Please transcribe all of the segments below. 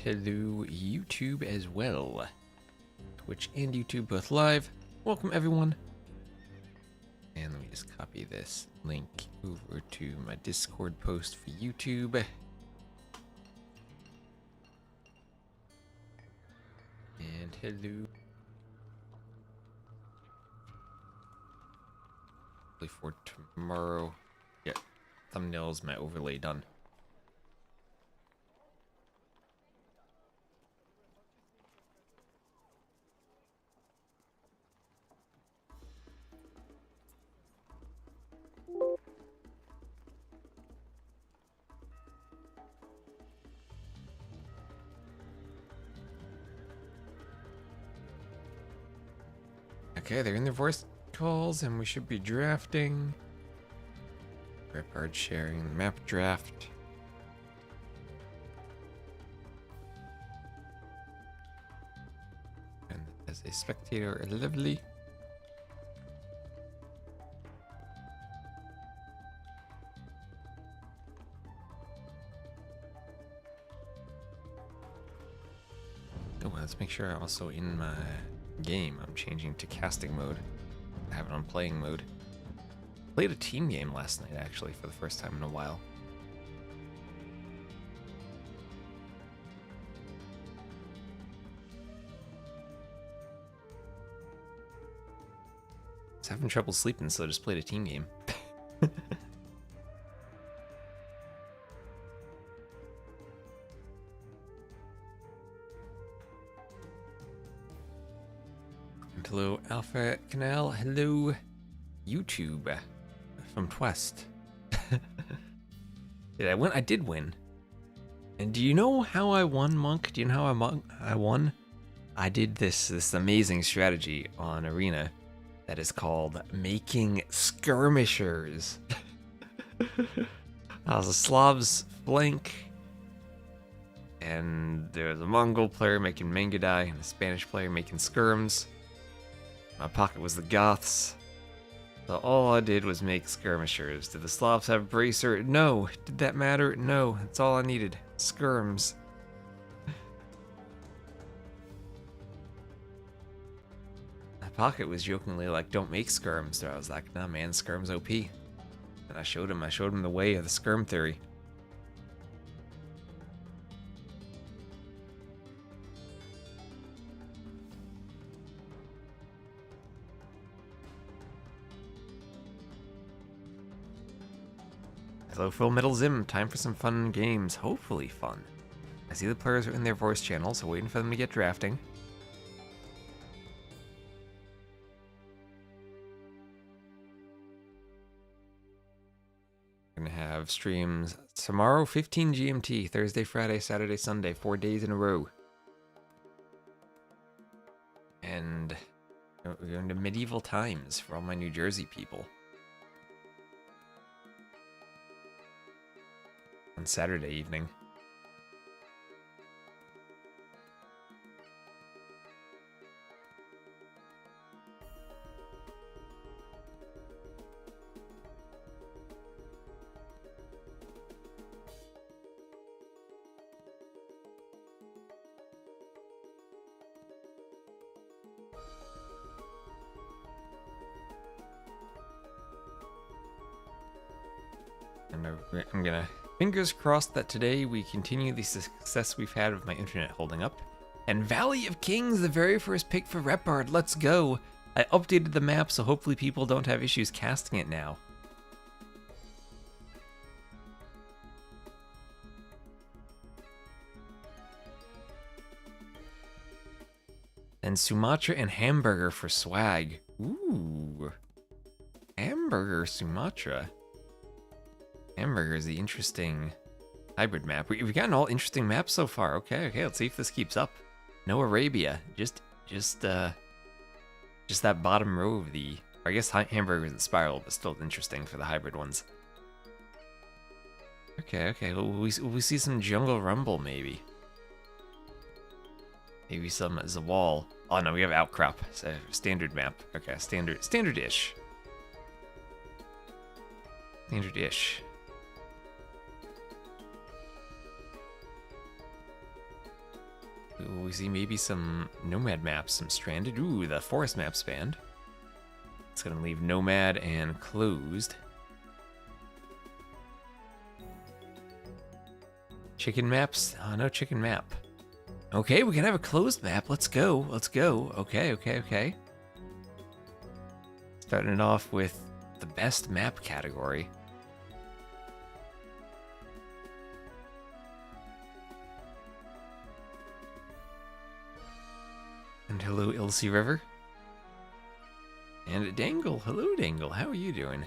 hello YouTube as well. Twitch and YouTube both live. Welcome everyone. And let me just copy this link over to my Discord post for YouTube. And hello. For tomorrow. Yeah, thumbnails, my overlay done. Okay, they're in their voice calls, and we should be drafting. Repard sharing, map draft. And as a spectator, lovely. Oh, let's make sure I'm also in my game. I'm changing to casting mode. I have it on playing mode. Played a team game last night, actually, for the first time in a while. I was having trouble sleeping, so I just played a team game. Hello, Alpha Canal. Hello, YouTube from Twest. I did win. And do you know how I won, Monk? Do you know how I won? I did this amazing strategy on Arena that is called making skirmishers. I was a Slavs flank, and there was a Mongol player making Mangadai and a Spanish player making skirms. My pocket was the Goths. So all I did was make skirmishers. Did the Slavs have bracer? No. Did that matter? No. That's all I needed. Skirms. My pocket was jokingly like, don't make skirms. So I was like, nah man, skirms OP. And I showed him the way of the skirm theory. Hello, Full Metal Zim. Time for some fun games. Hopefully fun. I see the players are in their voice channels, so waiting for them to get drafting. We're gonna have streams tomorrow, 15 GMT, Thursday, Friday, Saturday, Sunday, 4 days in a row. And we're going to medieval times for all my New Jersey people. On Saturday evening. And I'm gonna fingers crossed that today we continue the success we've had with my internet holding up. And Valley of Kings, the very first pick for Repard. Let's go. I updated the map, so hopefully people don't have issues casting it now. And Sumatra and Hamburger for swag. Ooh. Hamburger Sumatra. Hamburger is the interesting hybrid map. We've gotten all interesting maps so far. Okay, let's see if this keeps up. No Arabia, just that bottom row of the. I guess Hamburger isn't spiral, but still interesting for the hybrid ones. Okay. Will we see some Jungle Rumble maybe? Maybe some Zawal. Oh no, we have Outcrop. It's a standard map. Okay, standard-ish. Standard-ish. We see maybe some nomad maps, some stranded. Ooh, the forest map spanned. It's gonna leave nomad and closed. Chicken maps? Oh, no chicken map. Okay, we can have a closed map. Let's go. Let's go. Okay. Starting it off with the best map category. And hello, Ilse River. And Dangle. Hello, Dangle. How are you doing?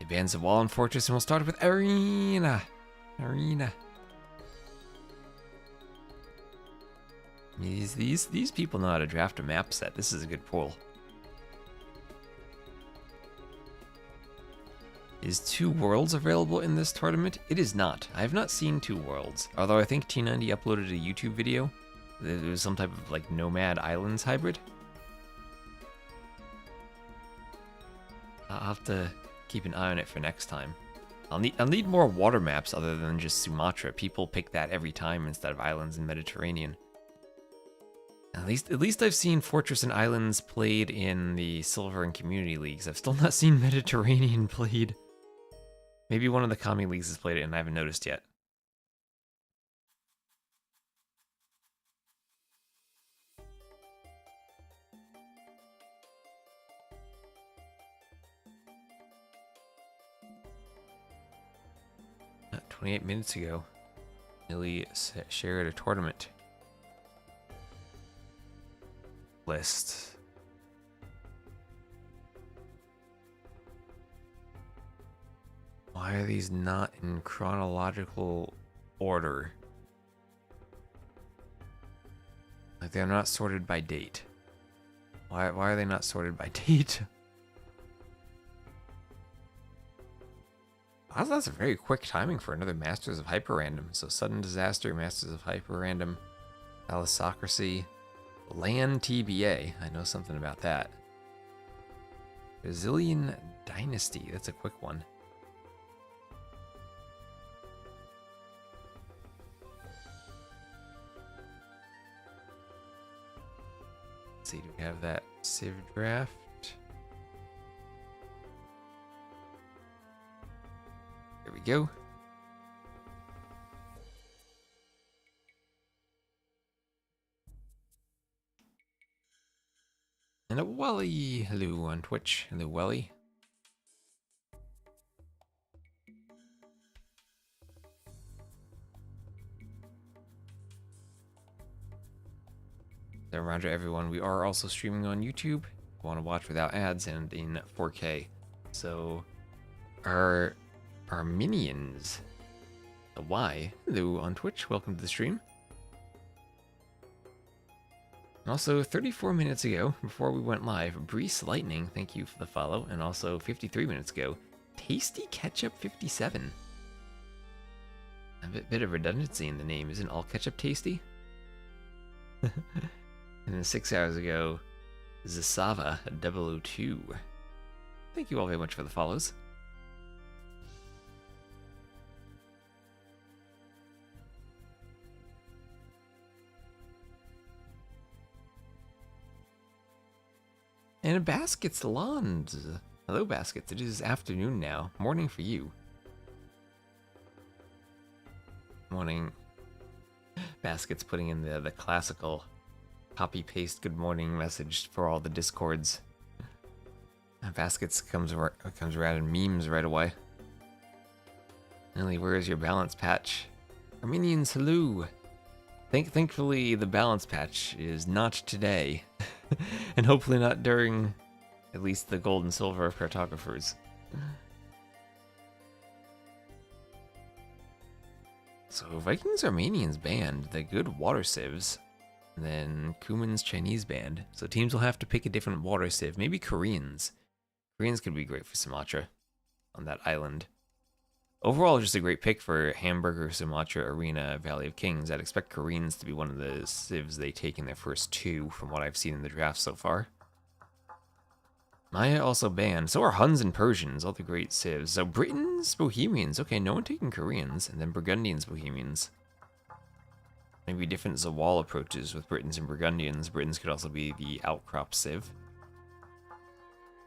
Advance the wall and fortress, and we'll start with arena. These people know how to draft a map set. This is a good pool. Is 2 worlds available in this tournament? It is not. I have not seen 2 worlds. Although I think T90 uploaded a YouTube video. It was some type of like Nomad Islands hybrid. I'll have to keep an eye on it for next time. I'll need more water maps other than just Sumatra. People pick that every time instead of islands in Mediterranean. At least I've seen Fortress and Islands played in the Silver and Community Leagues. I've still not seen Mediterranean played. Maybe one of the Commie Leagues has played it and I haven't noticed yet. Not 28 minutes ago, Millie shared a tournament list. Why are these not in chronological order? Like they're not sorted by date. Why are they not sorted by date? That's a very quick timing for another Masters of Hyper Random. So Sudden Disaster, Masters of Hyper Random, Thalassocracy, Land TBA. I know something about that. Brazilian Dynasty. That's a quick one. Let's see, do we have that Civ draft? There we go. And a Wally. Hello on Twitch. Hello, Wally. So reminder everyone, we are also streaming on YouTube. If you want to watch without ads and in 4K. So our minions. The Y. Hello on Twitch. Welcome to the stream. And also, 34 minutes ago, before we went live, Breeze Lightning, thank you for the follow. And also, 53 minutes ago, Tasty Ketchup 57. A bit of redundancy in the name. Isn't all ketchup tasty? And then 6 hours ago, Zasava 002. Thank you all very much for the follows. And a Baskets Lawns. Hello, Baskets. It is afternoon now. Morning for you. Morning. Baskets putting in the classical copy-paste good morning message for all the discords. Baskets comes around and memes right away. Nelly, where is your balance patch? Armenians, hello. Thankfully, the balance patch is not today. And hopefully not during at least the gold and silver of Cartographers. So Vikings Armenians banned the good water civs. And then Kuman's Chinese banned. So teams will have to pick a different water civ. Maybe Koreans. Koreans could be great for Sumatra on that island. Overall, just a great pick for Hamburger, Sumatra, Arena, Valley of Kings. I'd expect Koreans to be one of the civs they take in their first 2 from what I've seen in the draft so far. Maya also banned. So are Huns and Persians, all the great civs. So Britons, Bohemians. Okay, no one taking Koreans. And then Burgundians, Bohemians. Maybe different Zawal approaches with Britons and Burgundians. Britons could also be the Outcrop civ.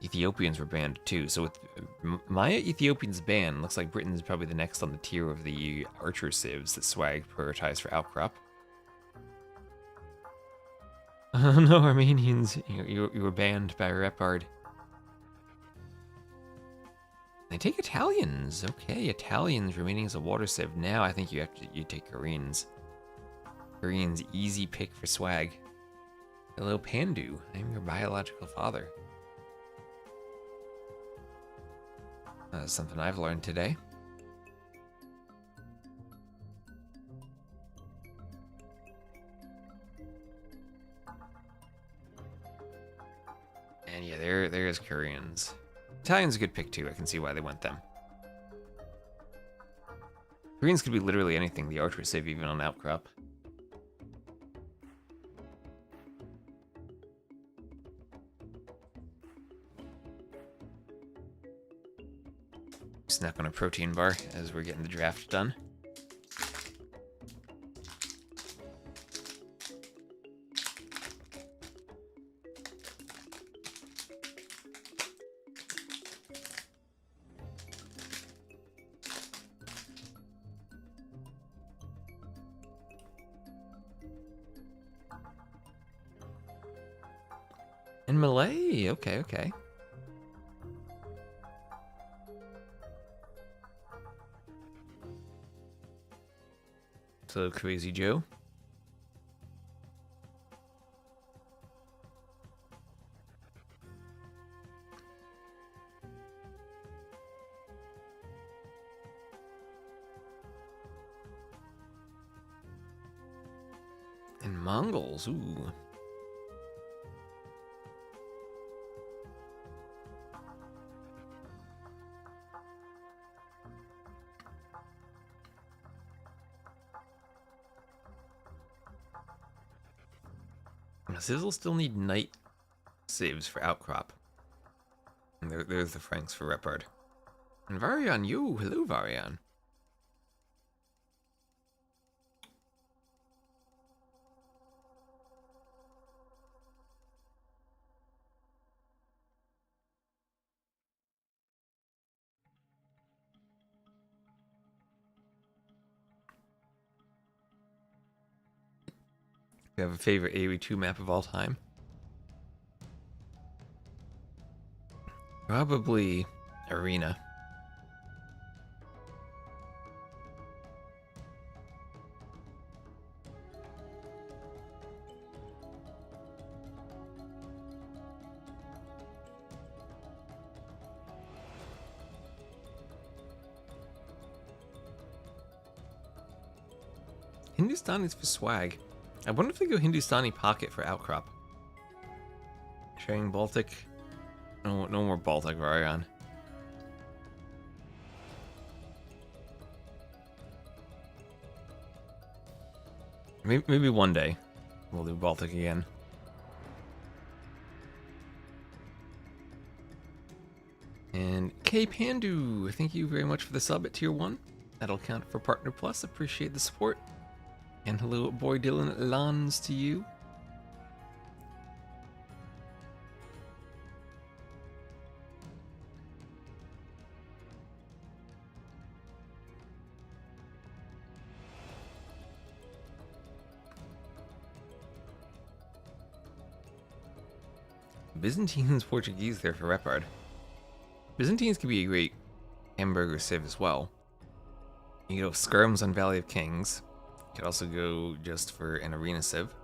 Ethiopians were banned too, so with Maya Ethiopians banned, looks like Britain's probably the next on the tier of the archer civs that Swag prioritized for Outcrop. No, Armenians, you were banned by Repard. They take Italians. Okay, Italians remaining as a water civ. Now I think you take Koreans. Koreans easy pick for Swag. Hello, Pandu. I'm your biological father. That's something I've learned today. And yeah, there's Koreans. Italian's a good pick too. I can see why they went them. Koreans could be literally anything. The archer civ even on Outcrop. Snack on a protein bar as we're getting the draft done. In Malay, okay. So Crazy Joe. And Mongols, ooh. Sizzle still need knight civs for Outcrop. And there's the Franks for Repard. And Varian, hello Varian. You have a favorite AoE2 map of all time? Probably Arena. Hindustani's for Swag. I wonder if they go Hindustani Pocket for Outcrop. Sharing Baltic. No more Baltic Varian. Maybe one day we'll do Baltic again. And K Pandu, thank you very much for the sub at tier 1. That'll count for Partner Plus. Appreciate the support. And hello, boy Dylan Lans to you. Byzantines, Portuguese there for Repard. Byzantines could be a great hamburger civ as well. You can go Skirms on Valley of Kings. Could also go just for an arena civ.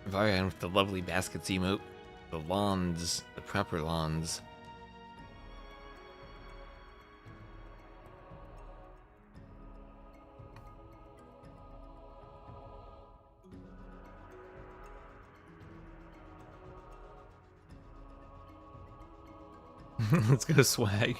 Varian with the lovely baskets emote. The lawns, the proper lawns. Let's go swag.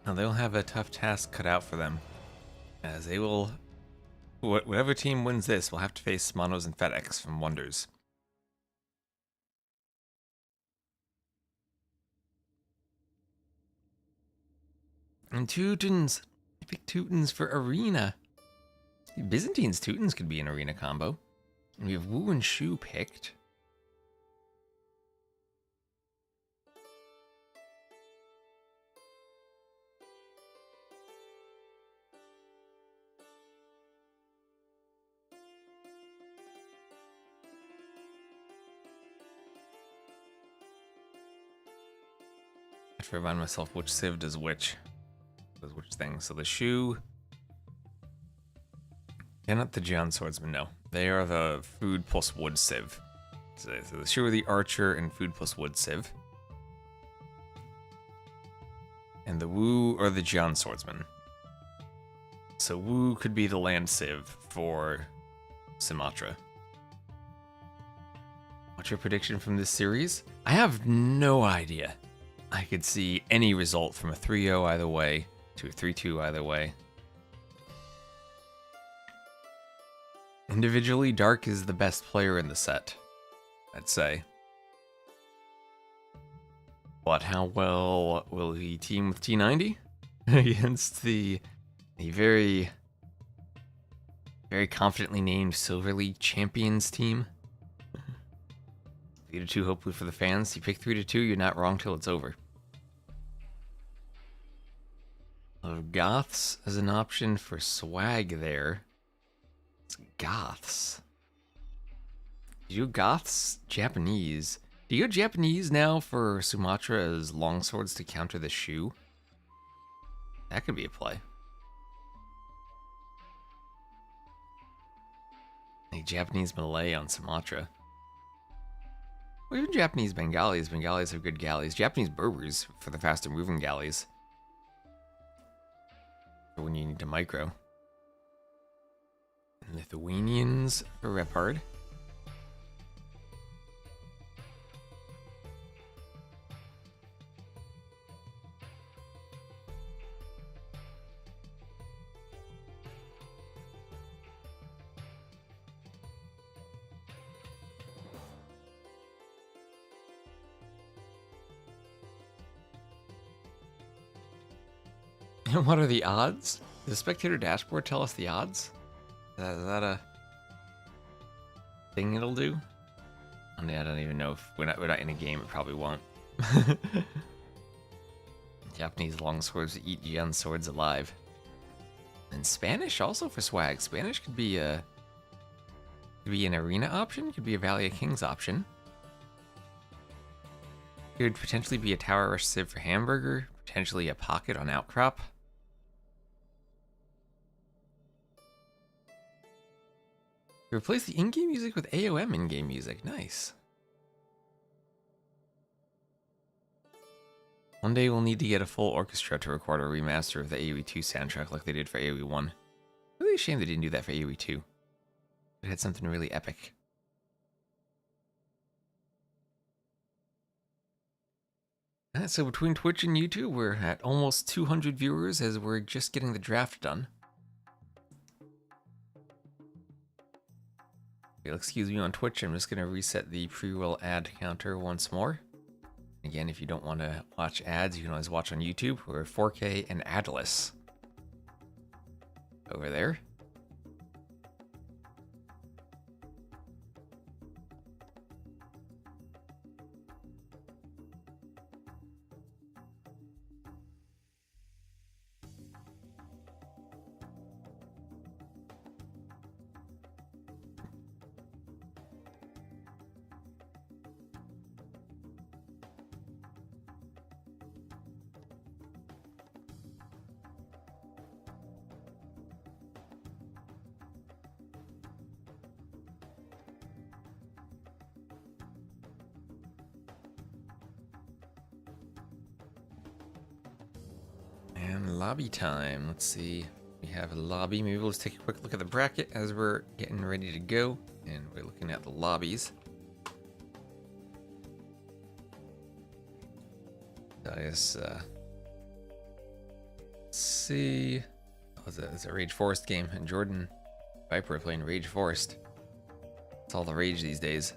Now they'll have a tough task cut out for them, as they will. Whatever team wins this will have to face Monos and FedEx from Wonders. And Teutons. I picked Teutons for Arena. Byzantine's Teutons could be an Arena combo. And we have Wu and Shu picked. I have to remind myself which civ does which. Does which thing. So the Shu. They're not the John Swordsman, no. They are the food plus wood civ. So the Shu are the archer and food plus wood civ. And the Wu are the John Swordsman. So Wu could be the land civ for Sumatra. What's your prediction from this series? I have no idea. I could see any result from a 3-0 either way to a 3-2 either way. Individually, Dark is the best player in the set, I'd say. But how well will he team with T90 against the very, very confidently named Silver League Champions team? 3-2, hopefully for the fans. You pick 3-2, you're not wrong till it's over. Goths as an option for swag there. It's Goths. You Goths Japanese. Do you go Japanese now for Sumatra as longswords to counter the Shu? That could be a play. Like Japanese Malay on Sumatra. Or even Japanese Bengalis. Bengalis have good galleys. Japanese Berbers for the faster moving galleys. For when you need to micro. Lithuanians for repard. And what are the odds? Does the spectator dashboard tell us the odds? Is that a thing it'll do? I mean, I don't even know if we're not in a game. It probably won't. Japanese longswords eat Jian swords alive. And Spanish also for swag. Spanish could be an arena option. Could be a Valley of Kings option. Could potentially be a Tower Rush civ for Hamburger. Potentially a pocket on Outcrop. Replace the in-game music with AOM in-game music. Nice. One day we'll need to get a full orchestra to record a remaster of the AoE 2 soundtrack like they did for AoE 1. Really a shame they didn't do that for AoE 2. It had something really epic. So between Twitch and YouTube, we're at almost 200 viewers as we're just getting the draft done. You'll excuse me on Twitch, I'm just going to reset the pre-roll ad counter once more. Again, if you don't want to watch ads, you can always watch on YouTube. We're 4K and adless. Over there. And lobby time. Let's see. We have a lobby. Maybe we'll just take a quick look at the bracket as we're getting ready to go. And we're looking at the lobbies. So I guess, let's see. Oh, it's a Rage Forest game. And Jordan Viper playing Rage Forest. It's all the rage these days.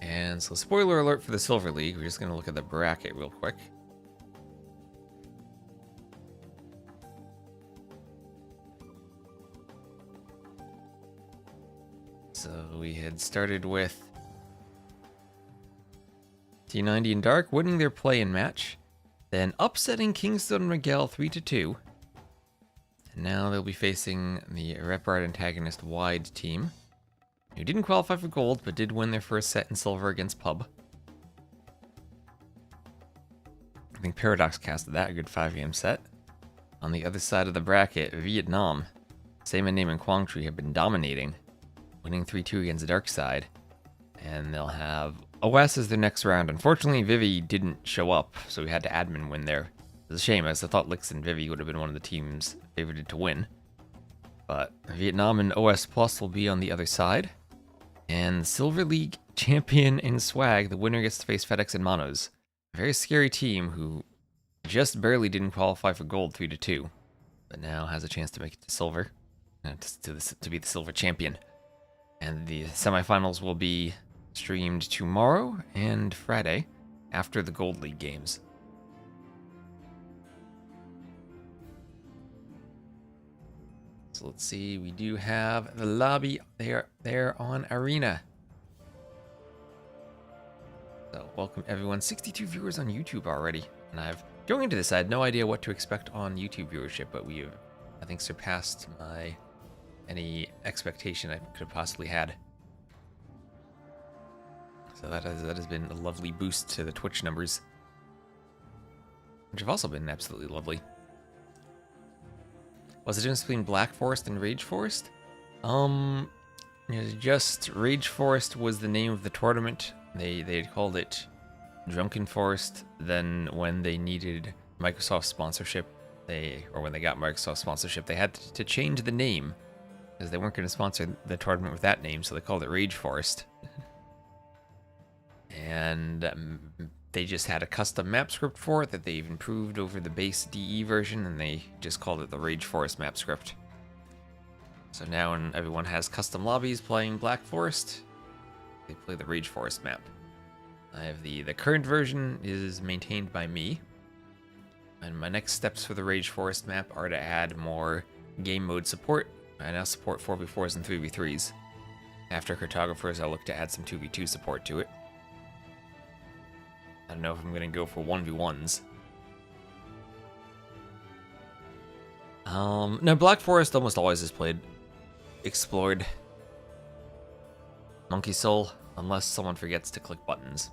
And so, spoiler alert for the Silver League. We're just going to look at the bracket real quick. So, we had started with T90 Dark winning their play-in match, then upsetting Kingston Miguel 3-2. And now they'll be facing the repard Antagonist wide team, who didn't qualify for gold, but did win their first set in silver against Pub. I think Paradox casted that, a good 5 game set. On the other side of the bracket, Vietnam, same name and Quang Tri, have been dominating, winning 3-2 against Dark Side. And they'll have OS as their next round. Unfortunately, Vivi didn't show up, so we had to admin win there. It's a shame, as I thought Lix and Vivi would have been one of the teams favorited to win. But Vietnam and OS Plus will be on the other side. And Silver League champion in Swag, the winner gets to face FedEx and Manos. A very scary team who just barely didn't qualify for gold 3-2, but now has a chance to make it to silver, to be the silver champion. And the semifinals will be streamed tomorrow and Friday after the Gold League games. So let's see, we do have the lobby there on Arena. So welcome everyone, 62 viewers on YouTube already. And going into this, I had no idea what to expect on YouTube viewership, but we have, I think, surpassed any expectation I could have possibly had. So that has been a lovely boost to the Twitch numbers, which have also been absolutely lovely. Was the difference between Black Forest and Rage Forest? Just Rage Forest was the name of the tournament. They had called it Drunken Forest. Then when they needed Microsoft sponsorship, when they got Microsoft sponsorship, they had to change the name because they weren't going to sponsor the tournament with that name, so they called it Rage Forest. And they just had a custom map script for it that they've improved over the base DE version, and they just called it the Rage Forest map script. So now when everyone has custom lobbies playing Black Forest, they play the Rage Forest map. I have the current version is maintained by me, and my next steps for the Rage Forest map are to add more game mode support. I now support 4v4s and 3v3s. After Cartographers, I'll look to add some 2v2 support to it. I don't know if I'm going to go for 1v1s. No, Black Forest almost always is played explored Monkey Soul, unless someone forgets to click buttons.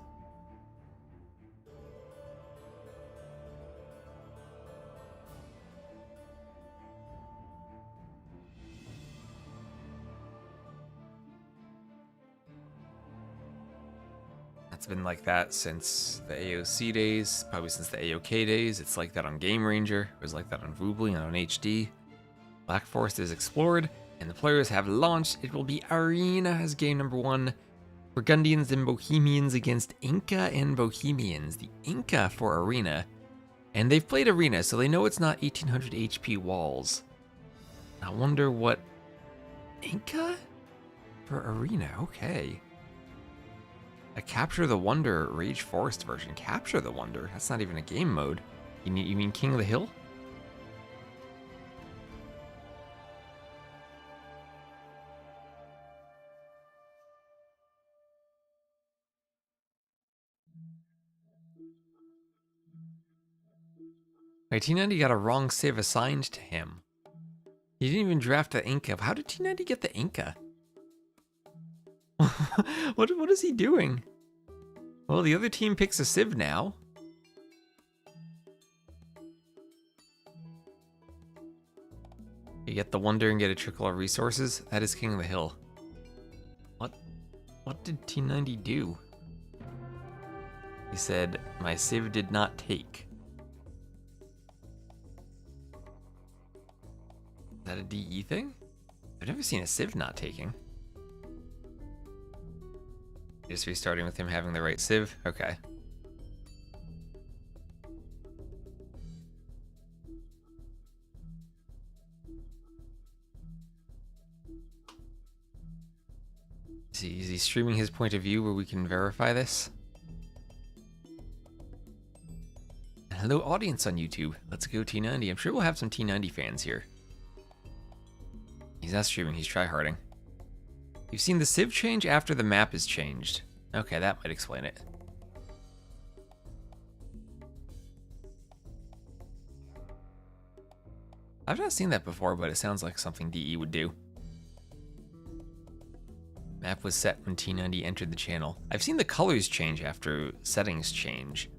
It's been like that since the AOC days, probably since the AOK days. It's like that on Game Ranger, it was like that on Voobly and on HD. Black Forest is explored, and the players have launched. It will be Arena as game number 1. Burgundians and Bohemians against Inca and Bohemians. The Inca for Arena. And they've played Arena, so they know it's not 1800 HP walls. I wonder what... Inca? For Arena, okay. A Capture the Wonder Rage Forest version. Capture the Wonder? That's not even a game mode. You mean King of the Hill? Wait, T90 got a wrong save assigned to him. He didn't even draft the Inca. How did T90 get the Inca? What is he doing? Well, the other team picks a Civ now. You get the Wonder and get a trickle of resources. That is King of the Hill. What did T90 do? He said, my civ did not take. Is that a DE thing? I've never seen a civ not taking. Just restarting with him having the right civ? Okay. Is he streaming his point of view where we can verify this? Hello audience on YouTube. Let's go T90. I'm sure we'll have some T90 fans here. He's not streaming, he's tryharding. You've seen the civ change after the map is changed. Okay, that might explain it. I've not seen that before, but it sounds like something DE would do. Map was set when T90 entered the channel. I've seen the colors change after settings change.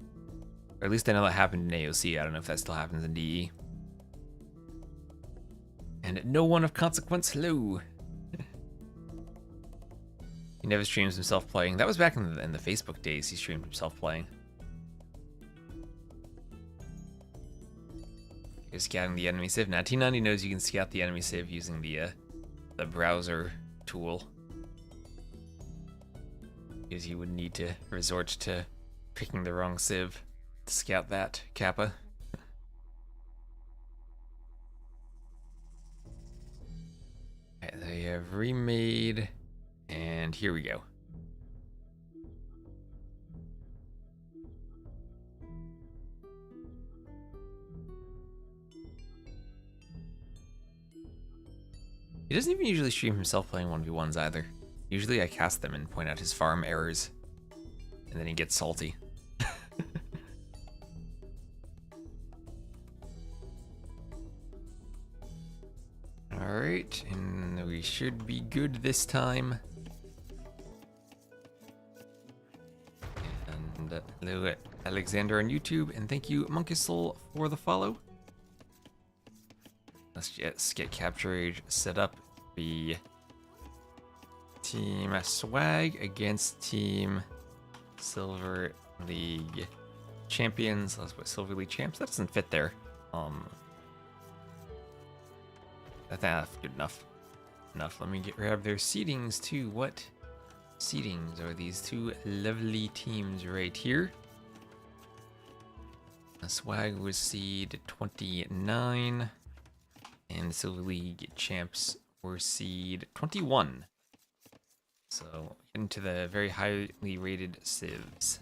Or at least I know that happened in AOC. I don't know if that still happens in DE. And no one of consequence, hello. He never streams himself playing. That was back in the Facebook days he streamed himself playing. You're scouting the enemy civ. Now T90 knows you can scout the enemy civ using the browser tool. Because you would need to resort to picking the wrong civ to scout that Kappa. Okay, they have remade, and here we go. He doesn't even usually stream himself playing 1v1s either. Usually I cast them and point out his farm errors, and then he gets salty. Alright, and we should be good this time. And hello Alexander on YouTube, and thank you Monkisol for the follow. Let's just get Capture Age set up. Be Team Swag against Team Silver League Champions. Let's put Silver League Champs. That doesn't fit there. That's good enough. Let me grab their seedings too. What seedings are these two lovely teams right here? Swag was seed 29, and the Silver League Champs were seed 21. So into the very highly rated civs.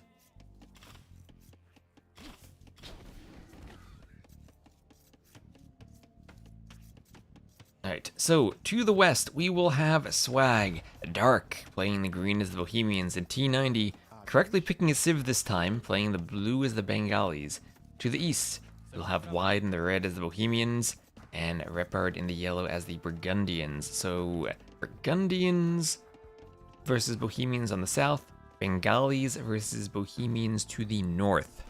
Alright, so to the west we will have Swag Dark playing the green as the Bohemians, and T90 correctly picking a civ this time, playing the blue as the Bengalis. To the east we'll have Wide in the red as the Bohemians, and Repard in the yellow as the Burgundians. So Burgundians versus Bohemians on the south, Bengalis versus Bohemians to the north.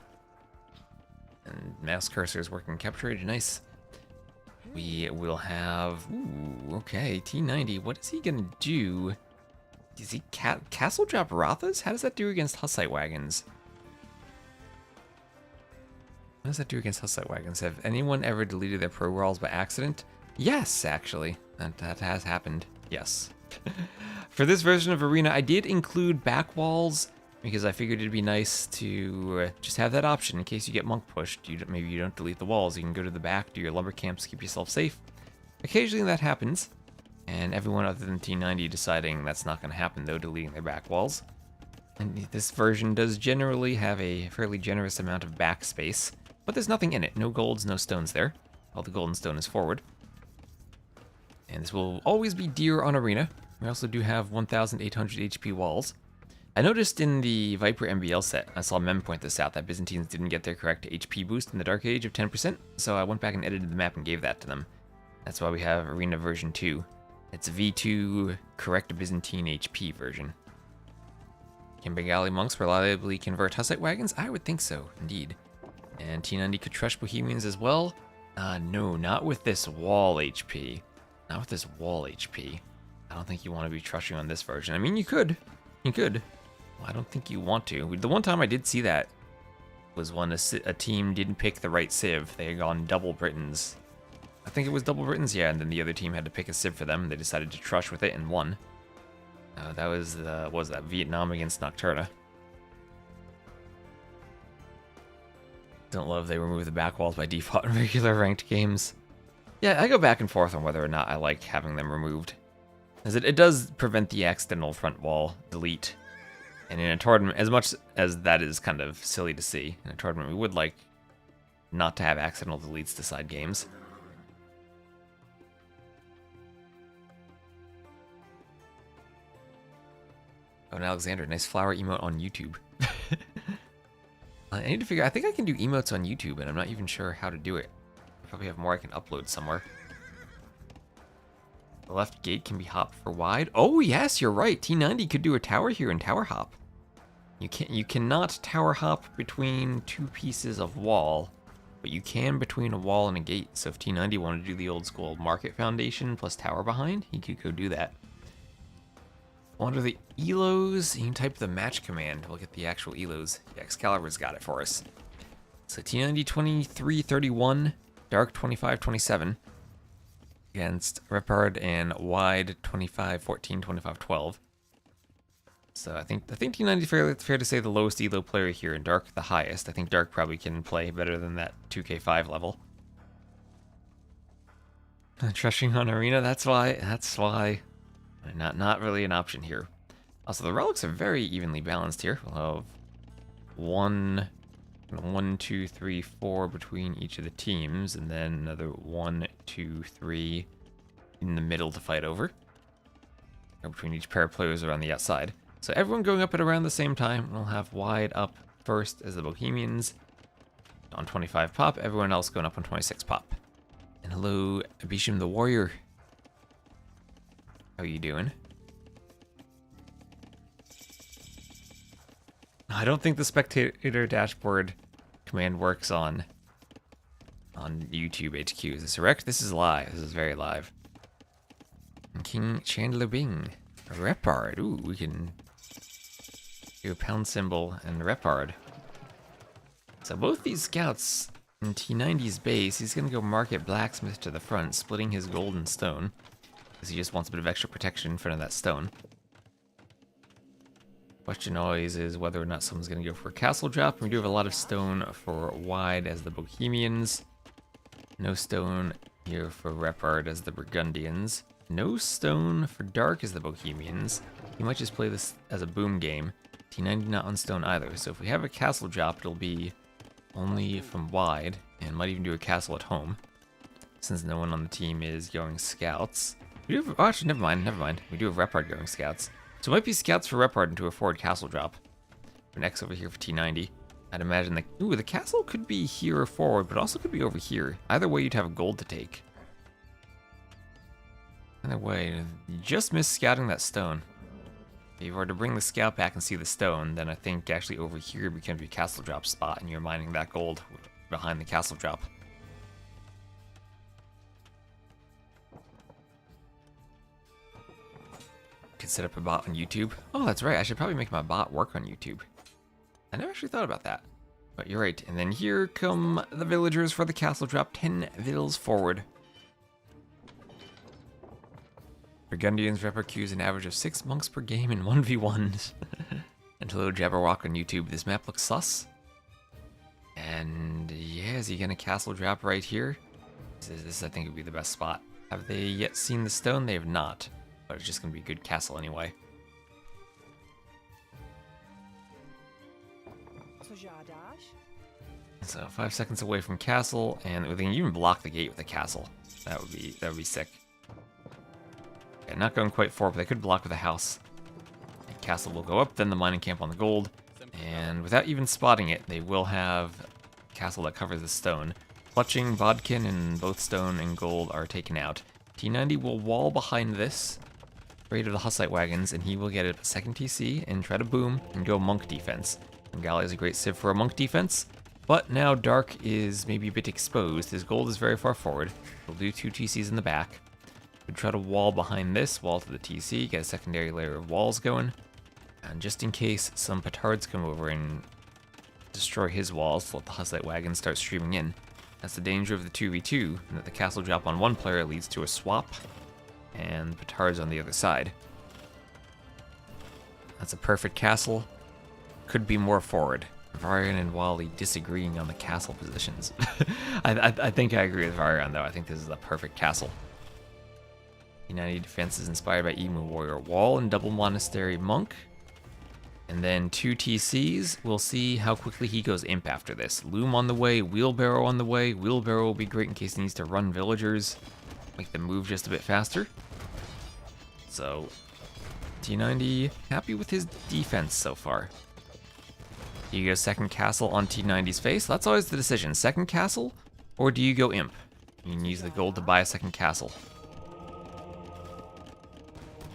And mouse cursor is working captured, nice. We will have, ooh, okay, T90, what is he gonna do? Does he castle drop Rothas? How does that do against Hussite wagons? What does that do against Hussite wagons? Have anyone ever deleted their pro rolls by accident? Yes, actually, that has happened, yes. For this version of Arena, I did include back walls because I figured it'd be nice to just have that option in case you get monk pushed. Maybe you don't delete the walls. You can go to the back, do your lumber camps, keep yourself safe. Occasionally that happens, and everyone other than T90 deciding that's not going to happen, though, deleting their back walls. And this version does generally have a fairly generous amount of back space, but there's nothing in it. No golds, no stones there. All the golden stone is forward. And this will always be deer on Arena. We also do have 1,800 HP walls. I noticed in the Viper MBL set, I saw Mem point this out, that Byzantines didn't get their correct HP boost in the Dark Age of 10%, so I went back and edited the map and gave that to them. That's why we have Arena version 2. It's V2 correct Byzantine HP version. Can Bengali monks reliably convert Hussite wagons? I would think so, indeed. And T90 could crush Bohemians as well? No, not with this wall HP. Not with this wall HP. I don't think you want to be trushing on this version. I mean, you could. You could. I don't think you want to. The one time I did see that was when a team didn't pick the right civ. They had gone double Britons. I think it was double Britons, yeah, and then the other team had to pick a civ for them. They decided to trush with it and won. That was, what was that, Vietnam against Nocturna. Don't love they remove the back walls by default in regular ranked games. Yeah, I go back and forth on whether or not I like having them removed. As it does prevent the accidental front wall delete. And in a tournament, as much as that is kind of silly to see, in a tournament we would like not to have accidental deletes to side games. Oh, and Alexander, nice flower emote on YouTube. I need to figure, I think I can do emotes on YouTube, and I'm not even sure how to do it. I probably have more I can upload somewhere. The left gate can be hopped for wide. Oh yes, you're right. T90 could do a tower here and tower hop. You cannot tower hop between two pieces of wall, but you can between a wall and a gate. So if T90 wanted to do the old school market foundation plus tower behind, he could go do that. Under the elos, you can type the match command. We'll get the actual elos. Yeah, Excalibur's got it for us. So T90 2331, Dark 2527 against Repard and Wide 2514, 2512. So I think T90 is fair to say the lowest elo player here, and Dark the highest. I think Dark probably can play better than that 2K5 level. Trushing on Arena, that's why. Not really an option here. Also, the relics are very evenly balanced here. We'll have 1, 2, 3, 4 between each of the teams, and then another 1, 2, 3 in the middle to fight over. Or between each pair of players around the outside. So everyone going up at around the same time. We'll have Wide up first as the Bohemians on 25 pop. Everyone else going up on 26 pop. And hello, Abisham the Warrior. How you doing? I don't think the spectator dashboard command works on YouTube HQ. Is this correct? This is live. This is very live. King Chandler Bing. Repard. Ooh, we can do a pound symbol and Repard. So both these scouts in T90's base, he's going to go market blacksmith to the front, splitting his gold and stone. Because he just wants a bit of extra protection in front of that stone. Question always is whether or not someone's going to go for a castle drop. We do have a lot of stone for Wide as the Bohemians. No stone here for Repard as the Burgundians. No stone for Dark as the Bohemians. He might just play this as a boom game. T90 not on stone either. So if we have a castle drop, it'll be only from Wide. And might even do a castle at home. Since no one on the team is going scouts. We do have, oh, actually, never mind. We do have Repard going scouts. So it might be scouts for Repard into a forward castle drop. For next over here for T90. I'd imagine that, ooh, the castle could be here or forward, but also could be over here. Either way, you'd have gold to take. Either way, you just missed scouting that stone. If you were to bring the scout back and see the stone, then I think actually over here becomes your castle drop spot, and you're mining that gold behind the castle drop. Could set up a bot on YouTube. Oh, that's right. I should probably make my bot work on YouTube. I never actually thought about that. But you're right. And then here come the villagers for the castle drop. 10 vills forward. Burgundians Repard an average of 6 monks per game in 1v1s. And hello, Jabberwock on YouTube. This map looks sus. And yeah, is he gonna castle drop right here? This I think would be the best spot. Have they yet seen the stone? They have not. But it's just gonna be a good castle anyway. So 5 seconds away from castle, and they can even block the gate with the castle. That would be sick. Okay, not going quite forward, but they could block with a house. The castle will go up, then the mining camp on the gold, and without even spotting it, they will have a castle that covers the stone. Clutching, Bodkin, and both stone and gold are taken out. T90 will wall behind this, afraid of the Hussite wagons, and he will get a second TC and try to boom and go monk defense. And Gali is a great civ for a monk defense, but now Dark is maybe a bit exposed. His gold is very far forward. He'll do 2 TCs in the back. We'll try to wall behind this, wall to the TC, get a secondary layer of walls going. And just in case some petards come over and destroy his walls to let the Hussite wagons start streaming in. That's the danger of the 2v2, and that the castle drop on one player leads to a swap, and petards on the other side. That's a perfect castle. Could be more forward. Varian and Wally disagreeing on the castle positions. I think I agree with Varian, though. I think this is the perfect castle. T90 defense is inspired by Emu Warrior Wall and Double Monastery Monk. And then 2 TCs. We'll see how quickly he goes imp after this. Loom on the way, Wheelbarrow on the way. Wheelbarrow will be great in case he needs to run villagers. Make them move just a bit faster. So, T90 happy with his defense so far. Do you go second castle on T90's face? That's always the decision. Second castle, or do you go imp? You can use the gold to buy a second castle.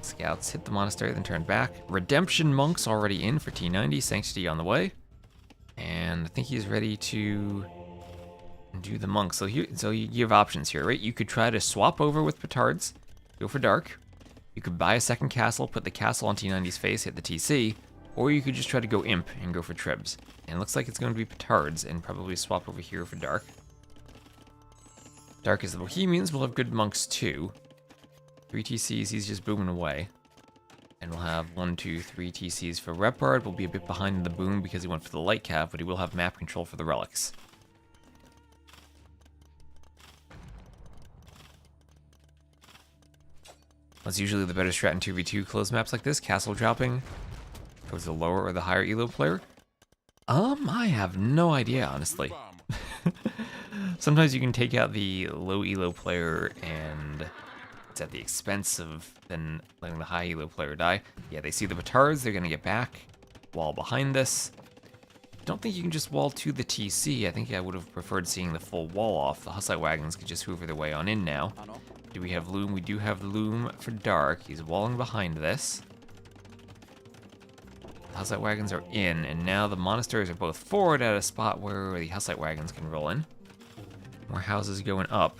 Scouts hit the monastery, then turn back. Redemption Monk's already in for T90. Sanctity on the way. And I think he's ready to do the monk. So you have options here, right? You could try to swap over with petards, go for dark. You could buy a second castle, put the castle on T90's face, hit the TC. Or you could just try to go imp and go for tribs. And it looks like it's going to be petards and probably swap over here for dark. Dark is the Bohemians. We'll have good monks too. 3 TCs, he's just booming away. And we'll have 1, 2, 3 TCs for repard. We'll be a bit behind in the boom because he went for the light cav, but he will have map control for the relics. That's usually the better strat in 2v2 closed maps like this, castle dropping towards the lower or the higher elo player. I have no idea, honestly. Sometimes you can take out the low elo player and it's at the expense of then letting the high elo player die. Yeah, they see the petards, they're gonna get back. Wall behind this. Don't think you can just wall to the TC. I think I would have preferred seeing the full wall off. The Hussite wagons could just hoover their way on in now. Do we have loom? We do have loom for dark. He's walling behind this. The Hussite wagons are in, and now the monasteries are both forward at a spot where the Hussite wagons can roll in. More houses going up.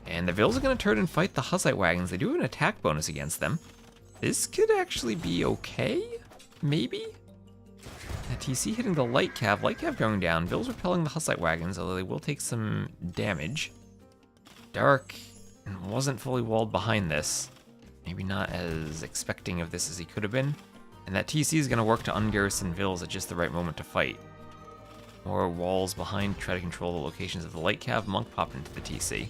And the Vills are going to turn and fight the Hussite wagons. They do have an attack bonus against them. This could actually be okay? Maybe? TC hitting the light cav. Light cav going down. Vills repelling the Hussite wagons, although they will take some damage. Dark wasn't fully walled behind this. Maybe not as expecting of this as he could have been. And that TC is going to work to ungarrison Vills at just the right moment to fight. More walls behind, try to control the locations of the light cav. Monk popped into the TC.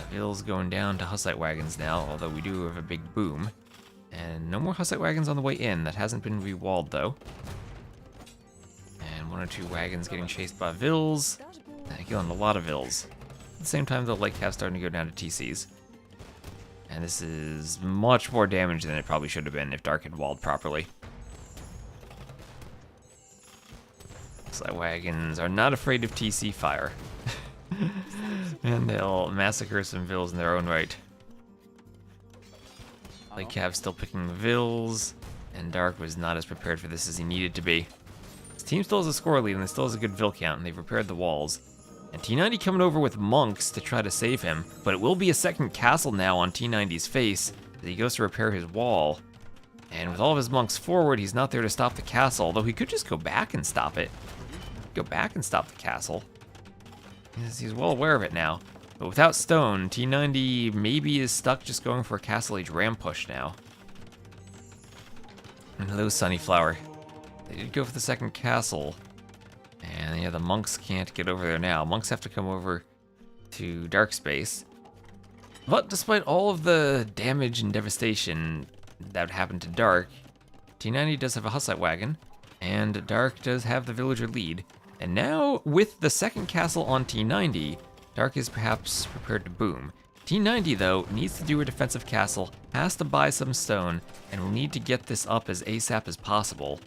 Vills going down to Hussite wagons now, although we do have a big boom. And no more Hussite wagons on the way in. That hasn't been re-walled, though. And 1 or 2 wagons getting chased by Vills. Killing a lot of Vills. At the same time, the light cav starting to go down to TCs. And this is much more damage than it probably should have been if Dark had walled properly. Hussite wagons are not afraid of TC fire. And they'll massacre some Vills in their own right. Light cav still picking Vills, and Dark was not as prepared for this as he needed to be. His team still has a score lead, and they still has a good Vill count, and they've repaired the walls. And T90 coming over with monks to try to save him, but it will be a second castle now on T90's face as he goes to repair his wall. And with all of his monks forward, he's not there to stop the castle, although he could just go back and stop it. Go back and stop the castle. He's well aware of it now. But without stone, T90 maybe is stuck just going for a Castle Age ram push now. And hello, Sunnyflower. They did go for the second castle. And yeah, the monks can't get over there now. Monks have to come over to Dark Space. But despite all of the damage and devastation that happened to Dark, T90 does have a Hussite wagon, and Dark does have the villager lead. And now, with the second castle on T90, Dark is perhaps prepared to boom. T90, though, needs to do a defensive castle, has to buy some stone, and will need to get this up as ASAP as possible,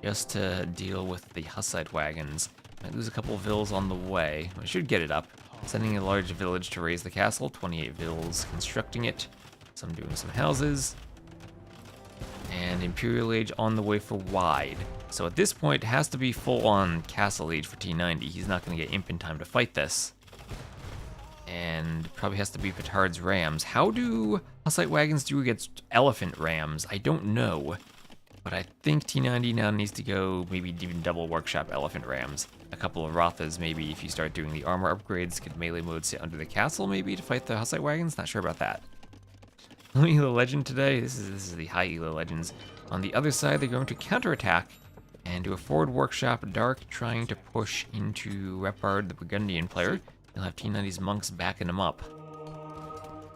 just to deal with the Hussite wagons. Might lose a couple of Vills on the way. I should get it up. Sending a large village to raise the castle, 28 Vills constructing it. Some doing some houses. And Imperial Age on the way for wide. So at this point, it has to be full-on Castle Age for T90. He's not going to get Imp in time to fight this. And probably has to be Petard's Rams. How do Hussite wagons do against Elephant Rams? I don't know. But I think T90 now needs to go maybe even double workshop elephant rams. A couple of Rothas maybe if you start doing the armor upgrades. Could melee mode sit under the castle maybe to fight the Hussite wagons? Not sure about that. Low Elo Legend today. This is the high Elo Legends. On the other side, they're going to counterattack and do a forward workshop. Dark trying to push into Repard, the Burgundian player. They'll have T90's monks backing them up.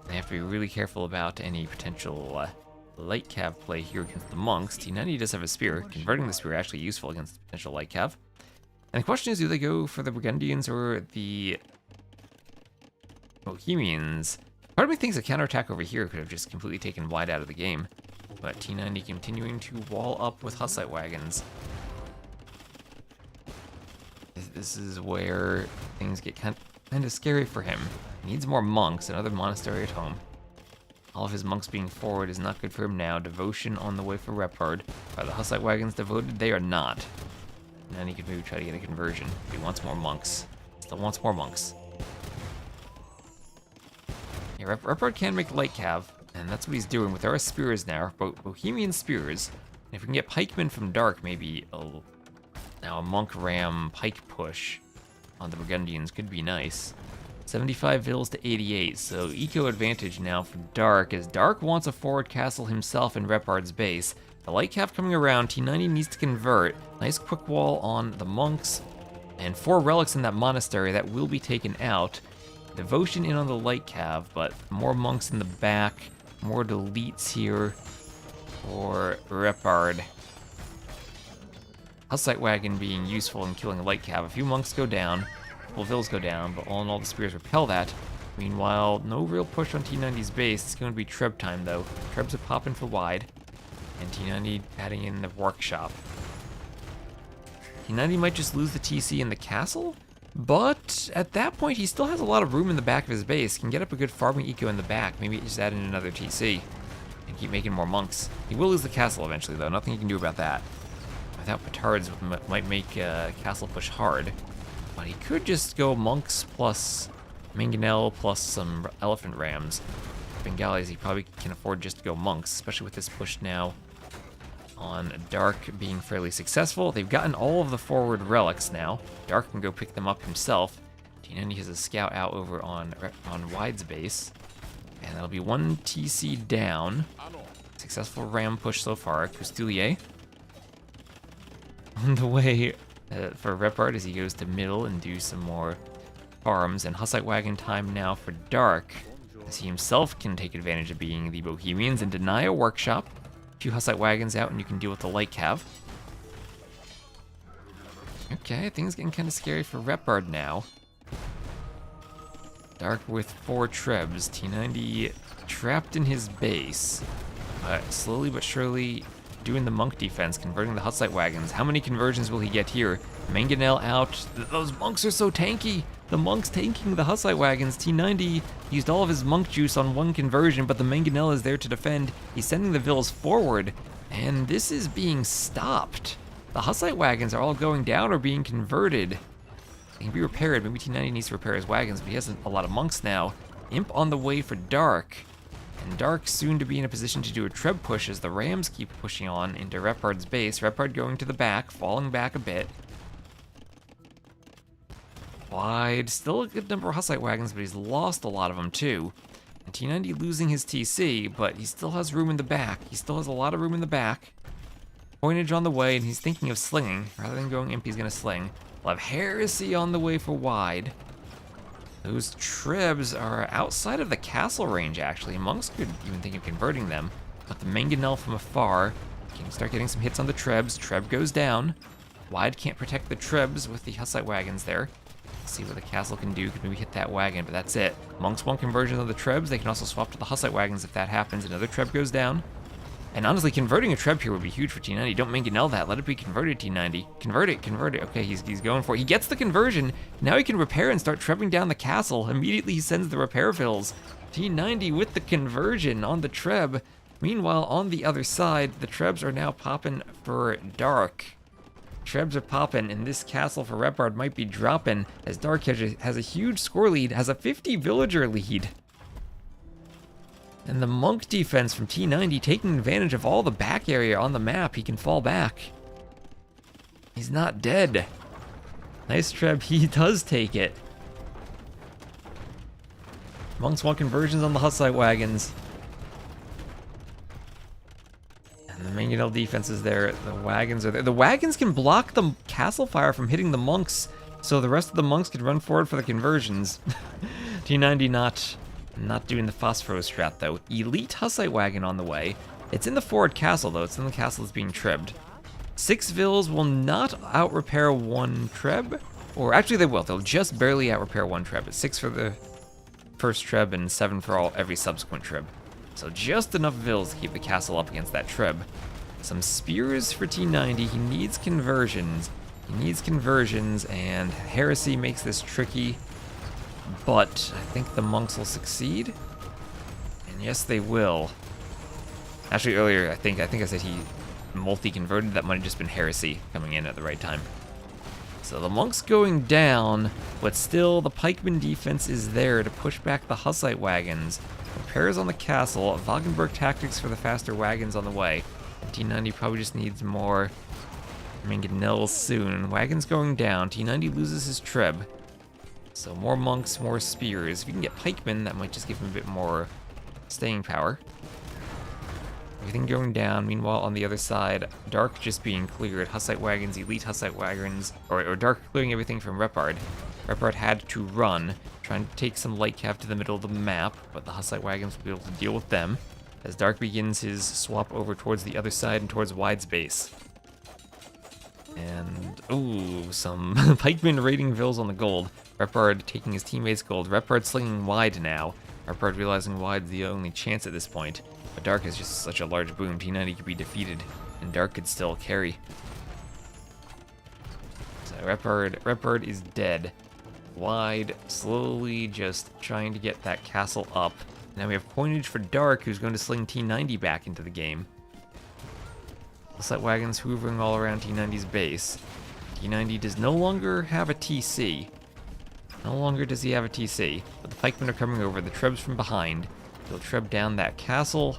They have to be really careful about any potential light cav play here against the monks. T90 does have a spear. Converting the spear actually useful against potential light cav. And the question is, do they go for the Burgundians or the Bohemians? Part of me thinks a counterattack over here could have just completely taken Wide out of the game. But T90 continuing to wall up with Hussite wagons. This is where things get kind of scary for him. He needs more monks, another monastery at home. All of his monks being forward is not good for him now. Devotion on the way for Repard. Are the Hussite wagons devoted? They are not. And then he could maybe try to get a conversion. He wants more monks. Still wants more monks. Yeah, Repard can make light cav, and that's what he's doing with our spears now. Bohemian spears. And if we can get pikemen from Dark, maybe now a monk ram pike push on the Burgundians could be nice. 75 vills to 88, so eco advantage now for Dark, as Dark wants a forward castle himself in Repard's base. The light cav coming around, T90 needs to convert. Nice quick wall on the monks, and 4 relics in that monastery that will be taken out. Devotion in on the light cav, but more monks in the back, more deletes here for Repard. Hussite wagon being useful in killing light cav. A few monks go down. Vills go down, but all in all the spears repel that. Meanwhile, no real push on T90's base. It's going to be Treb time though. Trebs are popping for Wide, and T90 adding in the workshop. T90 might just lose the TC in the castle, but at that point he still has a lot of room in the back of his base. Can get up a good farming eco in the back. Maybe just add in another TC and keep making more monks. He will lose the castle eventually though. Nothing he can do about that. Without petards might make castle push hard. But he could just go monks plus mangonel plus some elephant rams. Bengalis, he probably can afford just to go monks, especially with this push now on Dark being fairly successful. They've gotten all of the forward relics now. Dark can go pick them up himself. T90 has a scout out over on Wide's base. And that'll be 1 TC down. Successful ram push so far. Coustilier on the way for Repard as he goes to middle and do some more farms, and Hussite wagon time now for Dark as he himself can take advantage of being the Bohemians and deny a workshop. A few Hussite wagons out and you can deal with the light cav. Okay, things getting kind of scary for Repard now. Dark with 4 trebs, T90 trapped in his base, but slowly but surely doing the monk defense, converting the Hussite wagons. How many conversions will he get here? Mangonel out. Those monks are so tanky. The monks tanking the Hussite wagons. T90 used all of his monk juice on 1 conversion, but the Mangonel is there to defend. He's sending the vills forward, and this is being stopped. The Hussite wagons are all going down or being converted. They can be repaired. Maybe T90 needs to repair his wagons, but he has a lot of monks now. Imp on the way for Dark. And Dark soon to be in a position to do a treb push as the Rams keep pushing on into Repard's base. Repard going to the back, falling back a bit. Wide, still a good number of Hussite wagons, but he's lost a lot of them too. And T90 losing his TC, but he still has room in the back. He still has a lot of room in the back. Coinage on the way, and he's thinking of slinging. Rather than going imp, he's gonna sling. We'll have Heresy on the way for Wide. Those trebs are outside of the castle range, actually. Monks could even think of converting them. But the Mangonel from afar can start getting some hits on the trebs. Treb goes down. Wide can't protect the trebs with the Hussite wagons there. Let's see what the castle can do. Could maybe hit that wagon, but that's it. Monks want conversion of the trebs. They can also swap to the Hussite wagons if that happens. Another treb goes down. And honestly, converting a treb here would be huge for T90. Don't Mangonel that. Let it be converted, T90. Convert it, convert it. Okay, he's going for it. He gets the conversion. Now he can repair and start trebbing down the castle. Immediately he sends the repair fills. T90 with the conversion on the treb. Meanwhile, on the other side, the trebs are now popping for Dark. Trebs are popping, and this castle for Repard might be dropping as Dark has a huge score lead, has a 50 villager lead. And the monk defense from T90 taking advantage of all the back area on the map. He can fall back. He's not dead. Nice Treb, he does take it. Monks want conversions on the Hussite wagons. And the mangonel defense is there. The wagons are there. The wagons can block the castle fire from hitting the monks, so the rest of the monks can run forward for the conversions. T90 not doing the Phosphoros strat though. Elite Hussite wagon on the way. It's in the forward castle though. It's in the castle that's being tribbed. 6 Vils will not out-repair 1 Treb. Or actually they will. They'll just barely out-repair 1 Treb. It's 6 for the first Treb and 7 for every subsequent Treb. So just enough Vils to keep the castle up against that Treb. Some spears for T90. He needs conversions. And Heresy makes this tricky. But I think the monks will succeed. And yes, they will. Actually, earlier, I think I said he multi-converted. That might have just been Heresy coming in at the right time. So the monks going down, but still the pikeman defense is there to push back the Hussite wagons. Repairs on the castle. Wagenburg tactics for the faster wagons on the way. T90 probably just needs more mangonels soon. Wagons going down. T90 loses his Treb. So more monks, more spears. If you can get pikemen, that might just give him a bit more staying power. Everything going down. Meanwhile, on the other side, Dark just being cleared. Hussite wagons, elite Hussite wagons, or Dark clearing everything from Repard. Repard had to run, trying to take some light cav to the middle of the map, but the Hussite wagons will be able to deal with them as Dark begins his swap over towards the other side and towards Wide's base. And, ooh, some pikemen raiding Vils on the gold. Repard taking his teammates' gold. Repard slinging Wide now. Repard realizing Wide's the only chance at this point. But Dark is just such a large boom. T90 could be defeated, and Dark could still carry. So Repard is dead. Wide, slowly just trying to get that castle up. Now we have coinage for Dark, who's going to sling T90 back into the game. Hussite wagons hoovering all around T90's base. T90 does no longer have a TC. No longer does he have a TC, but the pikemen are coming over. The Trebs from behind. They'll Treb down that castle.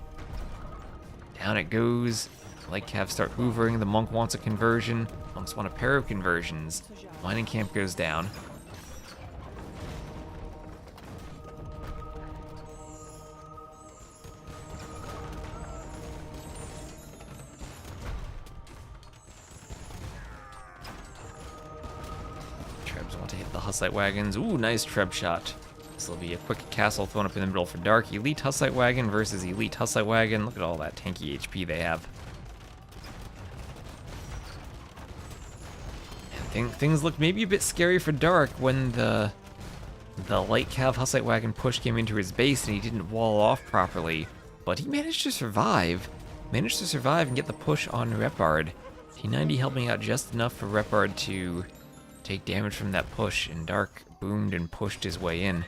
Down it goes. Light cav start hoovering. The monk wants a conversion. Monks want a pair of conversions. Mining camp goes down. Want to hit the Hussite wagons. Ooh, nice Treb shot. This will be a quick castle thrown up in the middle for Dark. Elite Hussite wagon versus Elite Hussite wagon. Look at all that tanky HP they have. And things look maybe a bit scary for Dark when the light cav Hussite wagon push came into his base and he didn't wall off properly. But he managed to survive. Managed to survive and get the push on Repard. T90 helping out just enough for Repard to take damage from that push, and Dark boomed and pushed his way in.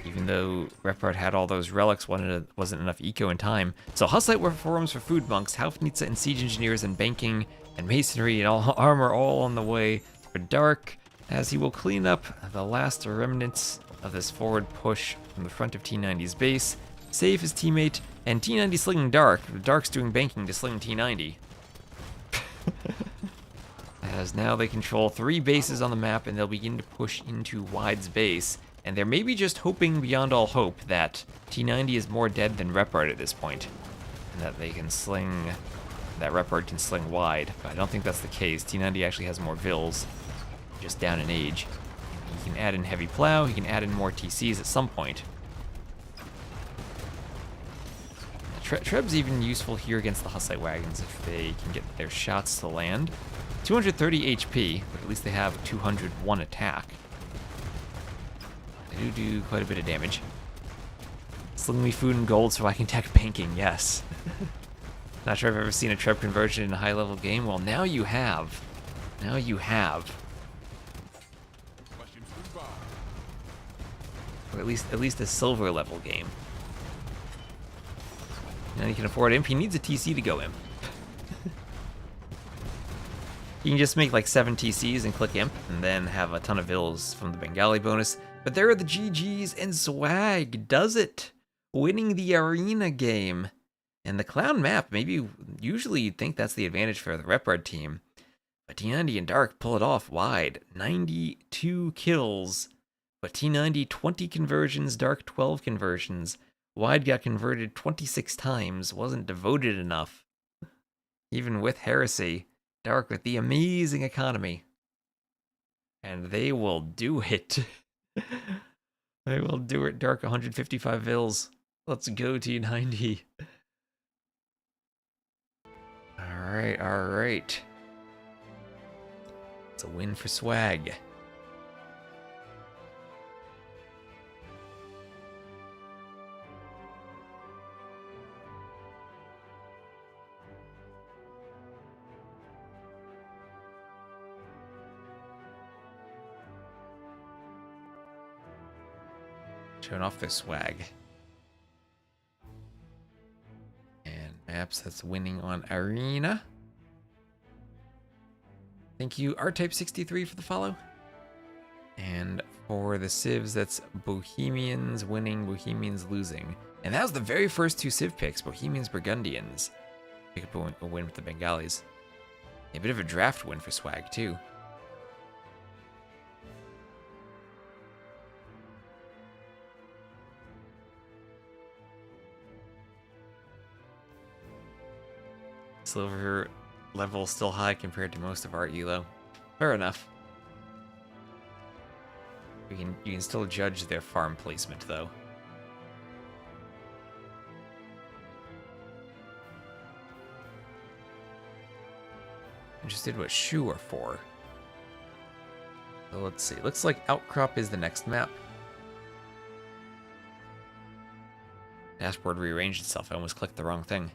Even though Repard had all those relics, wasn't enough eco in time. So Hussite reforms for food monks, Haufnitze and siege engineers and banking and masonry and all armor all on the way for Dark, as he will clean up the last remnants of this forward push from the front of T90's base, save his teammate, and T90 slinging Dark. Dark's doing banking to sling T90. As now they control 3 bases on the map, and they'll begin to push into Wide's base. And they're maybe just hoping beyond all hope that T90 is more dead than Repard at this point, and that they can sling, that Repard can sling Wide. But I don't think that's the case. T90 actually has more Vils, just down in age. He can add in Heavy Plow, he can add in more TCs at some point. Treb's even useful here against the Hussite wagons if they can get their shots to land. 230 HP, but at least they have 201 attack. They do quite a bit of damage. Sling me food and gold so I can tech banking, yes. Not sure I've ever seen a Treb conversion in a high-level game. Well, now you have. Now you have. Or at least a silver level game. Now he can afford imp. He needs a TC to go imp. You can just make like 7 TCs and click imp, and then have a ton of Vils from the Bengali bonus. But there are the GGs, and Swag does it winning the arena game. And the clown map, maybe usually you'd think that's the advantage for the repard team. But T90 and Dark pull it off wide. 92 kills. But T90, 20 conversions, Dark 12 conversions. Wide got converted 26 times, wasn't devoted enough. Even with Heresy, Dark with the amazing economy. And they will do it. They will do it, Dark 155 vills. Let's go, T90. Alright, alright. It's a win for Swag. Showing off their swag. And maps that's winning on Arena. Thank you, R-Type63 for the follow. And for the civs, that's Bohemians winning, Bohemians losing. And that was the very first two civ picks, Bohemians, Burgundians. Pick up a win with the Bengalis. A bit of a draft win for Swag, too. Silver level still high compared to most of our elo. Fair enough. You can still judge their farm placement though. Interested what Shu are for. So let's see. Looks like Outcrop is the next map. Dashboard rearranged itself. I almost clicked the wrong thing.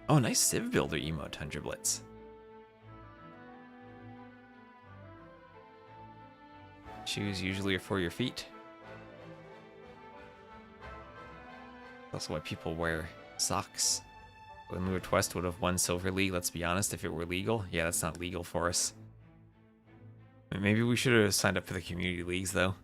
Oh, nice Civ Builder emote, Tundra Blitz. Shoes usually are for your feet. Also why people wear socks. When Lure Twist would have won Silver League, let's be honest, if it were legal. Yeah, that's not legal for us. Maybe we should have signed up for the community leagues, though.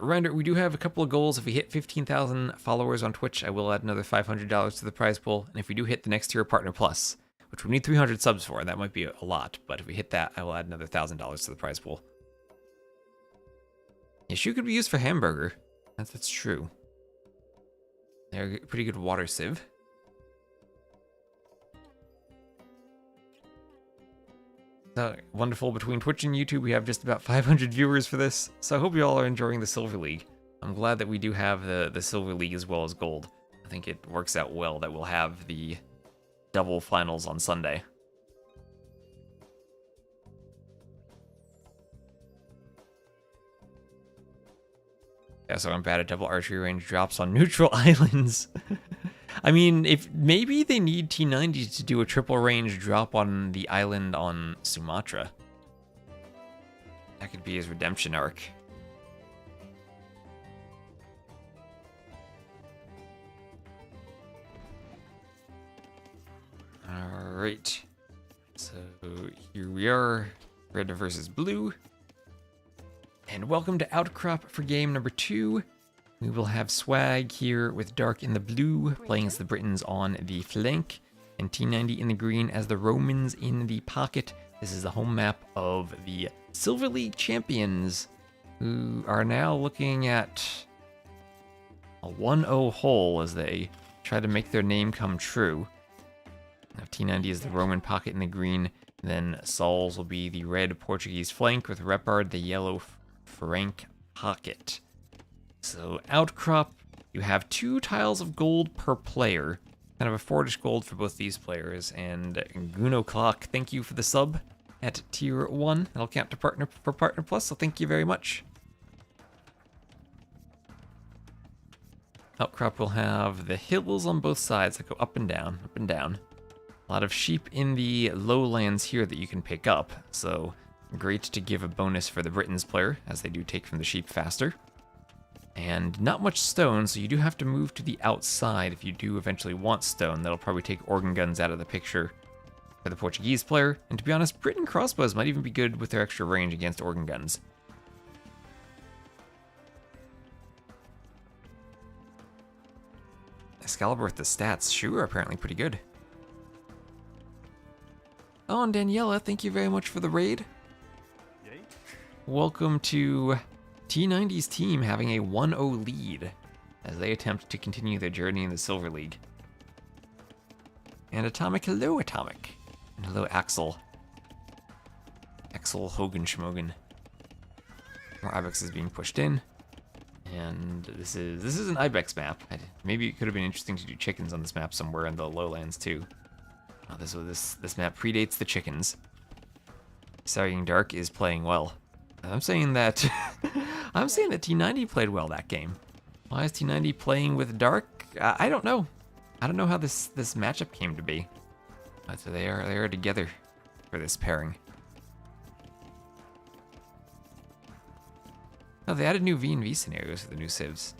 Reminder, we do have a couple of goals. If we hit 15,000 followers on Twitch, I will add another $500 to the prize pool. And if we do hit the next tier Partner Plus, which we need 300 subs for, that might be a lot, but if we hit that, I will add another $1,000 to the prize pool. Yeah, Shu could be used for hamburger. That's true. They're a pretty good water civ. Wonderful. Between Twitch and YouTube, we have just about 500 viewers for this, so I hope you all are enjoying the Silver League. I'm glad that we do have the Silver League as well as Gold. I think it works out well that we'll have the double finals on Sunday. Yeah, so I'm bad at double archery range drops on neutral islands. I mean, if maybe they need T90 to do a triple range drop on the island on Sumatra. That could be his redemption arc. Alright. So here we are. Red versus blue. And welcome to Outcrop for game number 2. We will have Swag here with Dark in the blue, playing as the Britons on the flank, and T90 in the green as the Romans in the pocket. This is the home map of the Silver League champions, who are now looking at a 1-0 hole as they try to make their name come true. Now T90 is the Roman pocket in the green, then Sauls will be the red Portuguese flank with Repard the yellow Frank pocket. So Outcrop, you have 2 tiles of gold per player. Kind of a 4-ish gold for both these players. And Guno Clock, thank you for the sub at tier 1. That'll count to Partner Plus, so thank you very much. Outcrop will have the hills on both sides that go up and down, up and down. A lot of sheep in the lowlands here that you can pick up, so great to give a bonus for the Britons player, as they do take from the sheep faster. And not much stone, so you do have to move to the outside if you do eventually want stone. That'll probably take organ guns out of the picture for the Portuguese player. And to be honest, Britain crossbows might even be good with their extra range against organ guns. Excalibur with the stats, sure, apparently pretty good. Oh, and Daniela, thank you very much for the raid. Yay. Welcome to T90's team having a 1-0 lead as they attempt to continue their journey in the Silver League. And Atomic, hello Atomic. And hello Axel. Axel Hogan Schmogan. More Ibex is being pushed in. And this is an Ibex map. Maybe it could have been interesting to do chickens on this map somewhere in the lowlands too. Oh, this map predates the chickens. T90 Dark is playing well. I'm saying that T90 played well that game. Why is T90 playing with Dark? I don't know. I don't know how this matchup came to be. But they are together for this pairing. Oh, they added new V&V scenarios for the new civs.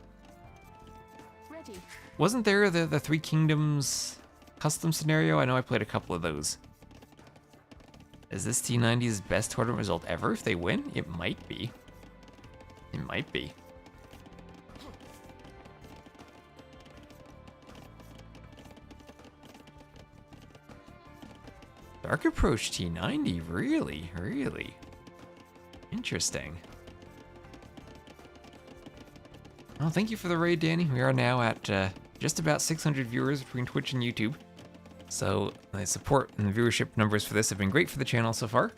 Ready. Wasn't there the Three Kingdoms custom scenario? I know I played a couple of those. Is this T90's best tournament result ever if they win? It might be. It might be. Dark approach T90, really? Really? Interesting. Well, thank you for the raid, Danny. We are now at just about 600 viewers between Twitch and YouTube. So the support and the viewership numbers for this have been great for the channel so far.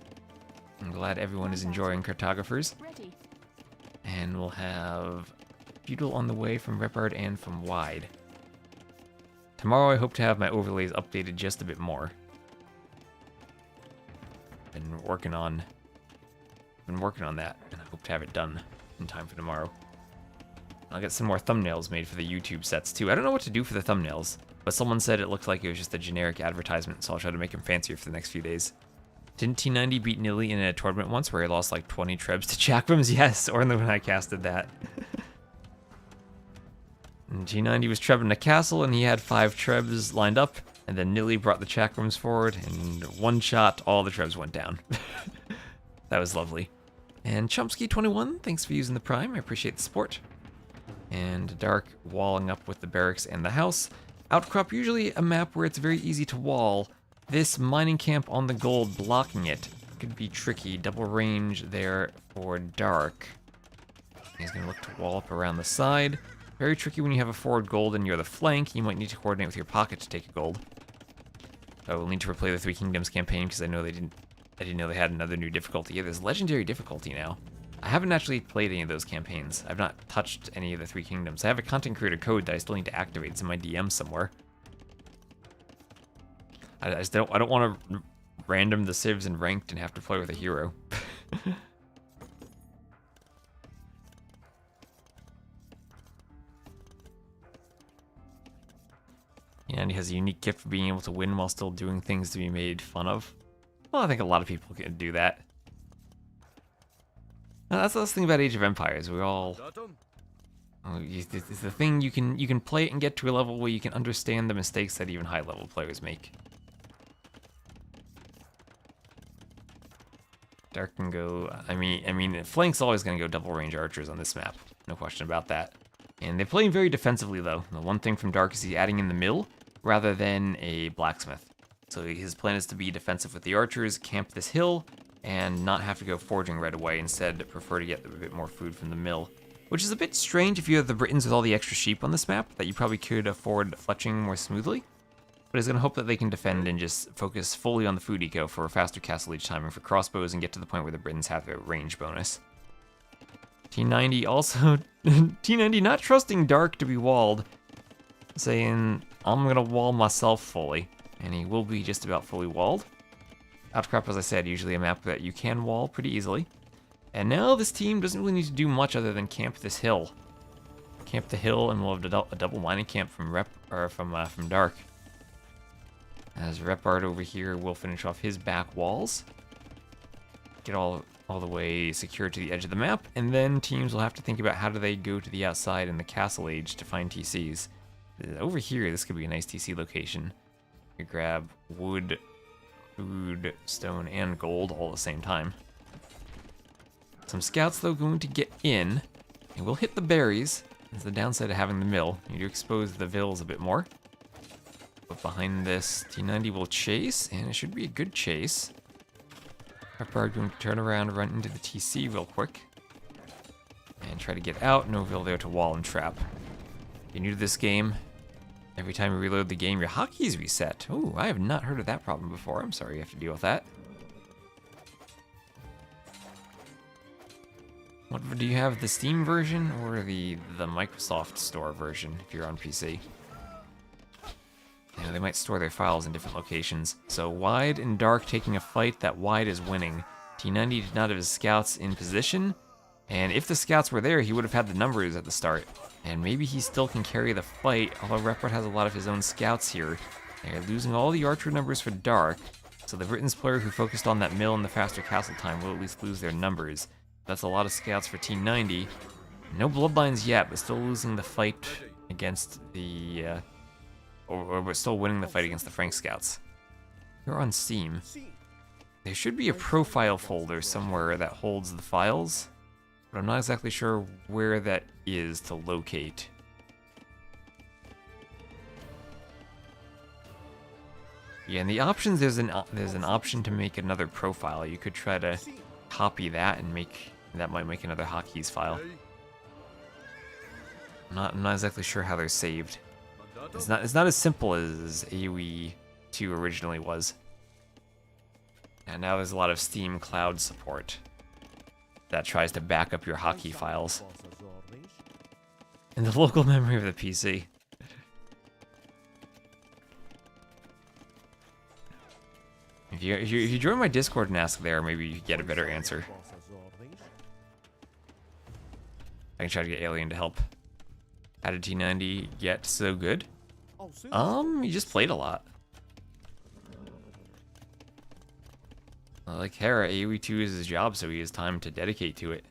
I'm glad everyone is enjoying Cartographers. Ready. And we'll have Feudal on the way from Repard and from Wide. Tomorrow I hope to have my overlays updated just a bit more. Been working on that, and I hope to have it done in time for tomorrow. I'll get some more thumbnails made for the YouTube sets too. I don't know what to do for the thumbnails, but someone said it looked like it was just a generic advertisement, so I'll try to make them fancier for the next few days. Didn't T90 beat Nilly in a tournament once where he lost like 20 trebs to Chakrams? Yes, or when I casted that. And T90 was trebbing a castle and he had 5 trebs lined up, and then Nilly brought the Chakrams forward, and one shot, all the trebs went down. That was lovely. And Chomsky21, thanks for using the Prime, I appreciate the support. And Dark walling up with the barracks and the house. Outcrop, usually a map where it's very easy to wall. This mining camp on the gold blocking it could be tricky. Double range there for Dark. He's going to look to wall up around the side. Very tricky when you have a forward gold and you're the flank. You might need to coordinate with your pocket to take a gold. So we'll need to replay the Three Kingdoms campaign because I didn't know they had another new difficulty. Yeah, there's legendary difficulty now. I haven't actually played any of those campaigns. I've not touched any of the Three Kingdoms. I have a content creator code that I still need to activate. It's in my DM somewhere. I don't want to random the civs in ranked and have to play with a hero. And he has a unique gift for being able to win while still doing things to be made fun of. Well, I think a lot of people can do that. That's the thing about Age of Empires. We all... It's the thing you can play it and get to a level where you can understand the mistakes that even high-level players make. Dark can go... I mean, flank's always going to go double-range archers on this map. No question about that. And they play very defensively, though. The one thing from Dark is he's adding in the mill rather than a blacksmith. So his plan is to be defensive with the archers, camp this hill, and not have to go foraging right away. Instead, prefer to get a bit more food from the mill. Which is a bit strange if you have the Britons with all the extra sheep on this map, that you probably could afford fletching more smoothly. But he's going to hope that they can defend and just focus fully on the food eco for a faster castle each timing for crossbows and get to the point where the Britons have their range bonus. T90 also... T90 not trusting Dark to be walled, saying, I'm going to wall myself fully. And he will be just about fully walled. Outcrop, as I said, usually a map that you can wall pretty easily. And now this team doesn't really need to do much other than camp this hill. Camp the hill, and we'll have a double mining camp from Dark. As Repard over here will finish off his back walls. Get all all the way secured to the edge of the map, and then teams will have to think about how do they go to the outside in the Castle Age to find TCs. Over here, this could be a nice TC location. You grab wood, food, stone, and gold all at the same time. Some scouts, though, going to get in, and we'll hit the berries. That's the downside of having the mill. You need to expose the vills a bit more. But behind this, T90 will chase, and it should be a good chase. Repard going to turn around, run into the TC real quick. And try to get out. No vill there to wall and trap. If you're new to this game, every time you reload the game, your hotkeys reset. Oh, I have not heard of that problem before. I'm sorry you have to deal with that. What do you have, the Steam version or the Microsoft Store version if you're on PC? You know, they might store their files in different locations. So Wide and Dark taking a fight that Wide is winning. T90 did not have his scouts in position, and if the scouts were there, he would have had the numbers at the start. And maybe he still can carry the fight, although Repard has a lot of his own scouts here. They're losing all the archer numbers for Dark, so the Britain's player who focused on that mill and the faster castle time will at least lose their numbers. That's a lot of scouts for T90. No bloodlines yet, but still losing the fight against the... or we're still winning the fight against the Frank scouts. You're on Steam. There should be a profile folder somewhere that holds the files, but I'm not exactly sure where that is to locate. Yeah, in the options, there's an option to make another profile. You could try to copy that and that might make another hotkeys file. I'm not exactly sure how they're saved. It's not as simple as AoE 2 originally was. And now there's a lot of Steam Cloud support that tries to back up your hotkey files in the local memory of the PC. If you join my Discord and ask there, maybe you get a better answer. I can try to get Alien to help. How did T90 get so good? He just played a lot. Like Hera, AoE 2 is his job, so he has time to dedicate to it.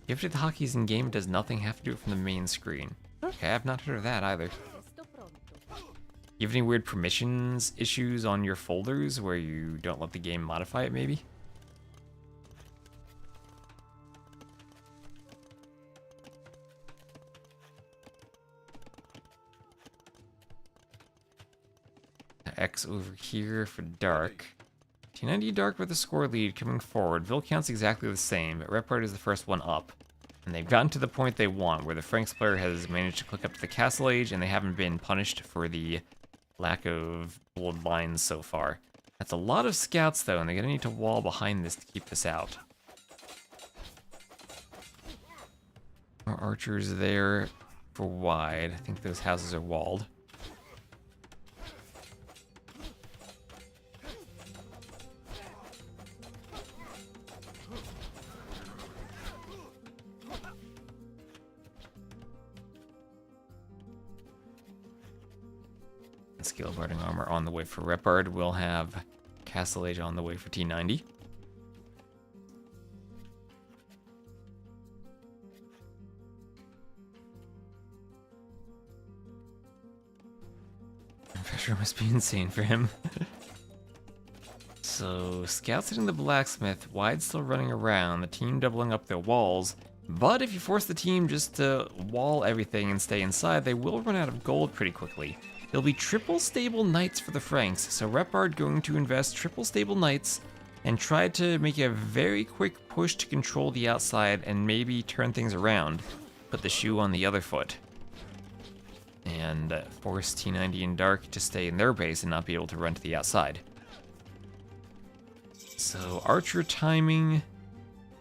Gifted hotkeys in game does nothing, have to do it from the main screen. Okay, I've not heard of that either. You have any weird permissions issues on your folders where you don't let the game modify it, maybe? X over here for Dark. T90 Dark with the score lead coming forward. Vill count's exactly the same, but Repard is the first one up. And they've gotten to the point they want, where the Franks player has managed to click up to the Castle Age, and they haven't been punished for the lack of bloodlines so far. That's a lot of scouts, though, and they're gonna need to wall behind this to keep this out. More archers there for Wide. I think those houses are walled. Skill guarding armor on the way for Repard. We'll have Castle Age on the way for T90. Pressure must be insane for him. So, scouts hitting the blacksmith, Wide still running around, the team doubling up their walls. But if you force the team just to wall everything and stay inside, they will run out of gold pretty quickly. There'll be triple stable knights for the Franks, so Repard going to invest triple stable knights and try to make a very quick push to control the outside and maybe turn things around. Put the shoe on the other foot. And force T90 and Dark to stay in their base and not be able to run to the outside. So Archer timing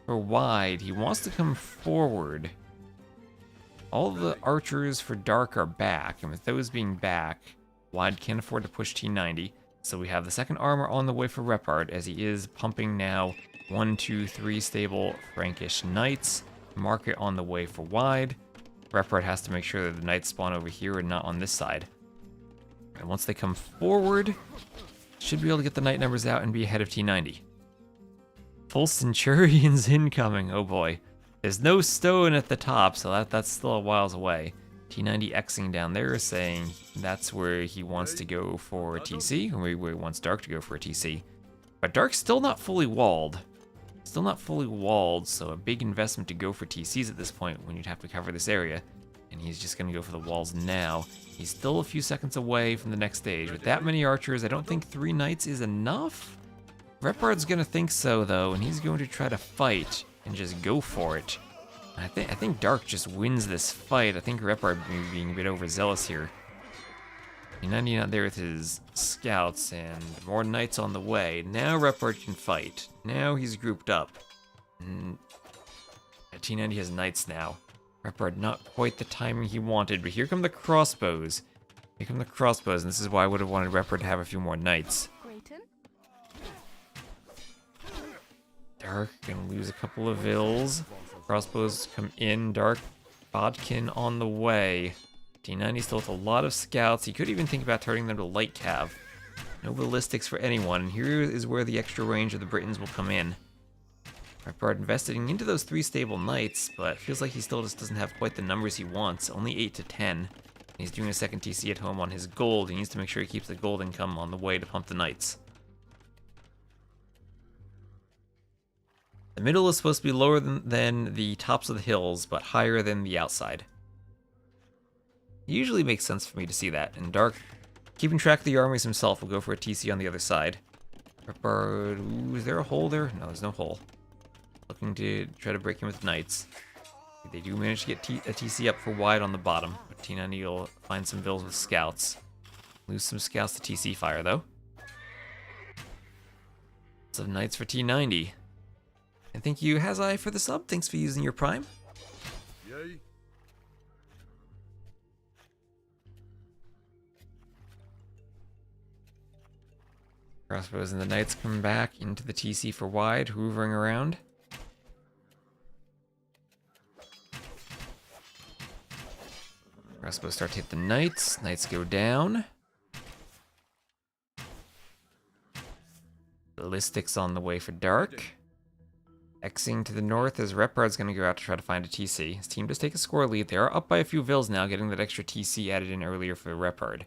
for Wide, he wants to come forward. All the archers for Dark are back, and with those being back, Wide can't afford to push T90, so we have the second armor on the way for Repard, as he is pumping now 1, 2, 3 stable Frankish knights. Market on the way for Wide. Repard has to make sure that the knights spawn over here and not on this side. And once they come forward, should be able to get the knight numbers out and be ahead of T90. Full Centurions incoming, oh boy. There's no stone at the top, so that's still a whiles away. T90 Xing down there is saying that's where he wants to go for a TC, or where he wants Dark to go for a TC. But Dark's still not fully walled. Still not fully walled, so a big investment to go for TCs at this point when you'd have to cover this area. And he's just going to go for the walls now. He's still a few seconds away from the next stage. With that many archers, I don't think 3 knights is enough. Repard's going to think so, though, and he's going to try to fight and just go for it. I think Dark just wins this fight. I think Repard may be being a bit overzealous here. T90 out there with his scouts and more knights on the way. Now Repard can fight. Now he's grouped up. And T90 has knights now. Repard not quite the timing he wanted, but here come the crossbows. Here come the crossbows, and this is why I would have wanted Repard to have a few more knights. Dark gonna lose a couple of vills. Crossbows come in. Dark Bodkin on the way. T90 still with a lot of scouts. He could even think about turning them to light cav. No ballistics for anyone. And here is where the extra range of the Britons will come in. Repard investing into those 3 stable knights, but feels like he still just doesn't have quite the numbers he wants. Only 8 to 10. He's doing a second TC at home on his gold. He needs to make sure he keeps the gold income on the way to pump the knights. The middle is supposed to be lower than the tops of the hills, but higher than the outside. It usually makes sense for me to see that, and Dark, keeping track of the armies himself, will go for a TC on the other side. Repard, ooh, is there a hole there? No, there's no hole. Looking to try to break in with knights. They do manage to get a TC up for wide on the bottom, but T90 will find some vills with scouts. Lose some scouts to TC fire, though. Some knights for T90. And thank you, Hazai, for the sub. Thanks for using your Prime. Yay. Crossbows and the knights come back into the TC for wide, hoovering around. Crossbows start to hit the knights. Knights go down. Ballistics on the way for Dark. Xing to the north as Repard's going to go out to try to find a TC. His team does take a score lead. They are up by a few vills now, getting that extra TC added in earlier for Repard.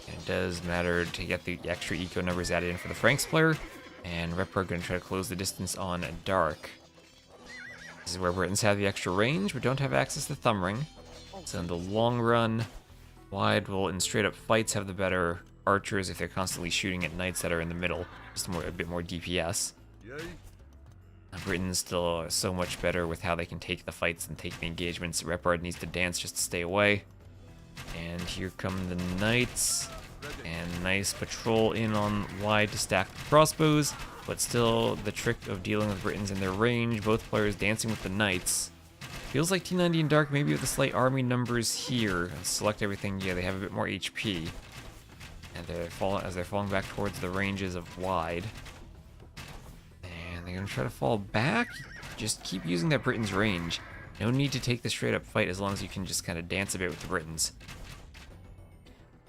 And it does matter to get the extra eco numbers added in for the Franks player. And Repard going to try to close the distance on Dark. This is where Britons have the extra range, but don't have access to Thumb Ring. So in the long run, wide will in straight up fights have the better archers if they're constantly shooting at knights that are in the middle. Just a bit more DPS. Britons still are so much better with how they can take the fights and take the engagements. Repard needs to dance just to stay away. And here come the knights. And nice patrol in on wide to stack the crossbows. But still, the trick of dealing with Britons in their range. Both players dancing with the knights. Feels like T90 and Dark maybe with the slight army numbers here. Select everything, yeah, they have a bit more HP. And they're falling back towards the ranges of wide. And they're going to try to fall back. Just keep using that Britain's range. No need to take the straight up fight as long as you can just kind of dance a bit with the Britons.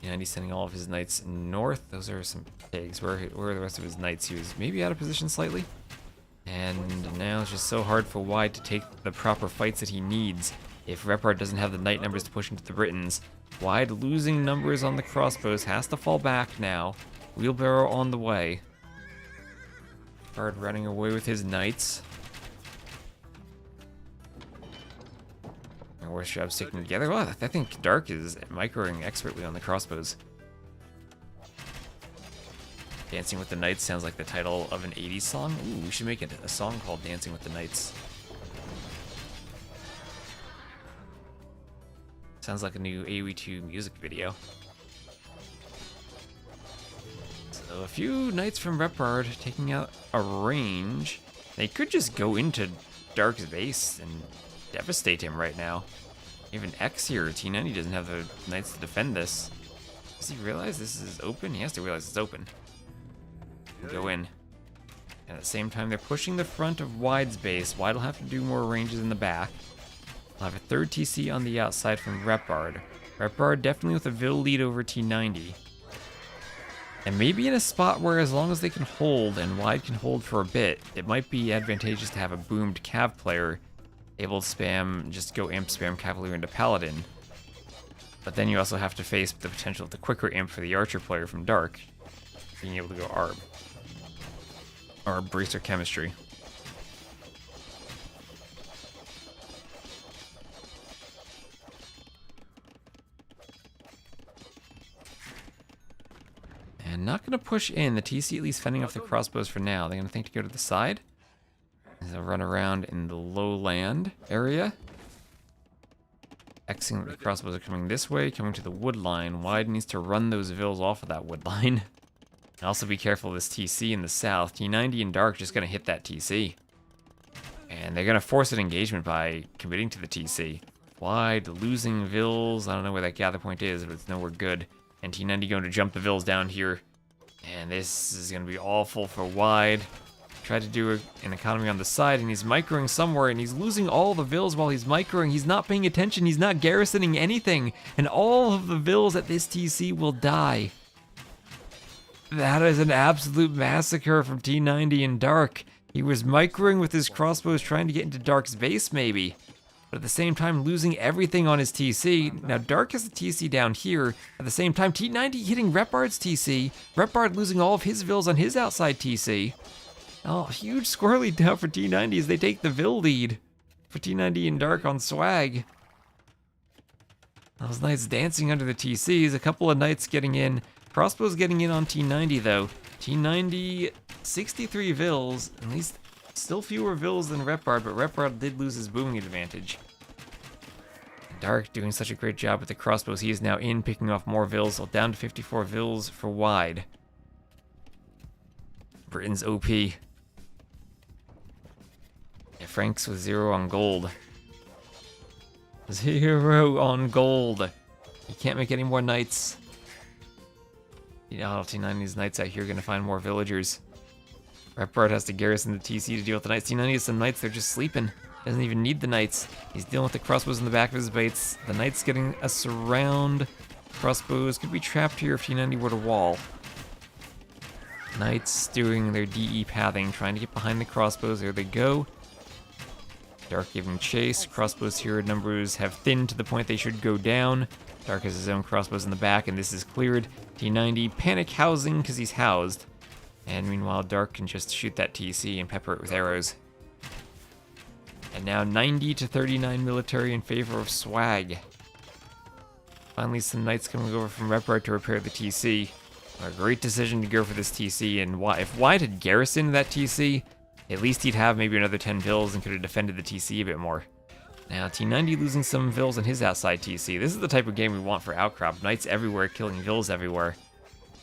T90 sending all of his knights north. Those are some pigs. Where are the rest of his knights? He was maybe out of position slightly. And now it's just so hard for wide to take the proper fights that he needs. If Repard doesn't have the knight numbers to push into the Britons, wide losing numbers on the crossbows has to fall back now. Wheelbarrow on the way. Repard running away with his knights. And worst job sticking together. Well, I think Dark is microing expertly on the crossbows. Dancing with the Knights sounds like the title of an 80s song. Ooh, we should make it a song called Dancing with the Knights. Sounds like a new AoE2 music video. So a few Knights from Repard taking out a range. They could just go into Dark's base and devastate him right now. Even X here, T90 doesn't have the Knights to defend this. Does he realize this is open? He has to realize it's open. Go in. And at the same time, they're pushing the front of Wide's base. Wide will have to do more ranges in the back. We'll have a third TC on the outside from Repard. Repard definitely with a Vil lead over T90. And maybe in a spot where as long as they can hold and Wide can hold for a bit, it might be advantageous to have a boomed Cav player able to spam, just go imp spam Cavalier into Paladin. But then you also have to face the potential of the quicker imp for the Archer player from Dark, being able to go ARB. Or Bracer Chemistry. And not going to push in. The TC at least fending off the crossbows for now. They're going to think to go to the side. They'll run around in the lowland area. Xing the crossbows are coming this way, coming to the wood line. Wide needs to run those Vils off of that wood line. And also be careful of this TC in the south. T90 and Dark just going to hit that TC. And they're going to force an engagement by committing to the TC. Wide, losing Vils. I don't know where that gather point is, but it's nowhere good. And T90 going to jump the Vils down here. And this is going to be awful for Wide. Tried to do an economy on the side, and he's microing somewhere, and he's losing all the Vils while he's microing. He's not paying attention. He's not garrisoning anything. And all of the Vils at this TC will die. That is an absolute massacre from T90 and Dark. He was microing with his crossbows trying to get into Dark's base, maybe. But at the same time, losing everything on his TC. Now, Dark has the TC down here. At the same time, T90 hitting Repard's TC. Repard losing all of his Vils on his outside TC. Oh, huge squirrely down for T90 as they take the Vil lead for T90 and Dark on Swag. Those Knights dancing under the TCs. A couple of Knights getting in. Crossbows getting in on T90, though. T90, 63 Vils. At least still fewer Vils than Repard, but Repard did lose his booming advantage. Dark doing such a great job with the crossbows. He is now in, picking off more Vils. So down to 54 Vils for Wide. Britain's OP. Yeah, Frank's with 0 on gold. 0 on gold. You can't make any more Knights. You know, T90's Knights out here are going to find more villagers. Repard has to garrison the TC to deal with the Knights. T90 has some Knights, they're just sleeping. Doesn't even need the Knights. He's dealing with the crossbows in the back of his baits. The Knights getting a surround. Crossbows could be trapped here if T90 were to wall. Knights doing their DE pathing, trying to get behind the crossbows. There they go. Dark giving chase. Crossbows here, numbers have thinned to the point they should go down. Dark has his own crossbows in the back, and this is cleared. T90 panic housing because he's housed. And meanwhile, Dark can just shoot that TC and pepper it with arrows. And now 90 to 39 military in favor of Swag. Finally, some Knights coming over from Repard to repair the TC. A great decision to go for this TC, and if Wide had garrisoned that TC, at least he'd have maybe another 10 Vils and could have defended the TC a bit more. Now, T90 losing some Vils on his outside TC. This is the type of game we want for Outcrop. Knights everywhere, killing Vils everywhere.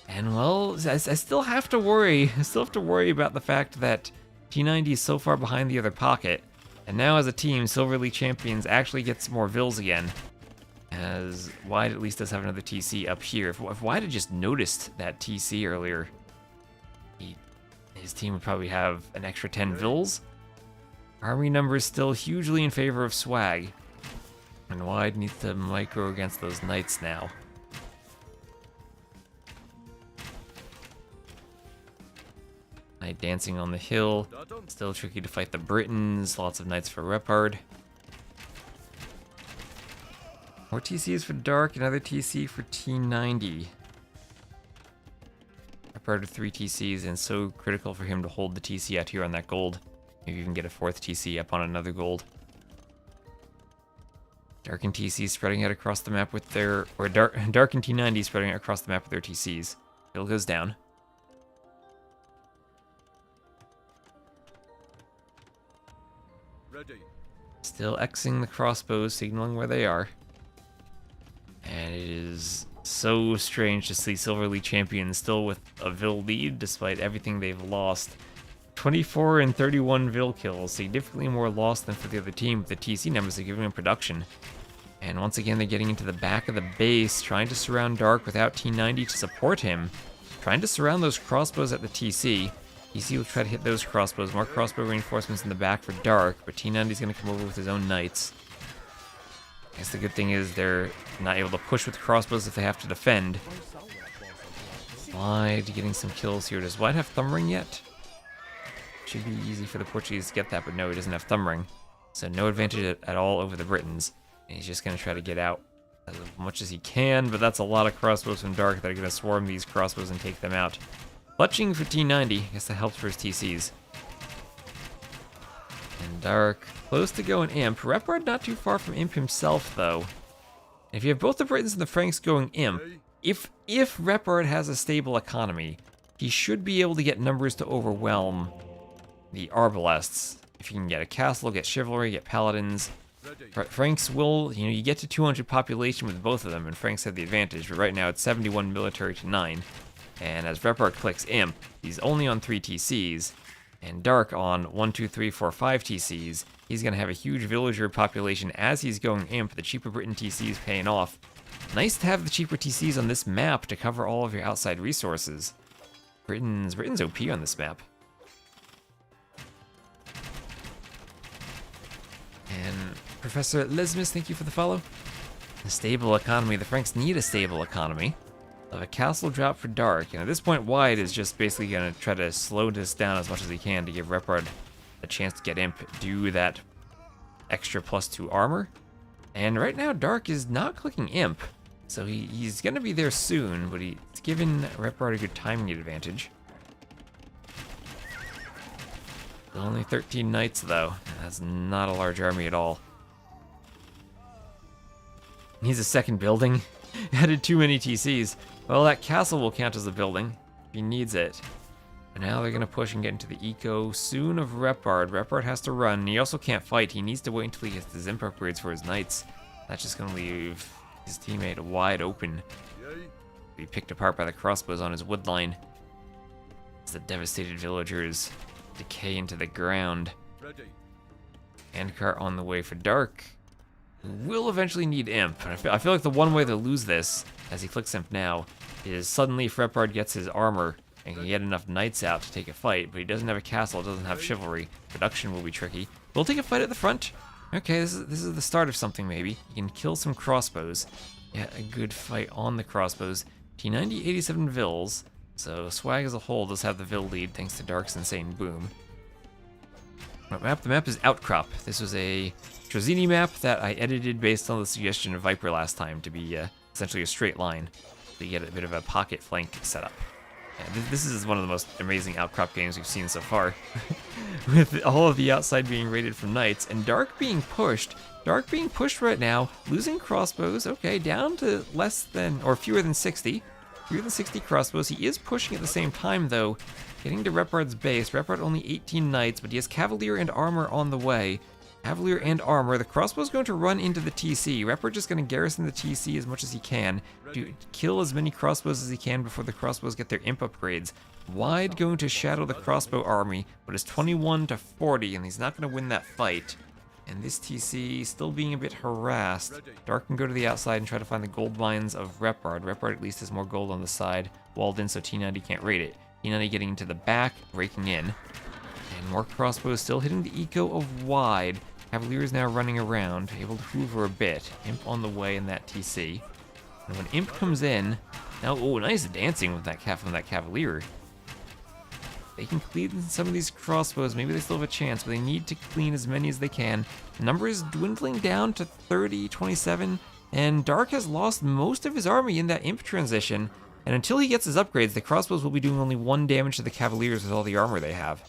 And, well, I still have to worry. I still have to worry about the fact that T90 is so far behind the other pocket. And now, as a team, Silver League Champions actually gets more Vils again. As Wide at least does have another TC up here. If Wide had just noticed that TC earlier, his team would probably have an extra 10 Vils. Army numbers still hugely in favor of Swag. And Wide needs to micro against those Knights now. Knight dancing on the hill. Still tricky to fight the Britons. Lots of Knights for Repard. More TCs for Dark, another TC for T90. Repard with 3 TCs, and so critical for him to hold the TC out here on that gold. Maybe even get a 4th TC up on another gold. Dark and TC spreading out across the map with their... Or Dark and T90 spreading out across the map with their TCs. Hill goes down. Ready. Still Xing the crossbows, signaling where they are. And it is so strange to see Silver League Champions still with a Vil lead despite everything they've lost. 24 and 31 Vil kills, significantly more lost than for the other team, but the TC numbers are giving them production. And once again, they're getting into the back of the base, trying to surround Dark without T90 to support him. Trying to surround those crossbows at the TC. TC will try to hit those crossbows. More crossbow reinforcements in the back for Dark, but T90 is going to come over with his own Knights. I guess the good thing is they're not able to push with crossbows if they have to defend. Wide getting some kills here. Does Wide have Thumb Ring yet? Should be easy for the Portuguese to get that, but no, he doesn't have Thumb Ring. So no advantage at all over the Britons. And he's just going to try to get out as much as he can, but that's a lot of crossbows from Dark that are going to swarm these crossbows and take them out. Clutching for T90. I guess that helps for his TCs. And Dark, close to going Imp. Repard not too far from Imp himself, though. If you have both the Britons and the Franks going Imp, if Repard has a stable economy, he should be able to get numbers to overwhelm the Arbalests. If you can get a castle, get chivalry, get paladins. Franks will, you get to 200 population with both of them, and Franks have the advantage, but right now it's 71 military to 9. And as Repard clicks Imp, he's only on 3 TCs, and Dark on 1, 2, 3, 4, 5 TCs. He's going to have a huge villager population as he's going Imp. The cheaper Briton TCs paying off. Nice to have the cheaper TCs on this map to cover all of your outside resources. Britain's OP on this map. And Professor Lesmus, thank you for the follow. A stable economy. The Franks need a stable economy. A castle drop for Dark. And at this point, Wide is just basically going to try to slow this down as much as he can to give Repard a chance to get Imp, do that extra +2 armor. And right now, Dark is not clicking Imp. So he's going to be there soon, but he's given Repard a good timing advantage. Only 13 knights, though. That's not a large army at all. He's a second building. Added too many TCs. Well, that castle will count as a building. If he needs it. But now they're going to push and get into the eco soon of Repard. Repard has to run. He also can't fight. He needs to wait until he gets the Imp upgrades for his knights. That's just going to leave his teammate wide open. Be picked apart by the crossbows on his wood line. As the devastated villagers decay into the ground. Handcart on the way for Dark. Will eventually need Imp. I feel like the one way to lose this, as he clicks Imp now, is suddenly if Repard gets his armor and can get enough knights out to take a fight, but he doesn't have a castle, doesn't have chivalry. Production will be tricky. We'll take a fight at the front. Okay, this is the start of something maybe. He can kill some crossbows. Yeah, a good fight on the crossbows. T90, 87 Vils. So Swag as a whole does have the Vil lead thanks to Dark's insane boom. What map? The map is Outcrop. This was a Trozzini map that I edited based on the suggestion of Viper last time to be essentially a straight line. So you get a bit of a pocket flank setup. Yeah, this is one of the most amazing Outcrop games we've seen so far. With all of the outside being raided from knights and Dark being pushed. Dark being pushed right now, losing crossbows. Okay, down to less than, or fewer than 60. Fewer than 60 crossbows. He is pushing at the same time, though. Getting to Repard's base. Repard only 18 knights, but he has Cavalier and armor on the way. Cavalier and armor. The crossbow's going to run into the TC. Repard just going to garrison the TC as much as he can to kill as many crossbows as he can before the crossbows get their Imp upgrades. Wide going to shadow the crossbow army, but it's 21 to 40, and he's not going to win that fight. And this TC still being a bit harassed. Dark can go to the outside and try to find the gold mines of Repard. Repard at least has more gold on the side, walled in so T90 can't raid it. T90 getting into the back, breaking in. And more crossbows still hitting the eco of Wide. Cavalier is now running around, able to hoover a bit. Imp on the way in that TC. And when Imp comes in, now, oh, nice dancing with that from that Cavalier. They can clean some of these crossbows. Maybe they still have a chance, but they need to clean as many as they can. The number is dwindling down to 30, 27, and Dark has lost most of his army in that Imp transition. And until he gets his upgrades, the crossbows will be doing only 1 damage to the Cavaliers with all the armor they have.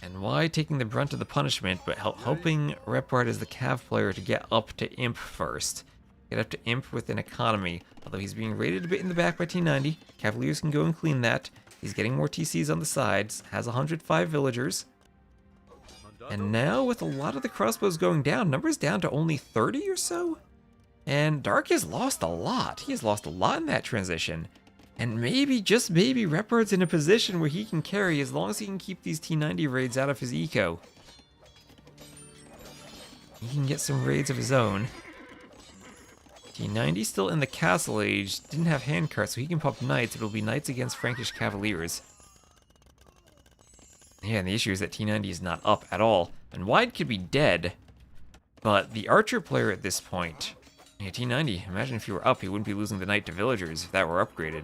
And Why taking the brunt of the punishment, but helping Repard as the Cav player to get up to Imp first. Get up to Imp with an economy. Although he's being raided a bit in the back by T90. Cavaliers can go and clean that. He's getting more TCs on the sides. Has 105 villagers. And now with a lot of the crossbows going down, numbers down to only 30 or so. And Dark has lost a lot. He has lost a lot in that transition. And maybe, just maybe, Repard's in a position where he can carry as long as he can keep these T90 raids out of his eco. He can get some raids of his own. T90 still in the castle age, didn't have handcarts, so he can pop knights. It'll be knights against Frankish Cavaliers. Yeah, and the issue is that T90 is not up at all. And Wide could be dead. But the archer player at this point, yeah, T90, imagine if you were up, he wouldn't be losing the knight to villagers if that were upgraded.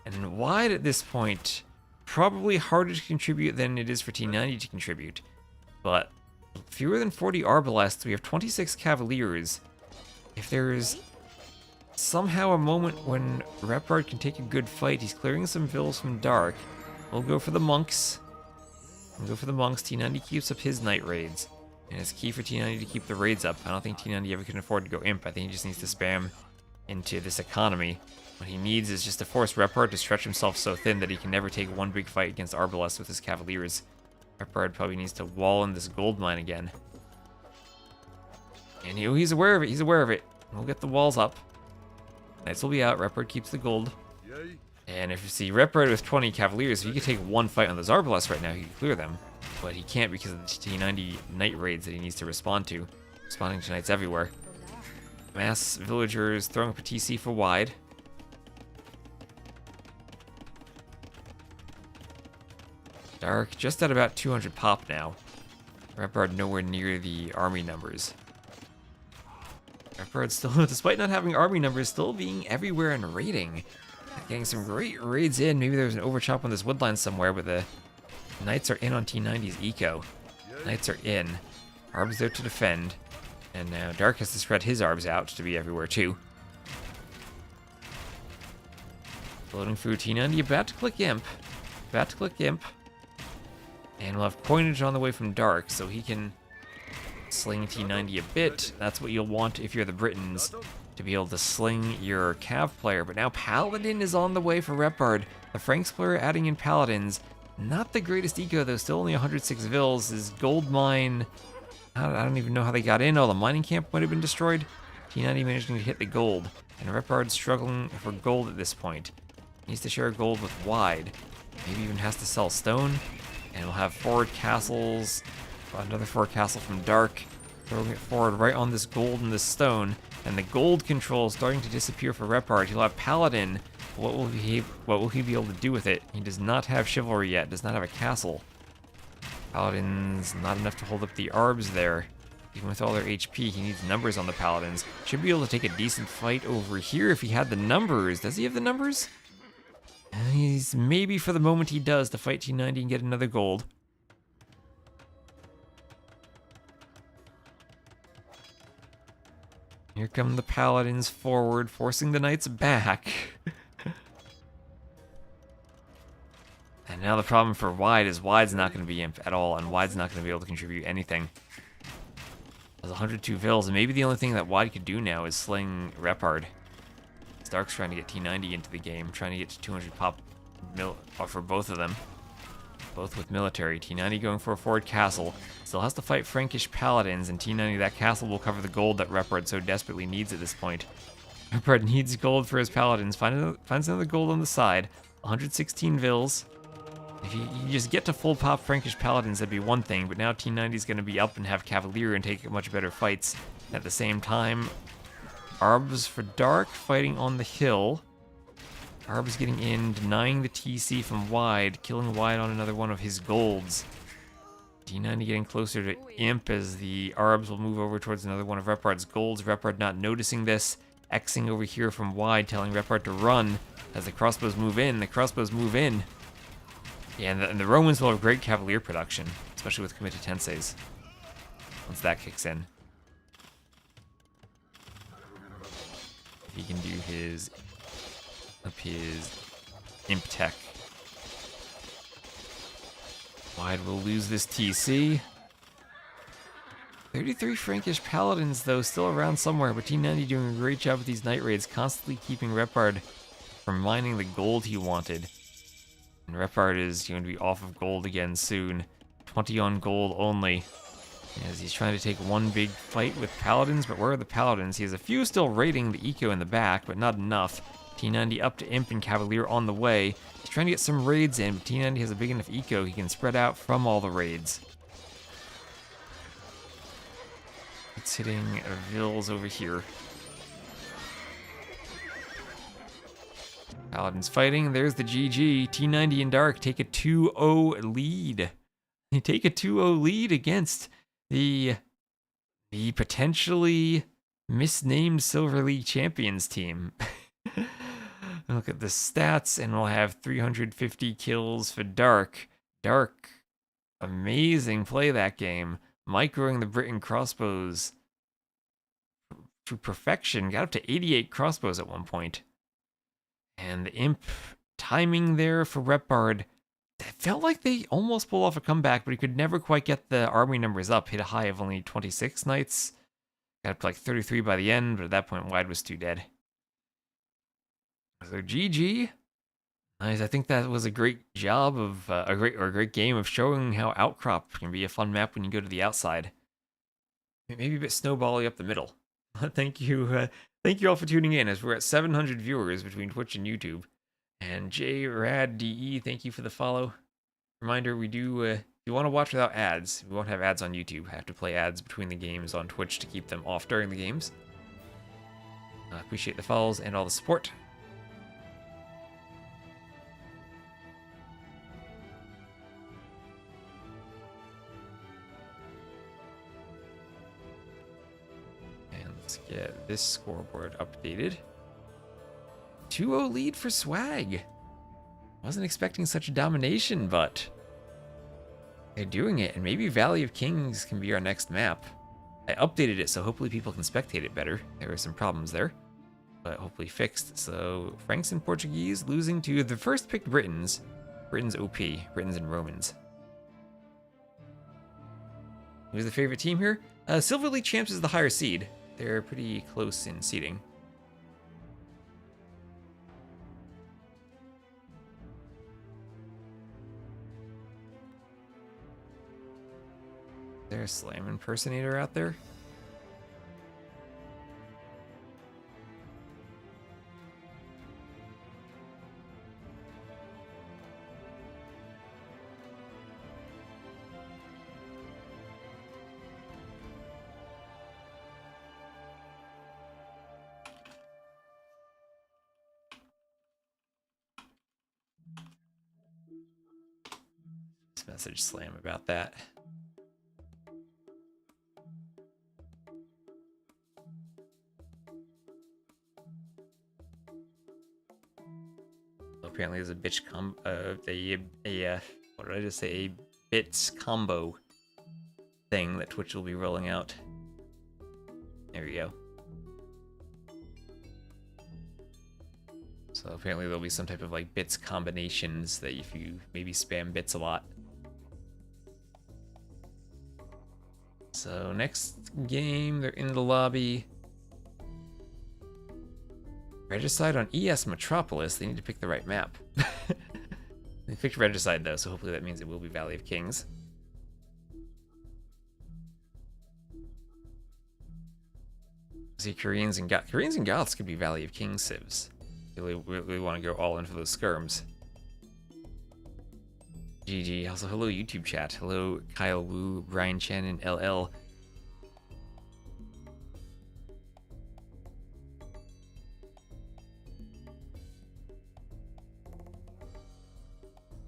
And wide at this point, probably harder to contribute than it is for T90 to contribute. But fewer than 40 arbalests, we have 26 cavaliers. If there's somehow a moment when repard can take a good fight, he's clearing some vills from Dark. We'll go for the monks. We'll go for the monks. T90 keeps up his night raids. And it's key for T90 to keep the raids up. I don't think T90 ever can afford to go imp. I think he just needs to spam into this economy. What he needs is just to force repard to stretch himself so thin that he can never take one big fight against Arbalest with his cavaliers. Repard probably needs to wall in this gold mine again. And he's aware of it. He's aware of it. We'll get the walls up. Knights will be out. Repard keeps the gold. And if you see repard with 20 cavaliers, if he could take one fight on the Arbalest right now, he could clear them. But he can't because of the T90 night raids that he needs to respond to. Responding to knights everywhere. Mass villagers throwing up a TC for wide. Dark, just at about 200 pop now. Repard nowhere near the army numbers. Repard still, despite not having army numbers, still being everywhere and raiding. Getting some great raids in. Maybe there's an overchop on this woodline somewhere, but the knights are in on T90's eco. Knights are in. Arb's there to defend. And now Dark has to spread his arbs out to be everywhere too. Floating through T90, about to click imp. About to click imp. And we'll have coinage on the way from Dark, so he can sling T90 a bit. That's what you'll want if you're the Britons, to be able to sling your Cav player. But now Paladin is on the way for Repard. The Franks player adding in Paladins. Not the greatest eco, though. Still only 106 vills. His gold mine, I don't even know how they got in. Oh, the mining camp might have been destroyed. T90 managing to hit the gold. And Repard's struggling for gold at this point. Needs to share gold with Wide. Maybe even has to sell stone. And we'll have forward castles. Another forward castle from Dark. Throwing it forward right on this gold and this stone. And the gold control is starting to disappear for Repard. He'll have Paladin. What will he be able to do with it? He does not have chivalry yet. Does not have a castle. Paladin's not enough to hold up the arbs there. Even with all their HP, he needs numbers on the Paladins. Should be able to take a decent fight over here if he had the numbers. Does he have the numbers? He's maybe for the moment he does to fight T90 and get another gold. Here come the Paladins forward, forcing the Knights back. And now the problem for Wide is Wide's not going to be imp at all, and Wide's not going to be able to contribute anything. There's 102 vills, and maybe the only thing that Wide could do now is sling Repard. Stark's trying to get T90 into the game, trying to get to 200 pop for both of them. Both with military. T90 going for a forward castle. Still has to fight Frankish Paladins, and T90, that castle will cover the gold that Repard so desperately needs at this point. Repard needs gold for his Paladins. Finds another gold on the side. 116 vills. If you just get to full pop Frankish Paladins, that'd be one thing, but now T90's going to be up and have Cavalier and take much better fights. At the same time, Arbs for Dark fighting on the hill. Arbs getting in, denying the TC from Wide, killing Wide on another one of his golds. T90 getting closer to Imp as the Arbs will move over towards another one of Repard's golds. Repard not noticing this, Xing over here from Wide, telling Repard to run as the crossbows move in. The crossbows move in. Yeah, and the Romans will have great Cavalier production, especially with committed Tenseis, once that kicks in. He can do his Imp Tech. Wide will lose this TC. 33 Frankish Paladins, though, still around somewhere, but T90 doing a great job with these night raids, constantly keeping Repard from mining the gold he wanted. And Repard is going to be off of gold again soon. 20 on gold only. As he's trying to take one big fight with Paladins, but where are the Paladins? He has a few still raiding the eco in the back, but not enough. T90 up to Imp and Cavalier on the way. He's trying to get some raids in, but T90 has a big enough eco he can spread out from all the raids. It's hitting Vills over here. Paladins fighting. There's the GG. T90 and Dark take a 2-0 lead. They take a 2-0 lead against the potentially misnamed Silver League Champions team. Look at the stats, and we'll have 350 kills for Dark. Dark, amazing play that game. Microing the Britain crossbows to perfection. Got up to 88 crossbows at one point. And the Imp timing there for repard. It felt like they almost pulled off a comeback, but he could never quite get the army numbers up. Hit a high of only 26 knights. Got up to like 33 by the end, but at that point, Wide was too dead. So GG. Nice. I think that was a great job of a great game of showing how Outcrop can be a fun map when you go to the outside. Maybe a bit snowbally up the middle. Thank you all for tuning in, as we're at 700 viewers between Twitch and YouTube. And JRadDE, thank you for the follow. Reminder, we do, if you want to watch without ads, we won't have ads on YouTube. I have to play ads between the games on Twitch to keep them off during the games. Appreciate the follows and all the support. And let's get this scoreboard updated. 2-0 lead for Swag. Wasn't expecting such domination, but they're doing it, and maybe Valley of Kings can be our next map. I updated it, so hopefully people can spectate it better. There were some problems there, but hopefully fixed. So Franks and Portuguese losing to the first picked Britons. Britons OP, Britons and Romans. Who's the favorite team here? Silver League Champs is the higher seed. They're pretty close in seeding. Is there a Slam impersonator out there? Let's message Slam about that. Apparently there's a bitch what did I just say? A bits combo thing that Twitch will be rolling out. There we go. So apparently there'll be some type of like bits combinations that if you maybe spam bits a lot. So next game, they're in the lobby. Regicide on ES Metropolis. They need to pick the right map. They picked Regicide though, so hopefully that means it will be Valley of Kings. See, Koreans and Goths could be Valley of Kings civs. Really want to go all in for those skirms. GG. Also, hello YouTube chat. Hello Kyle Wu, Brian Chen, and LL.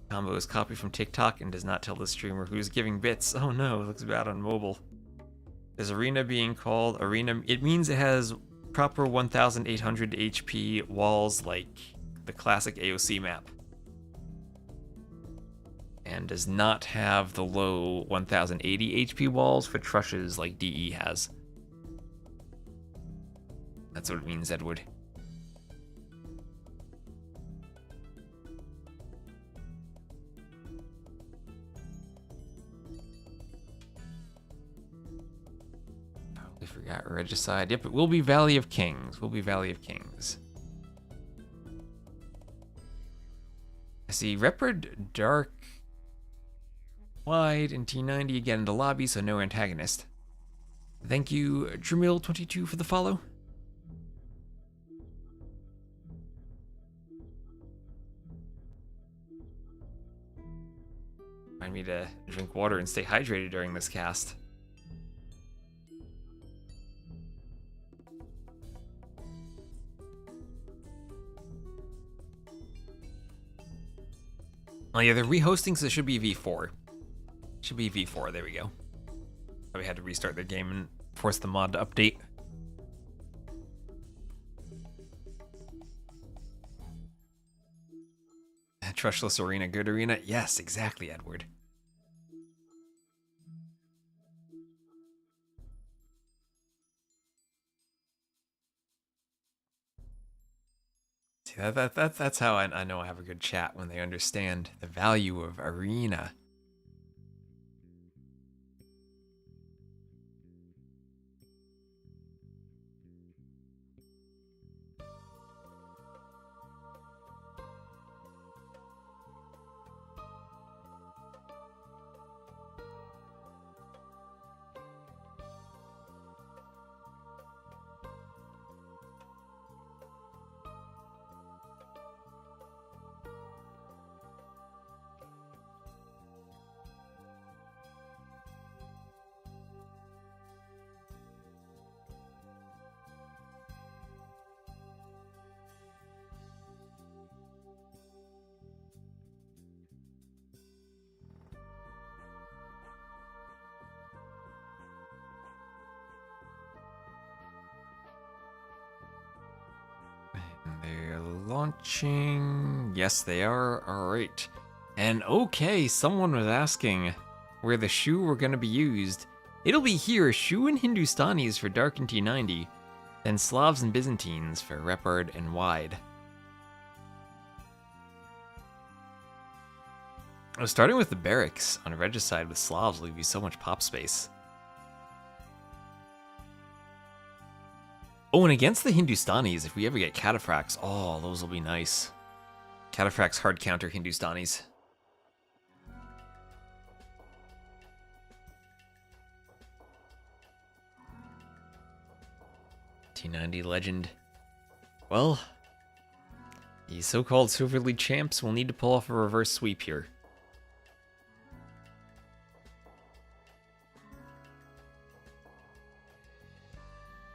Combo is copied from TikTok and does not tell the streamer who's giving bits. Oh no, it looks bad on mobile. Is Arena being called Arena? It means it has proper 1800 HP walls like the classic AOC map. And does not have the low 1080 HP walls for trushes like DE has. That's what it means, Edward. Probably forgot Regicide. Yep, it will be Valley of Kings. Will be Valley of Kings. I see repard Dark Wide and T90 again in the lobby, so no Antagonist. Thank you, Dramil22 for the follow. Remind me to drink water and stay hydrated during this cast. Oh yeah, they're rehosting, so it should be V4. Should be V4, there we go. Probably had to restart their game and force the mod to update. Trushless arena, good arena? Yes, exactly, Edward. See, that's how I know I have a good chat, when they understand the value of arena. They're launching. Yes, they are. All right. And okay, someone was asking where the Shu were going to be used. It'll be here, Shu and Hindustanis for Dark and T90, then Slavs and Byzantines for Repard and Wide. Starting with the barracks on a regicide with Slavs will leave you so much pop space. Oh, and against the Hindustanis, if we ever get Cataphracts, oh, those will be nice. Cataphracts hard counter Hindustanis. T90 Legend. Well, the so-called Silver League champs will need to pull off a reverse sweep here.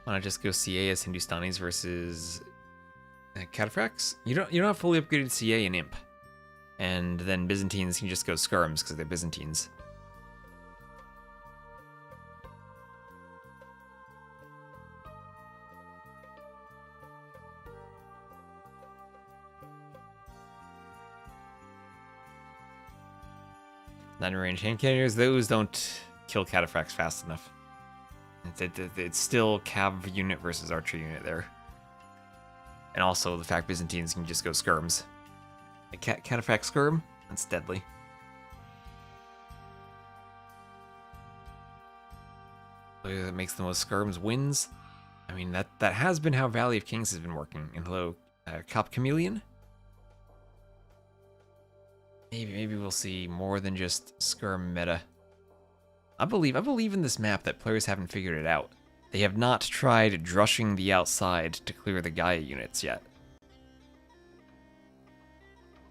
Why not just go CA as Hindustanis versus Cataphracts? You don't have fully upgraded CA and Imp. And then Byzantines can just go Skirms because they're Byzantines. Non-range hand cannons, those don't kill Cataphracts fast enough. It's still Cav unit versus Archer unit there. And also the fact Byzantines can just go Skirms. A Cataphract Skirm, that's deadly. Player that makes the most Skirms wins. I mean, that has been how Valley of Kings has been working. And hello, Cop Chameleon? Maybe we'll see more than just Skirm meta. I believe in this map that players haven't figured it out. They have not tried drushing the outside to clear the Gaia units yet.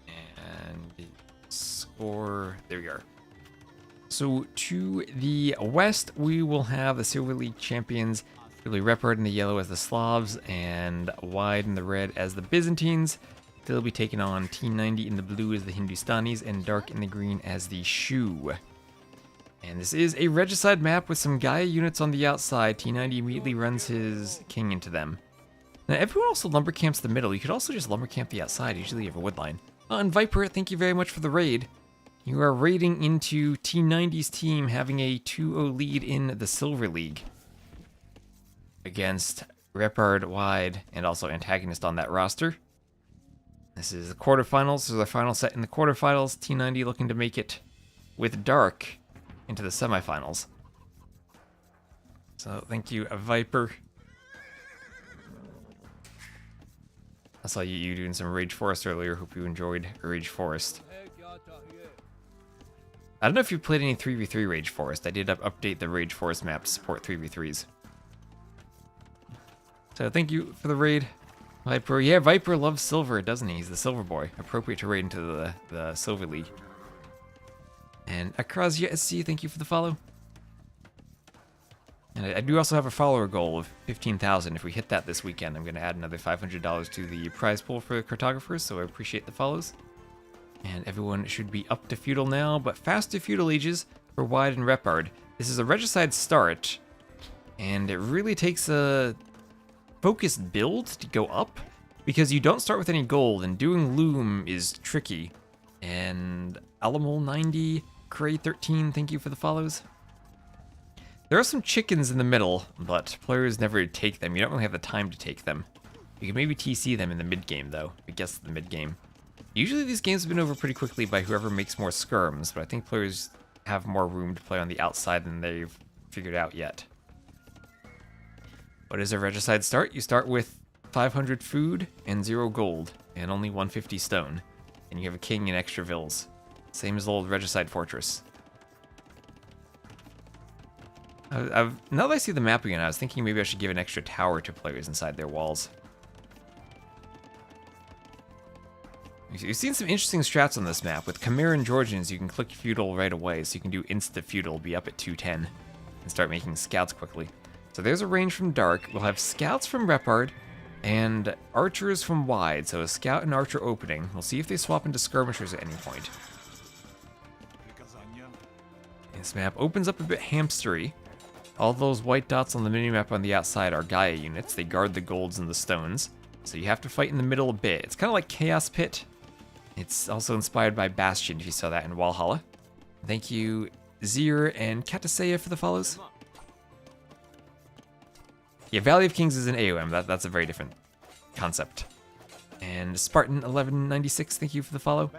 And score, there we are. So to the west, we will have the Silver League champions, really Repard in the yellow as the Slavs, and Wide in the red as the Byzantines. They'll be taking on T90 in the blue as the Hindustanis, and Dark in the green as the Shu. And this is a regicide map with some Gaia units on the outside. T90 immediately runs his king into them. Now, everyone also lumber camps the middle. You could also just lumber camp the outside. Usually you have a wood line. And Viper, thank you very much for the raid. You are raiding into T90's team, having a 2-0 lead in the Silver League. Against Repard, Wide, and also Antagonist on that roster. This is the quarterfinals. This is the final set in the quarterfinals. T90 looking to make it with Dark into the semifinals. So thank you, Viper. I saw you doing some Rage Forest earlier. Hope you enjoyed Rage Forest. I don't know if you played any 3v3 Rage Forest. I did update the Rage Forest map to support 3v3s. So thank you for the raid, Viper. Yeah, Viper loves silver, doesn't he? He's the silver boy. Appropriate to raid into the Silver League. And Akrazia SC, thank you for the follow. And I do also have a follower goal of 15,000. If we hit that this weekend, I'm going to add another $500 to the prize pool for Cartographers, so I appreciate the follows. And everyone should be up to feudal now, but fast to feudal ages for Wide and Repard. This is a regicide start, and it really takes a focused build to go up, because you don't start with any gold, and doing loom is tricky. And Alamol90, Cray13, thank you for the follows. There are some chickens in the middle, but players never take them. You don't really have the time to take them. You can maybe TC them in the mid-game, though. I guess the mid-game. Usually these games have been over pretty quickly by whoever makes more skirms, but I think players have more room to play on the outside than they've figured out yet. What is a regicide start? You start with 500 food and 0 gold, and only 150 stone. And you have a king and extra vills. Same as the old regicide fortress. Now that I see the map again, I was thinking maybe I should give an extra tower to players inside their walls. You've seen some interesting strats on this map. With Khmer and Georgians, you can click feudal right away, so you can do insta-feudal, be up at 210, and start making scouts quickly. So there's a range from Dark. We'll have scouts from Repard, and archers from Wide, so a scout and archer opening. We'll see if they swap into skirmishers at any point. This map opens up a bit hamstery. All those white dots on the minimap on the outside are Gaia units. They guard the golds and the stones. So you have to fight in the middle a bit. It's kind of like Chaos Pit. It's also inspired by Bastion, if you saw that in Valhalla. Thank you, Zir and Kataseya, for the follows. Yeah, Valley of Kings is an AOM. That's a very different concept. And Spartan1196, thank you for the follow.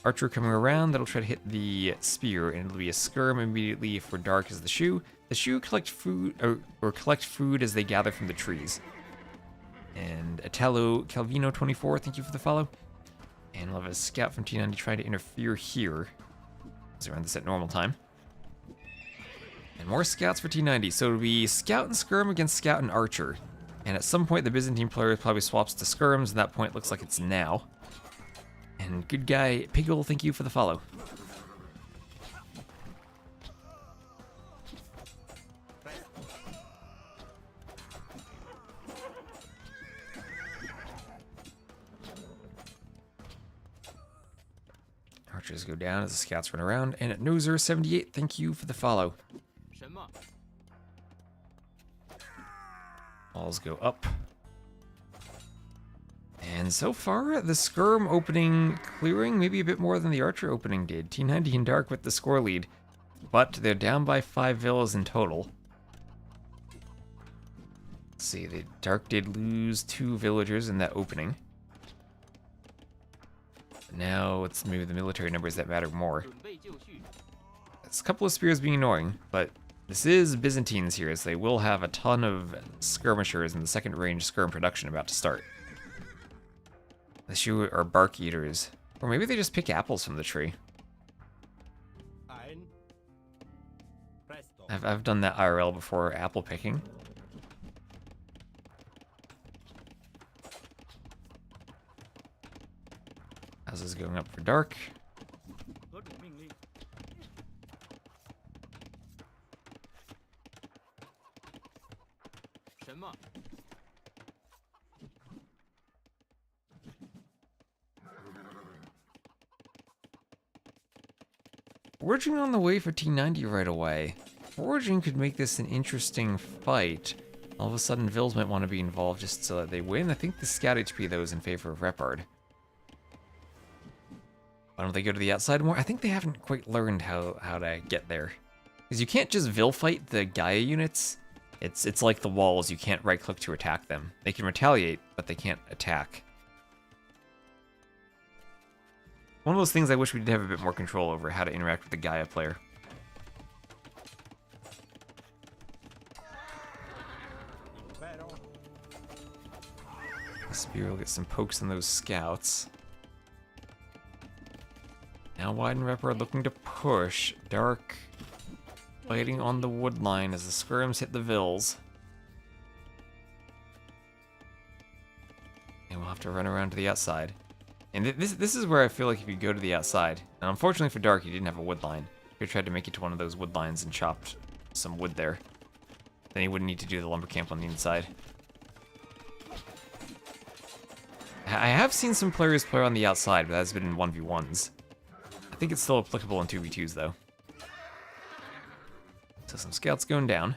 Archer coming around, that'll try to hit the spear, and it'll be a skirm immediately for Dark as the shoe. The shoe collect food, or collect food as they gather from the trees. And Italo Calvino24, thank you for the follow. And we'll have a scout from T90 trying to interfere here. Let's run this at normal time. And more scouts for T90, so it'll be scout and skirm against scout and archer. And at some point the Byzantine player probably swaps to skirms, and that point looks like it's now. And good guy Piggle, thank you for the follow. Archers go down as the scouts run around, and at Noser78, thank you for the follow. Walls go up. And so far, the skirm opening clearing maybe a bit more than the archer opening did. T90 and Dark with the score lead, but they're down by 5 villas in total. Let's see, the Dark did lose 2 villagers in that opening. Now it's maybe the military numbers that matter more. It's a couple of spears being annoying, but this is Byzantines here, as they will have a ton of skirmishers in the second range skirm production about to start. The shoe are bark eaters. Or maybe they just pick apples from the tree. I've done that IRL before, apple picking. Houses going up for Dark. Foraging on the way for T90 right away. Foraging could make this an interesting fight. All of a sudden, Vills might want to be involved just so that they win. I think the scout HP, though, is in favor of Repard. Why don't they go to the outside more? I think they haven't quite learned how to get there. Because you can't just Vil fight the Gaia units. It's like the walls, you can't right-click to attack them. They can retaliate, but they can't attack. One of those things I wish we did have a bit more control over, how to interact with the Gaia player. Spear will get some pokes on those scouts. Now Wide and Repard looking to push. Dark fighting on the wood line as the skirms hit the Vills. And we'll have to run around to the outside. And this is where I feel like if you go to the outside, and unfortunately for Dark, he didn't have a wood line. He tried to make it to one of those wood lines and chopped some wood there. Then he wouldn't need to do the lumber camp on the inside. I have seen some players play on the outside, but that's been in 1v1s. I think it's still applicable in 2v2s, though. So some scouts going down.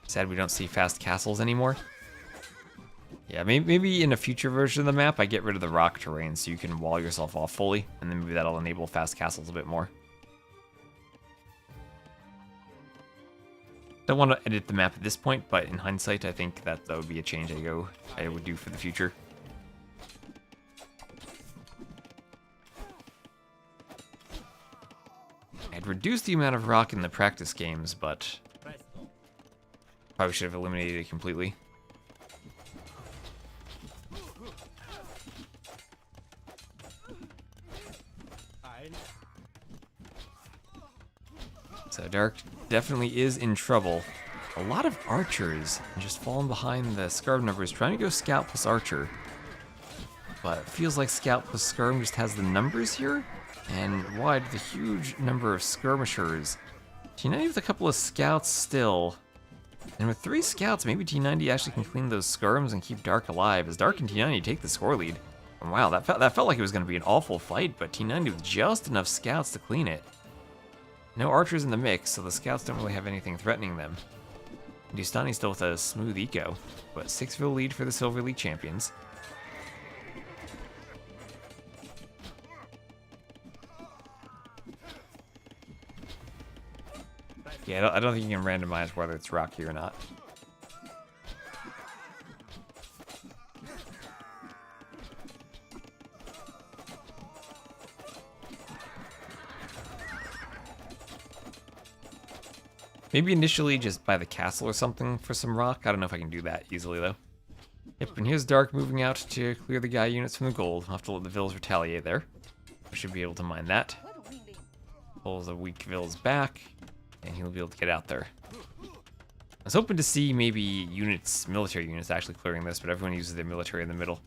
Sad we don't see fast castles anymore. Yeah, maybe in a future version of the map, I get rid of the rock terrain so you can wall yourself off fully, and then maybe that'll enable fast castles a bit more. Don't want to edit the map at this point, but in hindsight, I think that would be a change I would do for the future. I'd reduced the amount of rock in the practice games, but probably should have eliminated it completely. So Dark definitely is in trouble. A lot of archers just falling behind the Skirm numbers, trying to go Scout plus Archer. But it feels like Scout plus Skirm just has the numbers here, and wide the huge number of skirmishers. T90 with a couple of scouts still. And with 3 scouts, maybe T90 actually can clean those skirms and keep Dark alive, as Dark and T90 take the score lead. And wow, that felt like it was going to be an awful fight, but T90 with just enough scouts to clean it. No archers in the mix, so the scouts don't really have anything threatening them. Dustani still with a smooth eco, but 6-0 lead for the Silver League champions. Yeah, I don't think you can randomize whether it's rocky or not. Maybe initially just buy the castle or something for some rock. I don't know if I can do that easily though. Yep, and here's Dark moving out to clear the guy units from the gold. I'll have to let the vills retaliate there. I should be able to mine that. Pulls the weak vills back, and he'll be able to get out there. I was hoping to see maybe units, military units actually clearing this, but everyone uses their military in the middle.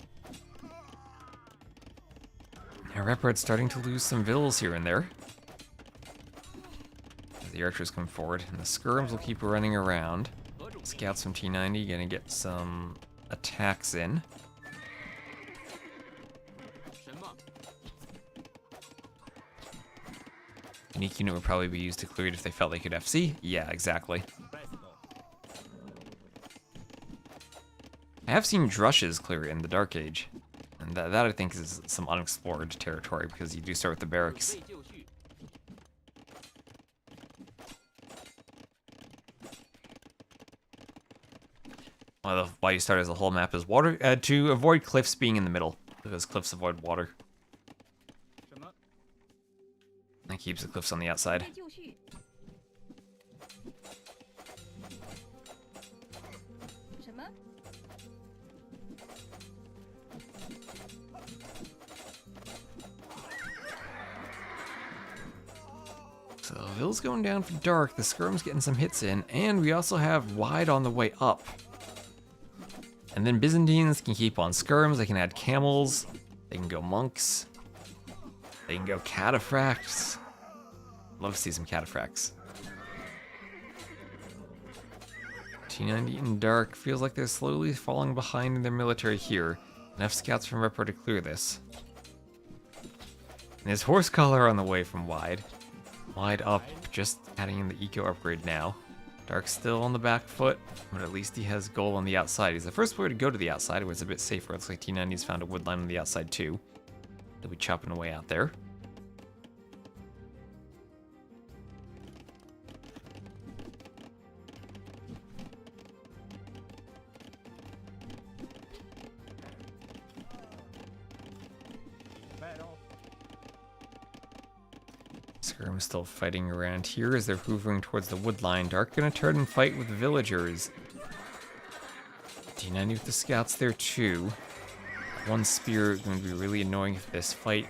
Now Repard's starting to lose some vills here and there. The archers come forward, and the skirms will keep running around. Scouts from T90 gonna get some attacks in. Unique unit would probably be used to clear it if they felt they could FC. Yeah, exactly. I have seen Drushes clear it in the Dark Age, and that I think is some unexplored territory because you do start with the barracks. Why you start as a whole map is water to avoid cliffs being in the middle, because cliffs avoid water. That keeps the cliffs on the outside. So Vill's going down for Dark, the Skirm's getting some hits in, and we also have Wide on the way up. And then Byzantines can keep on skirms, they can add camels, they can go monks, they can go cataphracts. Love to see some cataphracts. T90 in Dark feels like they're slowly falling behind in their military here. Enough scouts from Repard to clear this. And there's Horse Collar on the way from Wide. Wide up, just adding in the eco upgrade now. Dark's still on the back foot, but at least he has goal on the outside. He's the first player to go to the outside, where it's a bit safer. It looks like T90's found a wood line on the outside too. They'll be chopping away out there. Skirm still fighting around here as they're hoovering towards the wood line. Dark gonna turn and fight with the villagers. T90 with the scouts there too. One spear is going to be really annoying if this fight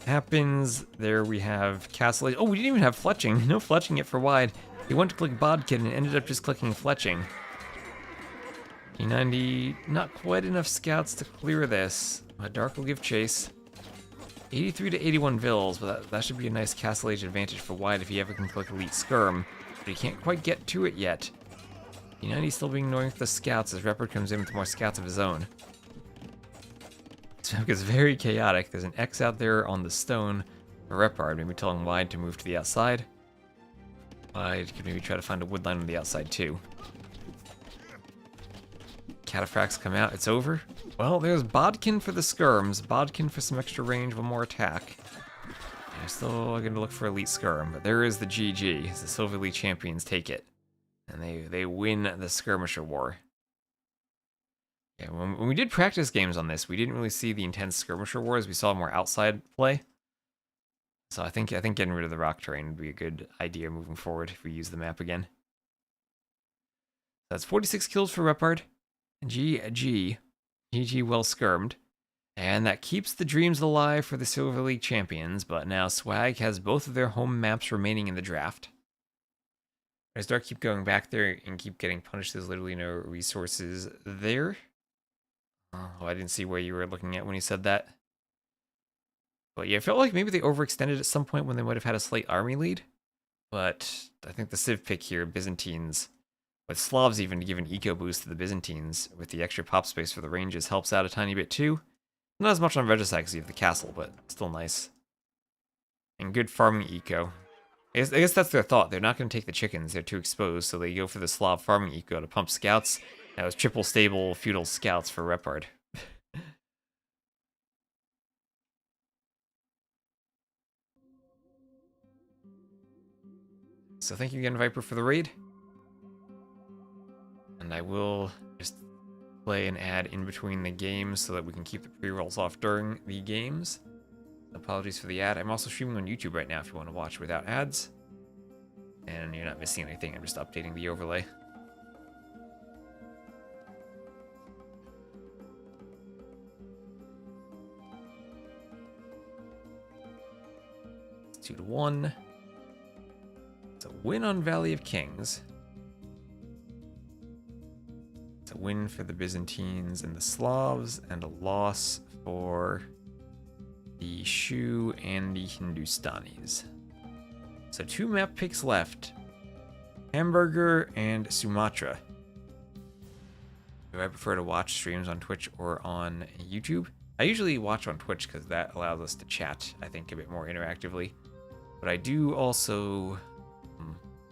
happens. There we have castle. Oh, we didn't even have fletching. No fletching yet for Wide. He went to click Bodkin and ended up just clicking fletching. T90, not quite enough scouts to clear this. Dark will give chase. 83 to 81 vills, but that should be a nice castle age advantage for Wide if he ever can click Elite Skirm. But he can't quite get to it yet. T90 still being annoying with the scouts as Repard comes in with more scouts of his own. This map gets very chaotic. There's an X out there on the stone. A repard, maybe telling Wide to move to the outside. Wide could maybe try to find a woodline on the outside too. Cataphracts come out, it's over. Well, there's Bodkin for the skirms, Bodkin for some extra range, one more attack. I'm still gonna look for Elite Skirm, but there is the GG, as the Silver Elite Champions take it. And they win the Skirmisher War. Yeah, when we did practice games on this, we didn't really see the intense Skirmisher Wars, we saw more outside play. So I think getting rid of the rock terrain would be a good idea moving forward if we use the map again. That's 46 kills for Repard. GG well skirmed. And that keeps the dreams alive for the Silver League champions, but now Swag has both of their home maps remaining in the draft. As Dark keep going back there and keep getting punished, there's literally no resources there. Oh, I didn't see where you were looking at when you said that. But yeah, I felt like maybe they overextended at some point when they might have had a slight army lead. But I think the Civ pick here, Byzantines, with Slavs even to give an eco boost to the Byzantines, with the extra pop space for the ranges, helps out a tiny bit too. Not as much on Regicide because you have the castle, but still nice. And good farming eco. I guess that's their thought. They're not going to take the chickens. They're too exposed, so they go for the Slav farming eco to pump scouts. That was triple stable feudal scouts for Repard. So thank you again, Viper, for the raid. And I will just play an ad in between the games so that we can keep the pre-rolls off during the games. Apologies for the ad. I'm also streaming on YouTube right now if you want to watch without ads. And you're not missing anything. I'm just updating the overlay. It's 2-1. It's a win on Valley of Kings. It's a win for the Byzantines and the Slavs, and a loss for the Shu and the Hindustanis. So 2 map picks left. Hamburger and Sumatra. Do I prefer to watch streams on Twitch or on YouTube? I usually watch on Twitch because that allows us to chat, I think, a bit more interactively. But I do also...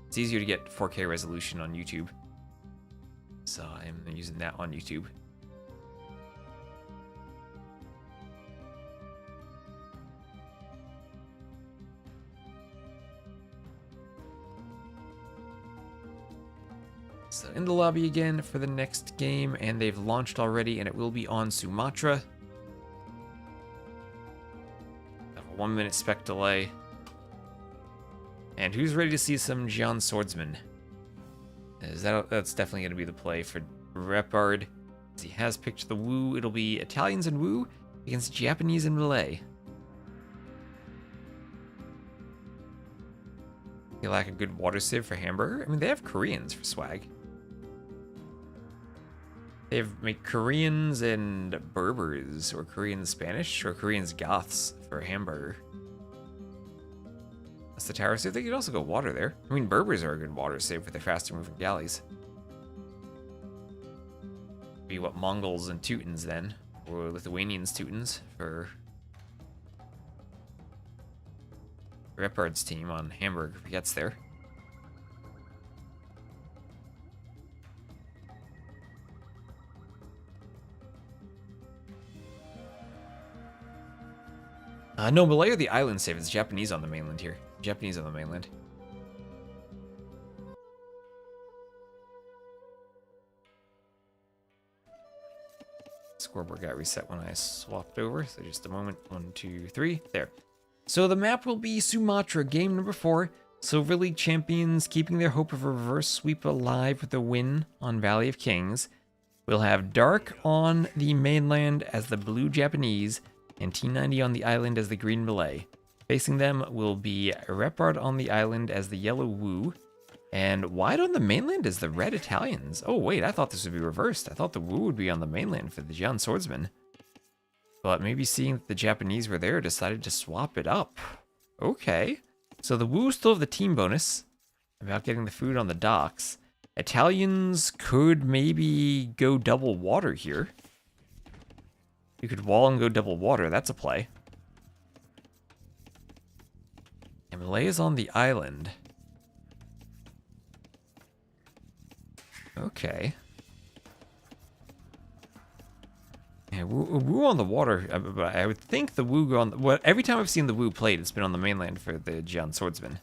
It's easier to get 4K resolution on YouTube. So I'm using that on YouTube. So in the lobby again for the next game, and they've launched already, and it will be on Sumatra. Have a 1-minute spec delay. And who's ready to see some Gian Swordsman? That's definitely going to be the play for Repard. He has picked the Wu. It'll be Italians and Wu against Japanese and Malay. They lack a good water civ for Hamburger. I mean, they have Koreans for Swag. They have Koreans and Berbers, or Koreans Spanish, or Koreans Goths for Hamburger. That's the tower save. They could also go water there. I mean, Berbers are a good water save for their faster moving galleys. Be what, Mongols and Teutons then, or Lithuanians Teutons for Repard's team on Hamburg if he gets there. No, Malay are the island save. It's Japanese on the mainland here. Japanese on the mainland. Scoreboard got reset when I swapped over, so just a moment. 1, 2, 3. There. So the map will be Sumatra, game number 4. Silver League champions keeping their hope of a reverse sweep alive with a win on Valley of Kings. We'll have Dark on the mainland as the blue Japanese, and T90 on the island as the green Malay. Facing them will be Repard on the island as the yellow Wu, and Wide on the mainland as the red Italians. Oh wait, I thought this would be reversed. I thought the Wu would be on the mainland for the Gian Swordsman. But maybe seeing that the Japanese were there, decided to swap it up. Okay. So the Wu still have the team bonus about getting the food on the docks. Italians could maybe go double water here. You could wall and go double water. That's a play. Malay is on the island. Okay. Yeah, Wu on the water, but I would think the Wu go on... Well, every time I've seen the Wu played, it's been on the mainland for the Jian swordsman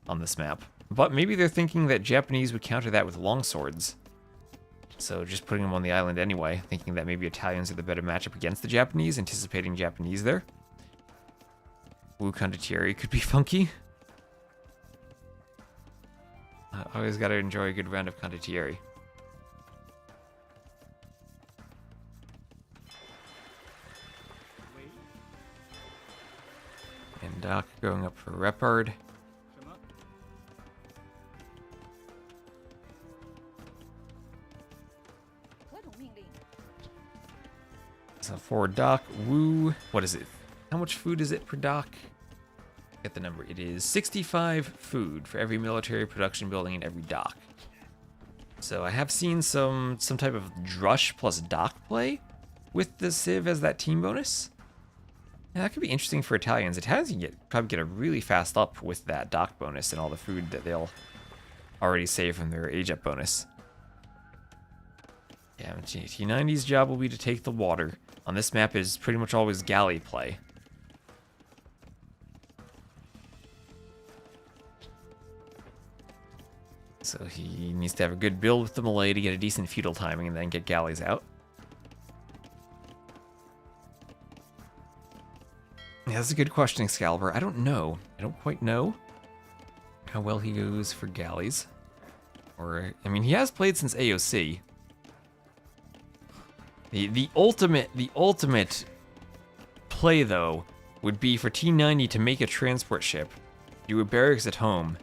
on this map. But maybe they're thinking that Japanese would counter that with longswords. So just putting them on the island anyway, thinking that maybe Italians are the better matchup against the Japanese, anticipating Japanese there. Wu Condottieri could be funky. Always got to enjoy a good round of Condottieri. And Doc going up for repard. So for Doc, Wu, what is it? How much food is it per Doc? Get the number. It is 65 food for every military production building in every dock. So I have seen some type of drush plus dock play with the Civ as that team bonus. Yeah, that could be interesting for Italians. Italians can probably get a really fast up with that dock bonus and all the food that they'll already save from their age up bonus. Yeah, T90's job will be to take the water. On this map is pretty much always galley play. So he needs to have a good build with the Malay to get a decent feudal timing and then get galleys out. Yeah, that's a good question, Excalibur. I don't know. I don't quite know how well he goes for galleys. Or, I mean, he has played since AOC. The ultimate play, though, would be for T90 to make a transport ship, do a barracks at home,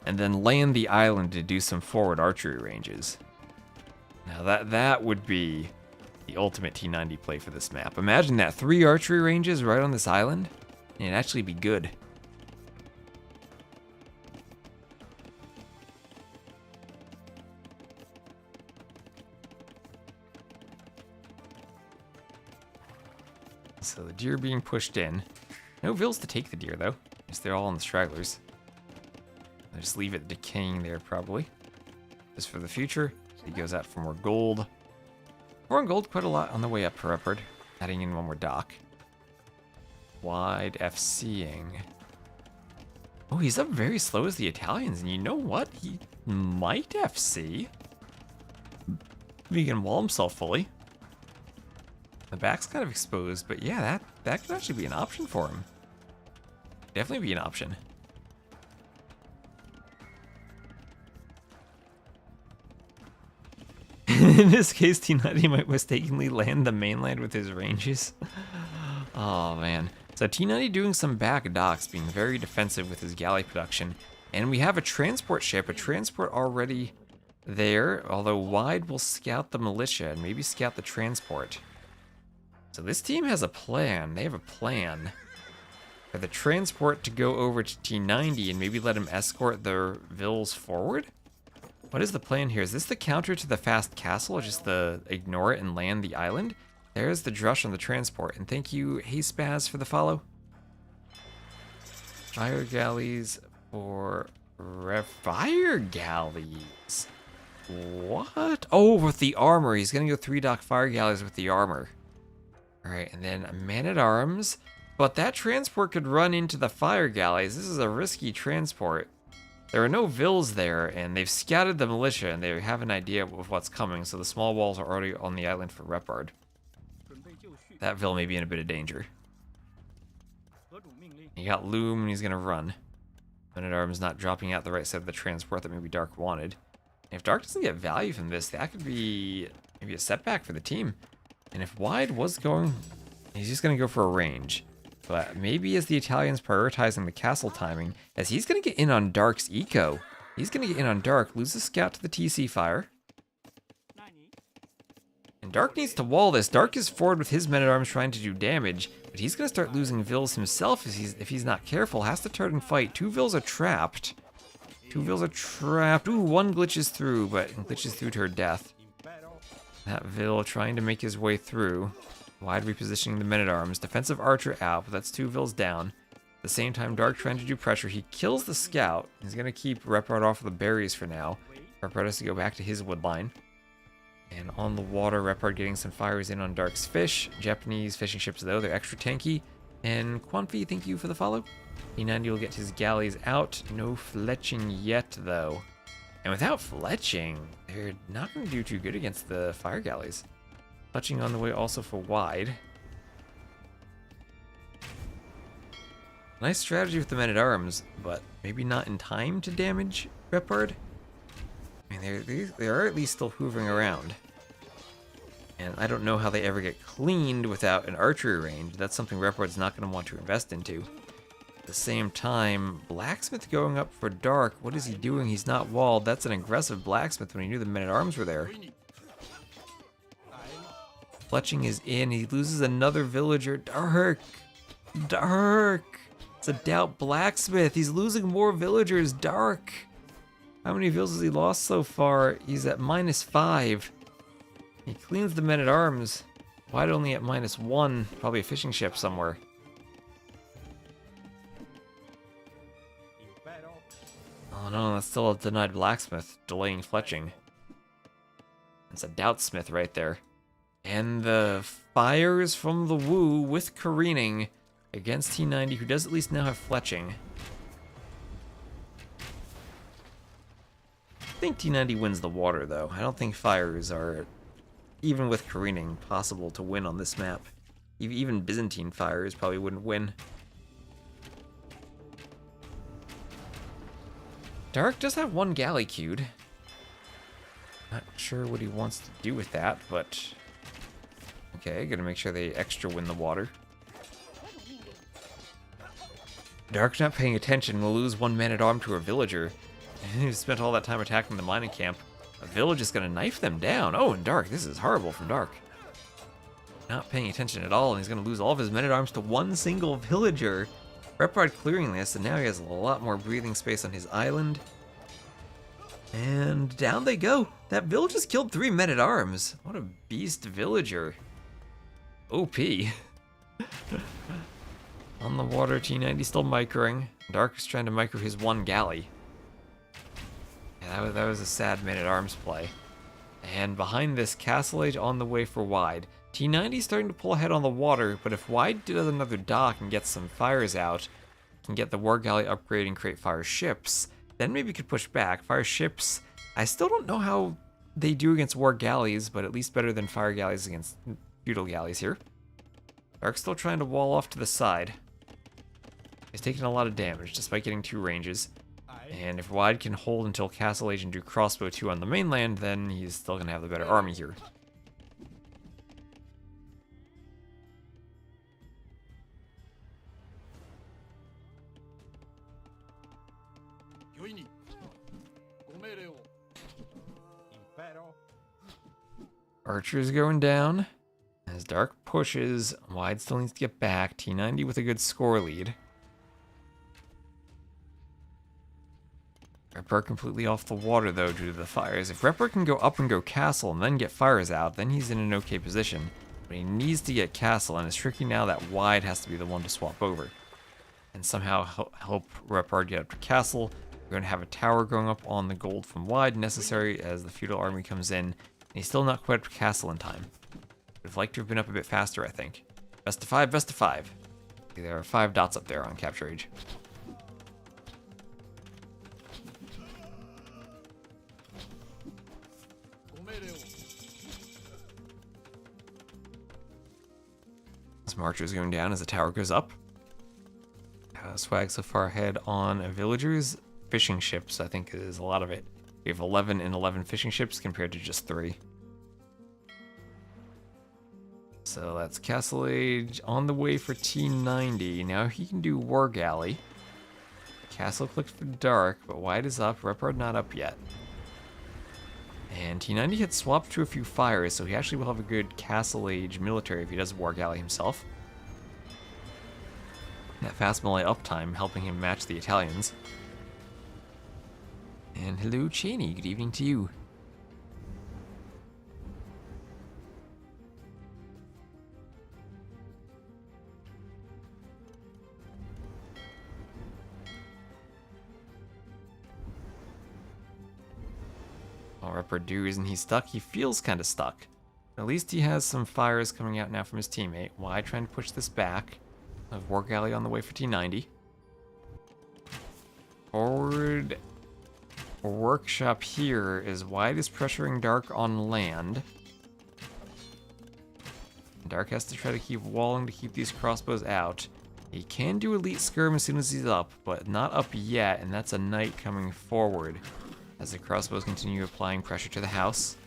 and then land the island to do some forward archery ranges. Now that would be the ultimate T90 play for this map. Imagine that, 3 archery ranges right on this island, and it'd actually be good. So the deer being pushed in. No vills to take the deer, though. Guess they're all on the stragglers. I'll just leave it decaying there, probably. Just for the future. So he goes out for more gold. More gold, quite a lot on the way up for repard. Adding in one more dock. Wide FCing. Oh, he's up very slow as the Italians, and you know what? He might FC. He can wall himself fully. The back's kind of exposed, but yeah, that could actually be an option for him. Definitely be an option. In this case, T90 might mistakenly land the mainland with his ranges. Oh, man. So T90 doing some back docks, being very defensive with his galley production. And we have a transport ship, a transport already there, although Wide will scout the militia and maybe scout the transport. So this team has a plan. They have a plan for the transport to go over to T90 and maybe let him escort their vills forward. What is the plan here? Is this the counter to the fast castle, or just the ignore it and land the island? There's the drush on the transport. And thank you, Hey Spaz, for the follow. Fire galleys for fire galleys. What? Oh, with the armor. He's gonna go 3 dock fire galleys with the armor. Alright, and then a man-at-arms. But that transport could run into the fire galleys. This is a risky transport. There are no vills there, and they've scouted the militia, and they have an idea of what's coming, so the small walls are already on the island for repard. That vill may be in a bit of danger. He got Loom, and he's gonna run. Man-at-arms not dropping out the right side of the transport that maybe Dark wanted. And if Dark doesn't get value from this, that could be maybe a setback for the team. And if Wide was going, he's just going to go for a range. But maybe as the Italians prioritizing the castle timing, as he's going to get in on Dark's eco. He's going to get in on Dark, lose the scout to the TC fire. And Dark needs to wall this. Dark is forward with his men-at-arms trying to do damage, but he's going to start losing vills himself if he's not careful. Has to turn and fight. 2 vills are trapped. 2 vills are trapped. Ooh, 1 glitches through, but glitches through to her death. That vill trying to make his way through. Wide repositioning the men-at-arms. Defensive archer out, but that's 2 vills down. At the same time, Dark trying to do pressure. He kills the scout. He's going to keep repard off of the berries for now. Repard has to go back to his wood line. And on the water, repard getting some fires in on Dark's fish. Japanese fishing ships, though, they're extra tanky. And Quanfi, thank you for the follow. T90 will get his galleys out. No fletching yet, though. And without fletching, they're not going to do too good against the fire galleys. Fletching on the way also for wide. Nice strategy with the men-at-arms, but maybe not in time to damage repard. I mean, they are at least still hoovering around. And I don't know how they ever get cleaned without an archery range. That's something repard's not going to want to invest into. At the same time, Blacksmith going up for Dark. What is he doing? He's not walled. That's an aggressive Blacksmith when he knew the men-at-arms were there. Fletching is in. He loses another villager. Dark! Dark! It's a doubt Blacksmith. He's losing more villagers. Dark! How many villas has he lost so far? He's at -5. He cleans the men-at-arms. Wide only at -1. Probably a fishing ship somewhere. Oh no, that's still a denied Blacksmith, delaying fletching. It's a Doubtsmith right there. And the fires from the Wu with careening against T90, who does at least now have fletching. I think T90 wins the water, though. I don't think fires are, even with careening, possible to win on this map. Even Byzantine fires probably wouldn't win. Dark does have one galley queued. Not sure what he wants to do with that, but... Okay, gotta make sure they extra win the water. Dark's not paying attention, will lose one man-at-arm to a villager. And he spent all that time attacking the mining camp. A village is gonna knife them down. Oh, and Dark, this is horrible from Dark. Not paying attention at all, and he's gonna lose all of his men-at-arms to one single villager. Repard clearing this, and now he has a lot more breathing space on his island. And down they go. That village just killed 3 men-at-arms. What a beast villager. OP. On the water, T90 still microing. Dark is trying to micro his one galley. Yeah, that was a sad men-at-arms play. And behind this, Castle Age on the way for wide. T90 starting to pull ahead on the water, but if wide does another dock and gets some fires out, can get the war galley upgrade and create fire ships, then maybe could push back. Fire ships, I still don't know how they do against war galleys, but at least better than fire galleys against feudal galleys here. Dark's still trying to wall off to the side. He's taking a lot of damage despite getting 2 ranges. And if wide can hold until Castle Age and do crossbow 2 on the mainland, then he's still going to have the better army here. Archer's going down. As Dark pushes, wide still needs to get back. T90 with a good score lead. Repard completely off the water, though, due to the fires. If Repard can go up and go castle and then get fires out, then he's in an okay position. But he needs to get castle, and it's tricky now that wide has to be the one to swap over. And somehow help Repard get up to castle. We're going to have a tower going up on the gold from wide, necessary as the feudal army comes in. And he's still not quite up to castle in time. Would have liked to have been up a bit faster, I think. Best of 5, best of 5. There are 5 dots up there on Capture Age. Some archers going down as the tower goes up. Swag so far ahead on villagers. Fishing ships, I think, is a lot of it. We have 11 and 11 fishing ships compared to just 3. So that's Castle Age on the way for T90. Now he can do War Galley. Castle clicked for Dark, but wide is up. Repard not up yet. And T90 had swapped to a few fires, so he actually will have a good Castle Age military if he does War Galley himself. That fast melee uptime helping him match the Italians. And hello, Cheney. Good evening to you. Well, repard do, isn't he stuck? He feels kind of stuck. At least he has some fires coming out now from his teammate. Why trying to push this back? I have War Galley on the way for T90. Forward workshop here is Wide is pressuring Dark on land. Dark has to try to keep walling to keep these crossbows out. He can do elite skirm as soon as he's up, but not up yet, and that's a knight coming forward as the crossbows continue applying pressure to the house.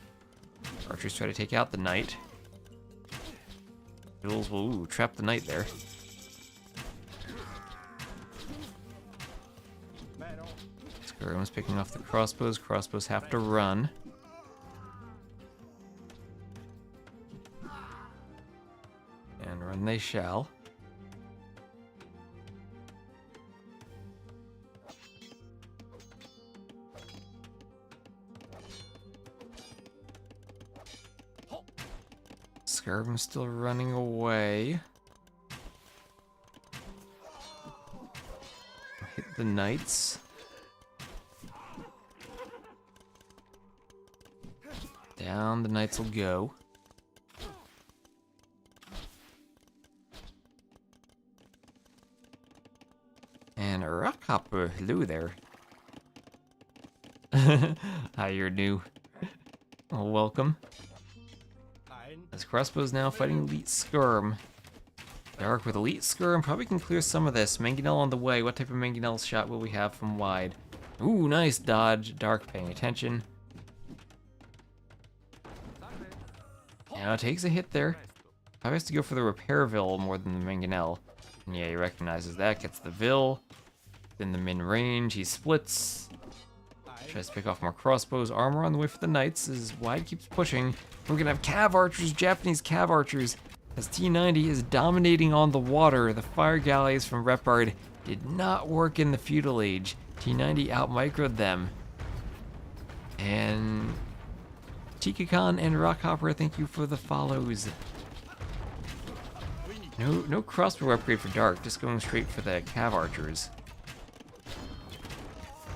Archers try to take out the knight. Bills will trap the knight there. Skirm's picking off the crossbows. Crossbows have to run. And run they shall. Skirm's still running away. Hit the knights. Down the knights will go. And a rock hopper, hello there. Hi, you're new. Well, welcome. As crossbows now fighting elite skirm. Dark with elite skirm probably can clear some of this. Mangonel on the way. What type of mangonel shot will we have from wide? Ooh, nice dodge. Dark paying attention. Now takes a hit there. Probably has to go for the Repairville more than the Mangonel. And yeah, he recognizes that. Gets the Vil. In the min range, he splits. Tries to pick off more crossbows. Armor on the way for the knights as Wide keeps pushing. We're gonna have cav archers, Japanese cav archers. As T90 is dominating on the water, the fire galleys from repard did not work in the feudal age. T90 out-microed them. And Tikakan and Rockhopper, thank you for the follows. No crossbow upgrade for Dark, just going straight for the cav archers.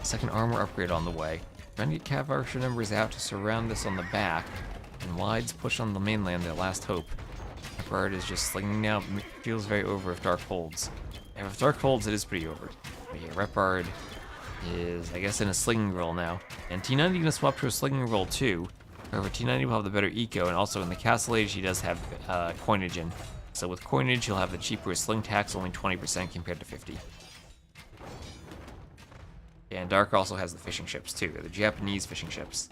Second armor upgrade on the way. Trying to get cav archer numbers out to surround this on the back. And Wide's push on the mainland, their last hope. Repard is just slinging now. Feels very over if Dark holds. And if Dark holds, it is pretty over. But yeah, Repard is, I guess, in a slinging roll now. And T90 gonna swap to a slinging roll too. However, T90 will have the better eco, and also in the Castle Age, he does have coinage in. So with coinage, he'll have the cheaper sling tax, only 20% compared to 50. And Dark also has the fishing ships too. They're the Japanese fishing ships.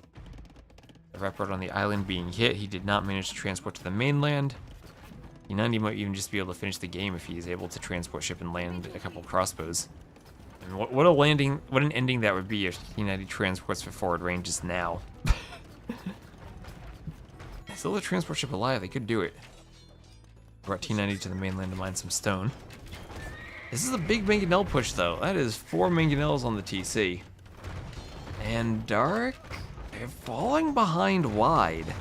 The repard on the island being hit, he did not manage to transport to the mainland. T90 might even just be able to finish the game if he is able to transport ship and land a couple crossbows. And what an ending that would be if T90 transports for forward ranges now. Still the transport ship alive, they could do it. Brought T90 to the mainland to mine some stone. This is a big Mangonel push though. That is 4 Mangonels on the TC. And Dark, they're falling behind Wide.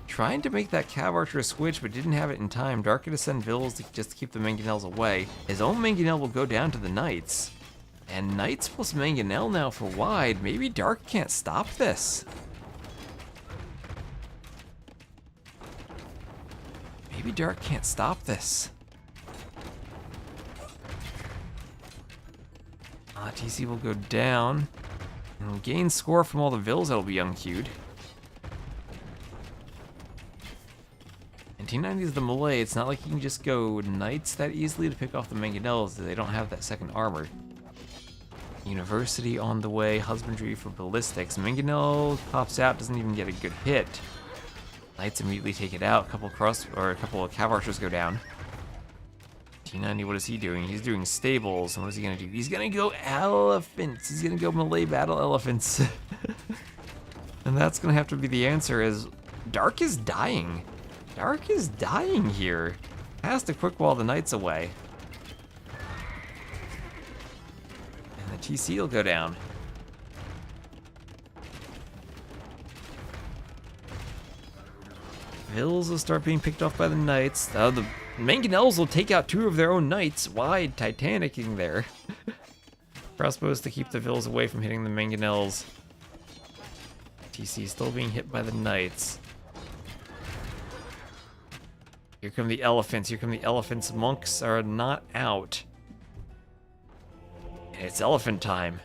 Trying to make that cav archer switch, but didn't have it in time. Dark had to send Vils just to keep the Mangonels away. His own Mangonel will go down to the Knights. And Knights plus Mangonel now for Wide. Maybe Dark can't stop this. Maybe Dark can't stop this. TC will go down. And we'll gain score from all the Vils that'll be unqueued. And T90 is the melee. It's not like you can just go Knights that easily to pick off the Mangonels. They don't have that second armor. University on the way. Husbandry for ballistics. Mangonel pops out, doesn't even get a good hit. Knights immediately take it out. A couple of cav archers go down. T90, what is he doing? He's doing stables. And what is he gonna do? He's gonna go elephants. He's gonna go melee battle elephants. And that's gonna have to be the answer, as Dark is dying. Dark is dying here. Has to quick wall the Knights away. And the TC will go down. Vils will start being picked off by the Knights. The Mangonels will take out 2 of their own Knights. Wide Titanicking there. Crossbows to keep the Vils away from hitting the Mangonels. TC still being hit by the knights. Here come the elephants. Here come the elephants. Monks are not out. And it's elephant time.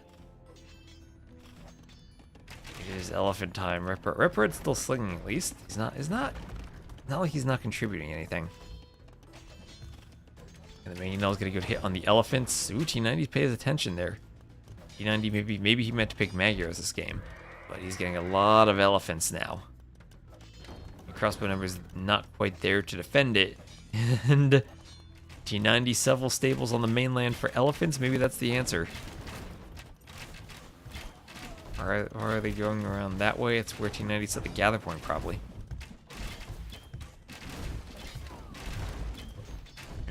It is elephant time. Repard's still slinging at least. He's not like he's not contributing anything. And the Mangonel's gonna get hit on the elephants. Ooh, T90 pays attention there. T90 maybe he meant to pick Magyars this game, but he's getting a lot of elephants now. The crossbow number's not quite there to defend it. And T90 several stables on the mainland for elephants. Maybe that's the answer. Or are they going around that way? It's where T90 set the gather point, probably.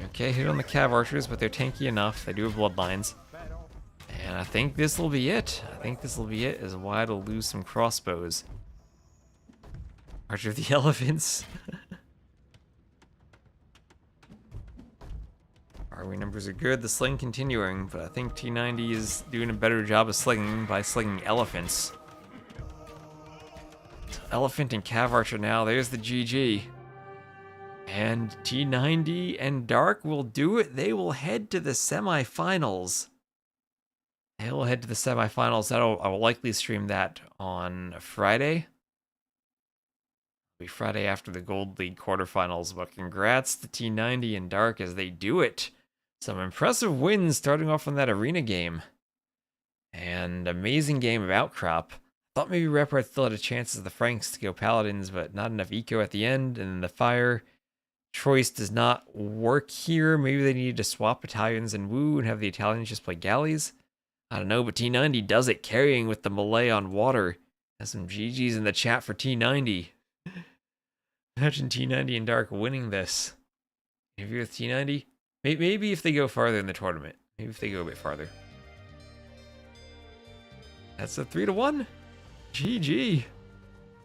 Okay, hit on the Cav Archers, but they're tanky enough. They do have bloodlines. And I think this will be it. I think this will be it, as Wyatt will lose some crossbows. Archer of the Elephants. Army numbers are good. The sling continuing, but I think T90 is doing a better job of slinging by slinging elephants. So Elephant and Cav Archer now. There's the GG. And T90 and Dark will do it. They will head to the semifinals. I will head to the semifinals. I will likely stream that on Friday. It'll be Friday after the Gold League quarterfinals, but congrats to T90 and Dark as they do it. Some impressive wins starting off on that arena game. And amazing game of Outcrop. Thought maybe Repard still had a chance as the Franks to go Paladins, but not enough eco at the end, and then the fire choice does not work here. Maybe they needed to swap battalions and woo and have the Italians just play galleys. I don't know, but T90 does it, carrying with the Malay on water. Has some GGs in the chat for T90. Imagine T90 and Dark winning this. Interview with T90? Maybe if they go farther in the tournament. Maybe if they go a bit farther. That's a 3-1. GG.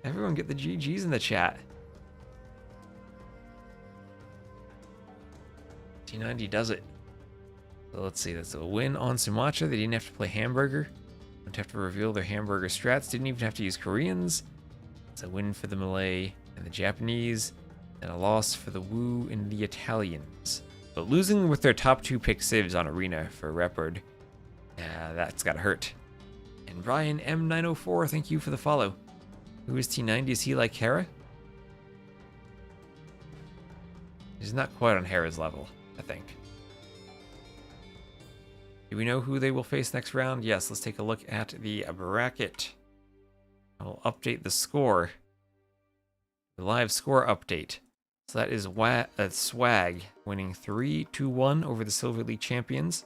Everyone get the GGs in the chat. T90 does it. So let's see, that's a win on Sumatra. They didn't have to play Hamburger. Didn't have to reveal their Hamburger strats. Didn't even have to use Koreans. It's a win for the Malay and the Japanese. And a loss for the Woo and the Italians. But losing with their top 2 pick civs on Arena for Repard, that's gotta hurt. And Brian M904, thank you for the follow. Who is T90? Is he like Hera? He's not quite on Hera's level, I think. Do we know who they will face next round? Yes, let's take a look at the bracket. I will update the score. The live score update. So that is Swag winning 3-1 over the Silver League champions.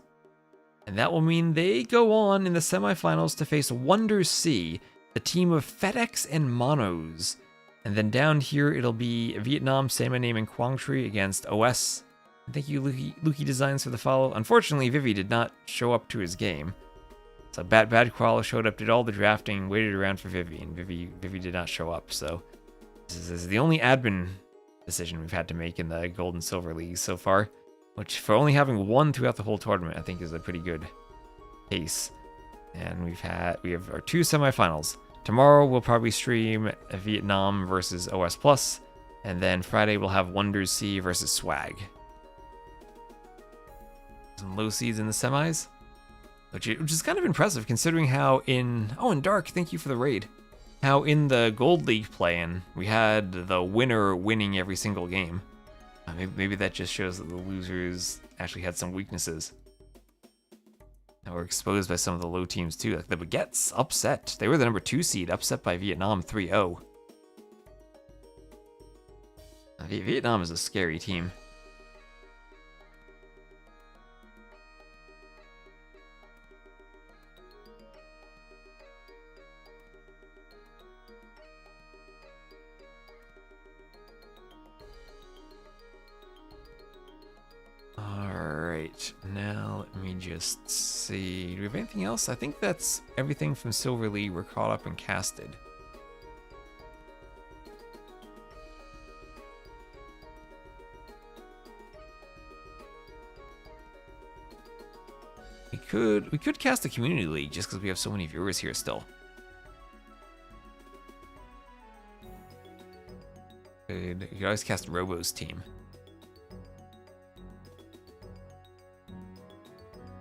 And that will mean they go on in the semifinals to face Wonders C, the team of FedEx and Monos. And then down here, it'll be Vietnam, Say My Name, and Quang Tri against OS. And thank you, Lukey Designs, for the follow. Unfortunately, Vivi did not show up to his game. So Bad Koala showed up, did all the drafting, waited around for Vivi, and Vivi did not show up. So this is the only admin decision we've had to make in the Gold and Silver Leagues so far. Which, for only having one throughout the whole tournament, I think is a pretty good pace. And we have our 2 semifinals. Tomorrow we'll probably stream Vietnam versus OS Plus, and then Friday we'll have Wonders C versus Swag. Some low seeds in the semis, which is kind of impressive considering how and Dark, thank you for the raid. How in the Gold League play-in we had the winner winning every single game. Maybe that just shows that the losers actually had some weaknesses that were exposed by some of the low teams too. Like the Baguettes upset. They were the number 2 seed, upset by Vietnam 3-0. Vietnam is a scary team. Alright, now let me just see. Do we have anything else? I think that's everything from Silver League. We're caught up and casted. We could cast a community league just because we have so many viewers here still. You could always cast Robo's team.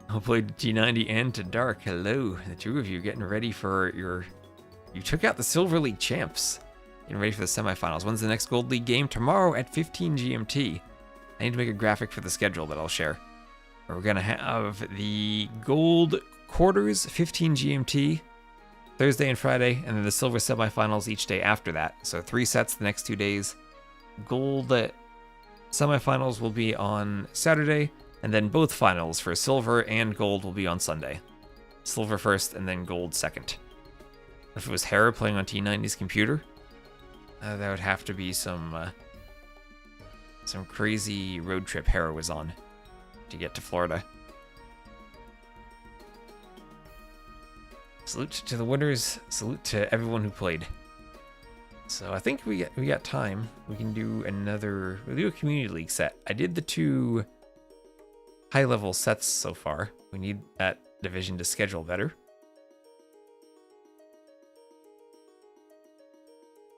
I'll play T90 and Dark. Hello, the two of you getting ready for your... You took out the Silver League champs. Getting ready for the semifinals. When's the next Gold League game? Tomorrow at 15 GMT. I need to make a graphic for the schedule that I'll share. We're gonna have the Gold quarters, 15 GMT, Thursday and Friday, and then the Silver semifinals each day after that. So 3 sets the next 2 days. Gold semifinals will be on Saturday, and then both finals for Silver and Gold will be on Sunday. Silver first, and then Gold second. If it was Hera playing on T90's computer, that would have to be some crazy road trip Hera was on to get to Florida. Salute to the winners. Salute to everyone who played. So I think we got time. We can do another. We'll do a community league set. I did the 2 high-level sets so far. We need that division to schedule better.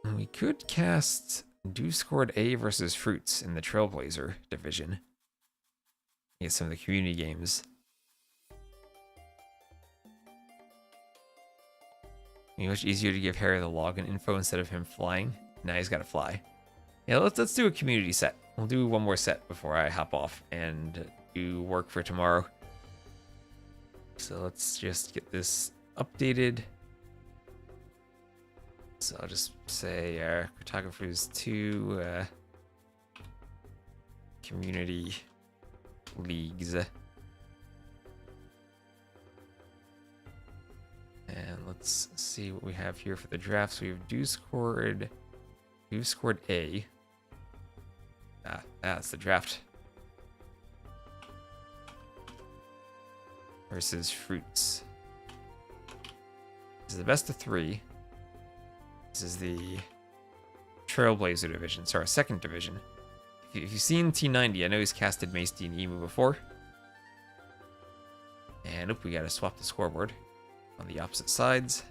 And we could cast Scored A versus Fruits in the Trailblazer division. Get some of the community games. It'd be much easier to give Harry the login info instead of him flying. Now he's got to fly. Yeah, let's do a community set. We'll do one more set before I hop off and do work for tomorrow. So let's just get this updated. So I'll just say Cartographers 2 community leagues. And let's see what we have here for the drafts. We have scored A. That's the draft. Versus Fruits. This is the best of 3. This is the Trailblazer division. So our second division. If you've seen T90, I know he's casted Mace and Emu before. And we gotta swap the scoreboard on the opposite sides.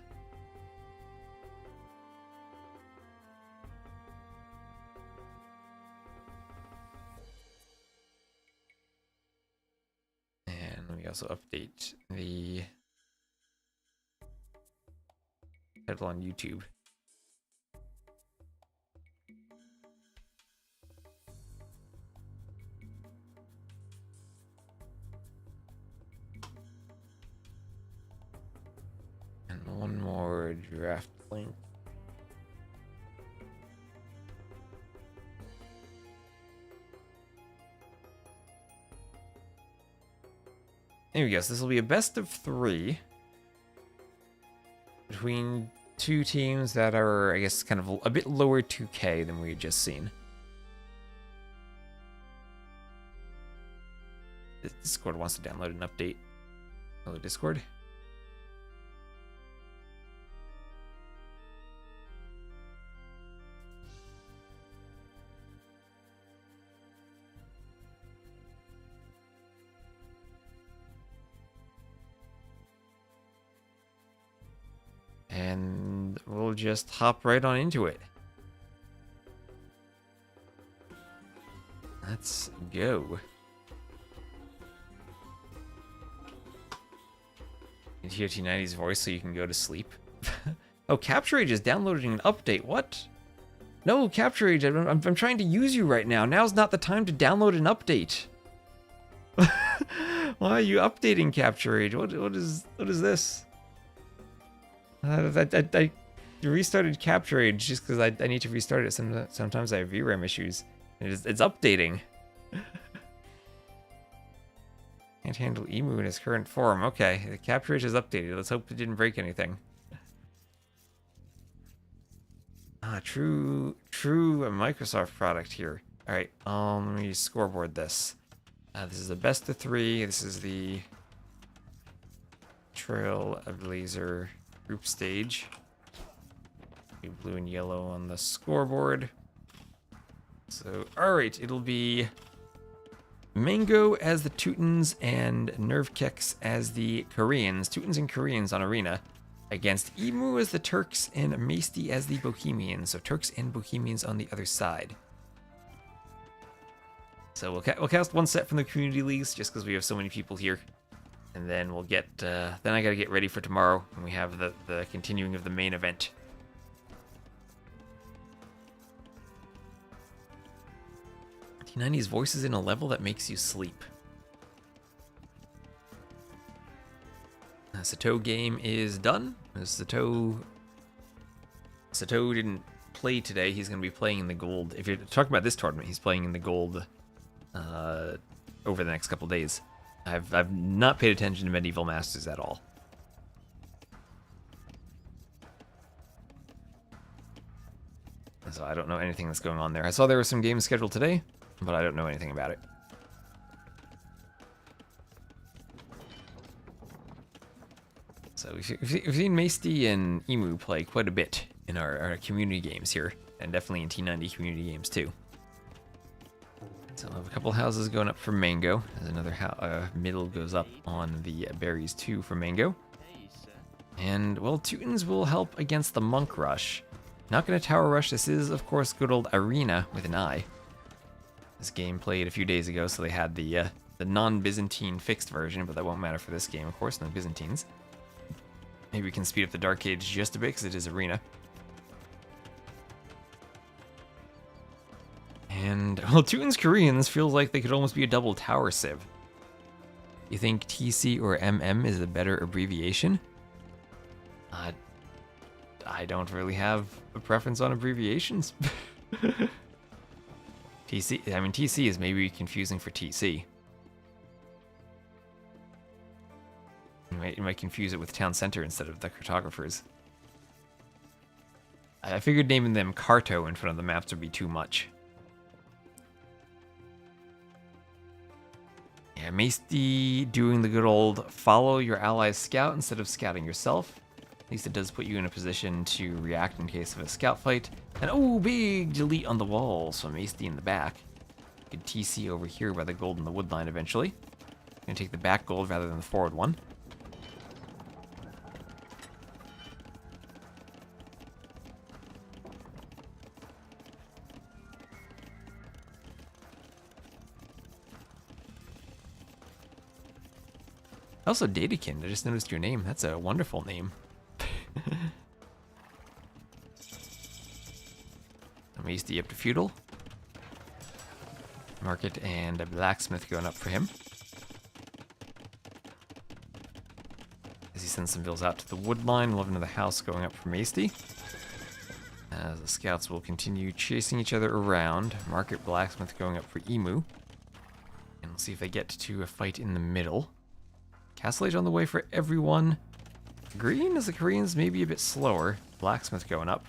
And we also update the title on YouTube. One more draft link. There we go. So this will be a best of 3 between 2 teams that are, I guess, kind of a bit lower 2K than we had just seen. Discord wants to download an update. Hello, Discord. And we'll just hop right on into it. Let's go. You hear T90's voice so you can go to sleep. Oh, Capture Age is downloading an update. What? No, Capture Age, I'm trying to use you right now. Now's not the time to download an update. Why are you updating Capture Age? What is this? I restarted Capture Age just because I need to restart it. Sometimes I have VRAM issues. It's updating. Can't handle Emu in its current form. Okay, the Capture Age is updated. Let's hope it didn't break anything. True Microsoft product here. All right, let me scoreboard this. This is the best of 3. This is the Trailblazer group stage. Blue and yellow on the scoreboard. So, alright, it'll be Mango as the Teutons and Nerve Kicks as the Koreans. Teutons and Koreans on Arena. against Emu as the Turks and Maesty as the Bohemians. So Turks and Bohemians on the other side. So we'll cast one set from the community leagues just because we have so many people here. And then we'll get, then I gotta get ready for tomorrow when we have the continuing of the main event. T90's voice is in a level that makes you sleep. Sato game is done. Sato didn't play today. He's going to be playing in the gold. If you're talking about this tournament, he's playing in the gold over the next couple days. I've not paid attention to Medieval Masters at all. So I don't know anything that's going on there. I saw there were some games scheduled today, but I don't know anything about it. So we've seen Maesty and Emu play quite a bit in our community games here, and definitely in T90 community games too. So I have a couple houses going up for Mango. There's another middle goes up on the berries too for Mango. And, well, Teutons will help against the Monk Rush. Not going to Tower Rush. This is, of course, good old Arena with an I. This game played a few days ago, so they had the non-Byzantine fixed version, but that won't matter for this game, of course, no Byzantines. Maybe we can speed up the Dark Age just a bit, because it is Arena. And, well, Teutons Koreans feels like they could almost be a double tower civ. You think TC or MM is the better abbreviation? I don't really have a preference on abbreviations. TC is maybe confusing for TC. You might confuse it with Town Center instead of the Cartographers. I figured naming them Carto in front of the maps would be too much. Yeah, Maesty doing the good old follow your allies scout instead of scouting yourself. At least it does put you in a position to react in case of a scout fight. And oh, big delete on the wall, so Maesty in the back. You could TC over here by the gold in the wood line eventually. Gonna take the back gold rather than the forward one. Also, Datakin, I just noticed your name. That's a wonderful name. Maesty up to Feudal. Market and a Blacksmith going up for him. As he sends some bills out to the wood line, we'll have another house going up for Maesty. As the scouts will continue chasing each other around. Market Blacksmith going up for Emu. And we'll see if they get to a fight in the middle. Castle Age on the way for everyone. Green as the Koreans, maybe a bit slower. Blacksmith going up.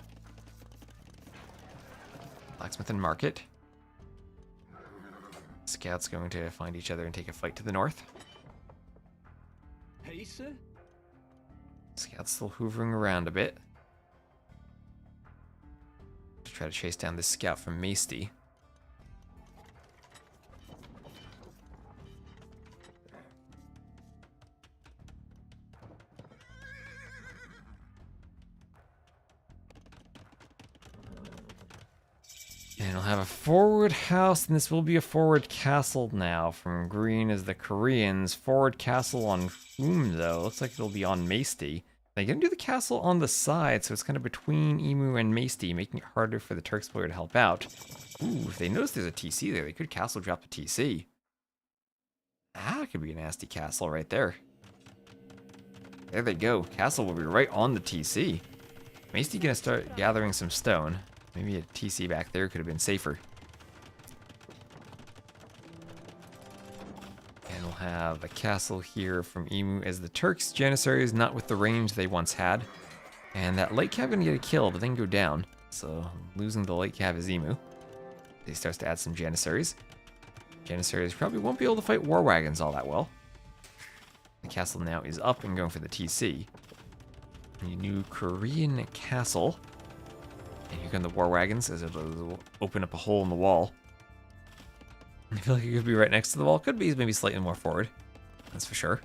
Blacksmith and Market. Scouts going to find each other and take a fight to the north. Hey, sir. Scouts still hoovering around a bit. To try to chase down this scout from Maesty. And we'll have a forward house, and this will be a forward castle now from Green as the Koreans. Forward castle on whom, though? Looks like it'll be on Maesty. They're going to do the castle on the side, so it's kind of between Emu and Maesty, making it harder for the Turks player to help out. Ooh, if they notice there's a TC there, they could castle drop a TC. That could be a nasty castle right there. There they go. Castle will be right on the TC. Maesty going to start gathering some stone. Maybe a TC back there could have been safer. And we'll have a castle here from Emu as the Turks. Janissaries not with the range they once had. And that light cab gonna get a kill, but then go down. So losing the light cab is Emu. He starts to add some Janissaries. Janissaries probably won't be able to fight war wagons all that well. The castle now is up and going for the TC. A new Korean castle. And here come the war wagons as it'll open up a hole in the wall. I feel like it could be right next to the wall. Could be maybe slightly more forward. That's for sure.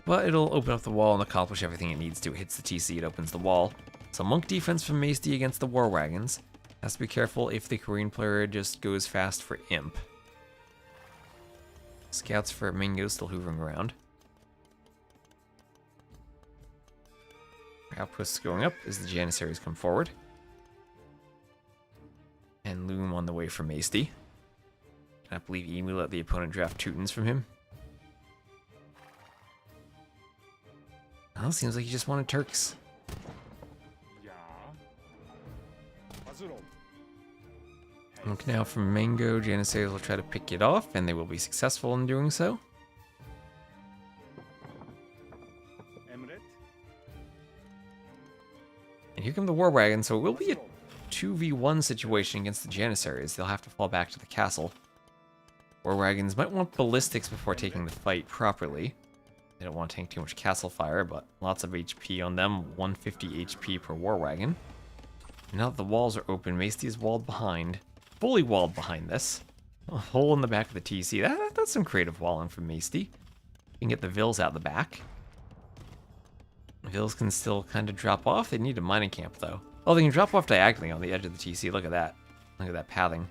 but it'll open up the wall and accomplish everything it needs to. It hits the TC, it opens the wall. So monk defense from Maesty against the war wagons. Has to be careful if the Korean player just goes fast for imp. Scouts for Mingo still hoovering around. Outposts going up as the Janissaries come forward. And Loom on the way for Maesty. Cannot believe Emu let the opponent draft Teutons from him. Well, seems like he just wanted Turks. Look now from Mango. Janissaries will try to pick it off, and they will be successful in doing so. And here come the war wagons, so it will be a 2v1 situation against the Janissaries. They'll have to fall back to the castle. War wagons might want ballistics before taking the fight properly. They don't want to tank too much castle fire, but lots of HP on them. 150 HP per war wagon. And now that the walls are open, Maesty is walled behind. Fully walled behind this. A hole in the back of the TC. That's some creative walling from Maesty. You can get the Vils out the back. Vils can still kind of drop off. They need a mining camp, though. Oh, they can drop off diagonally on the edge of the TC. Look at that. Look at that pathing.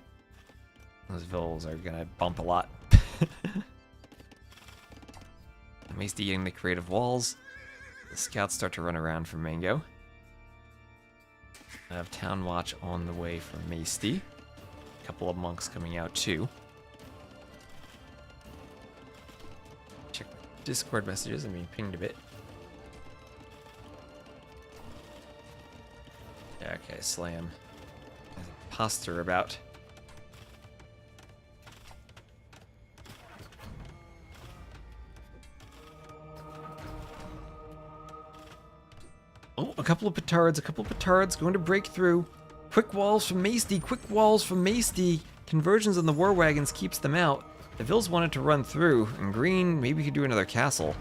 Those Vils are going to bump a lot. Maesty getting the creative walls. The scouts start to run around for Mango. I have Town Watch on the way for Maesty. A couple of monks coming out too. Check my Discord messages. I'm being pinged a bit. Okay, Slam. There's a imposter about. Oh, a couple of petards going to break through. Quick walls from Maesty. Conversions on the war wagons keeps them out. The Vils wanted to run through, and Green maybe could do another castle.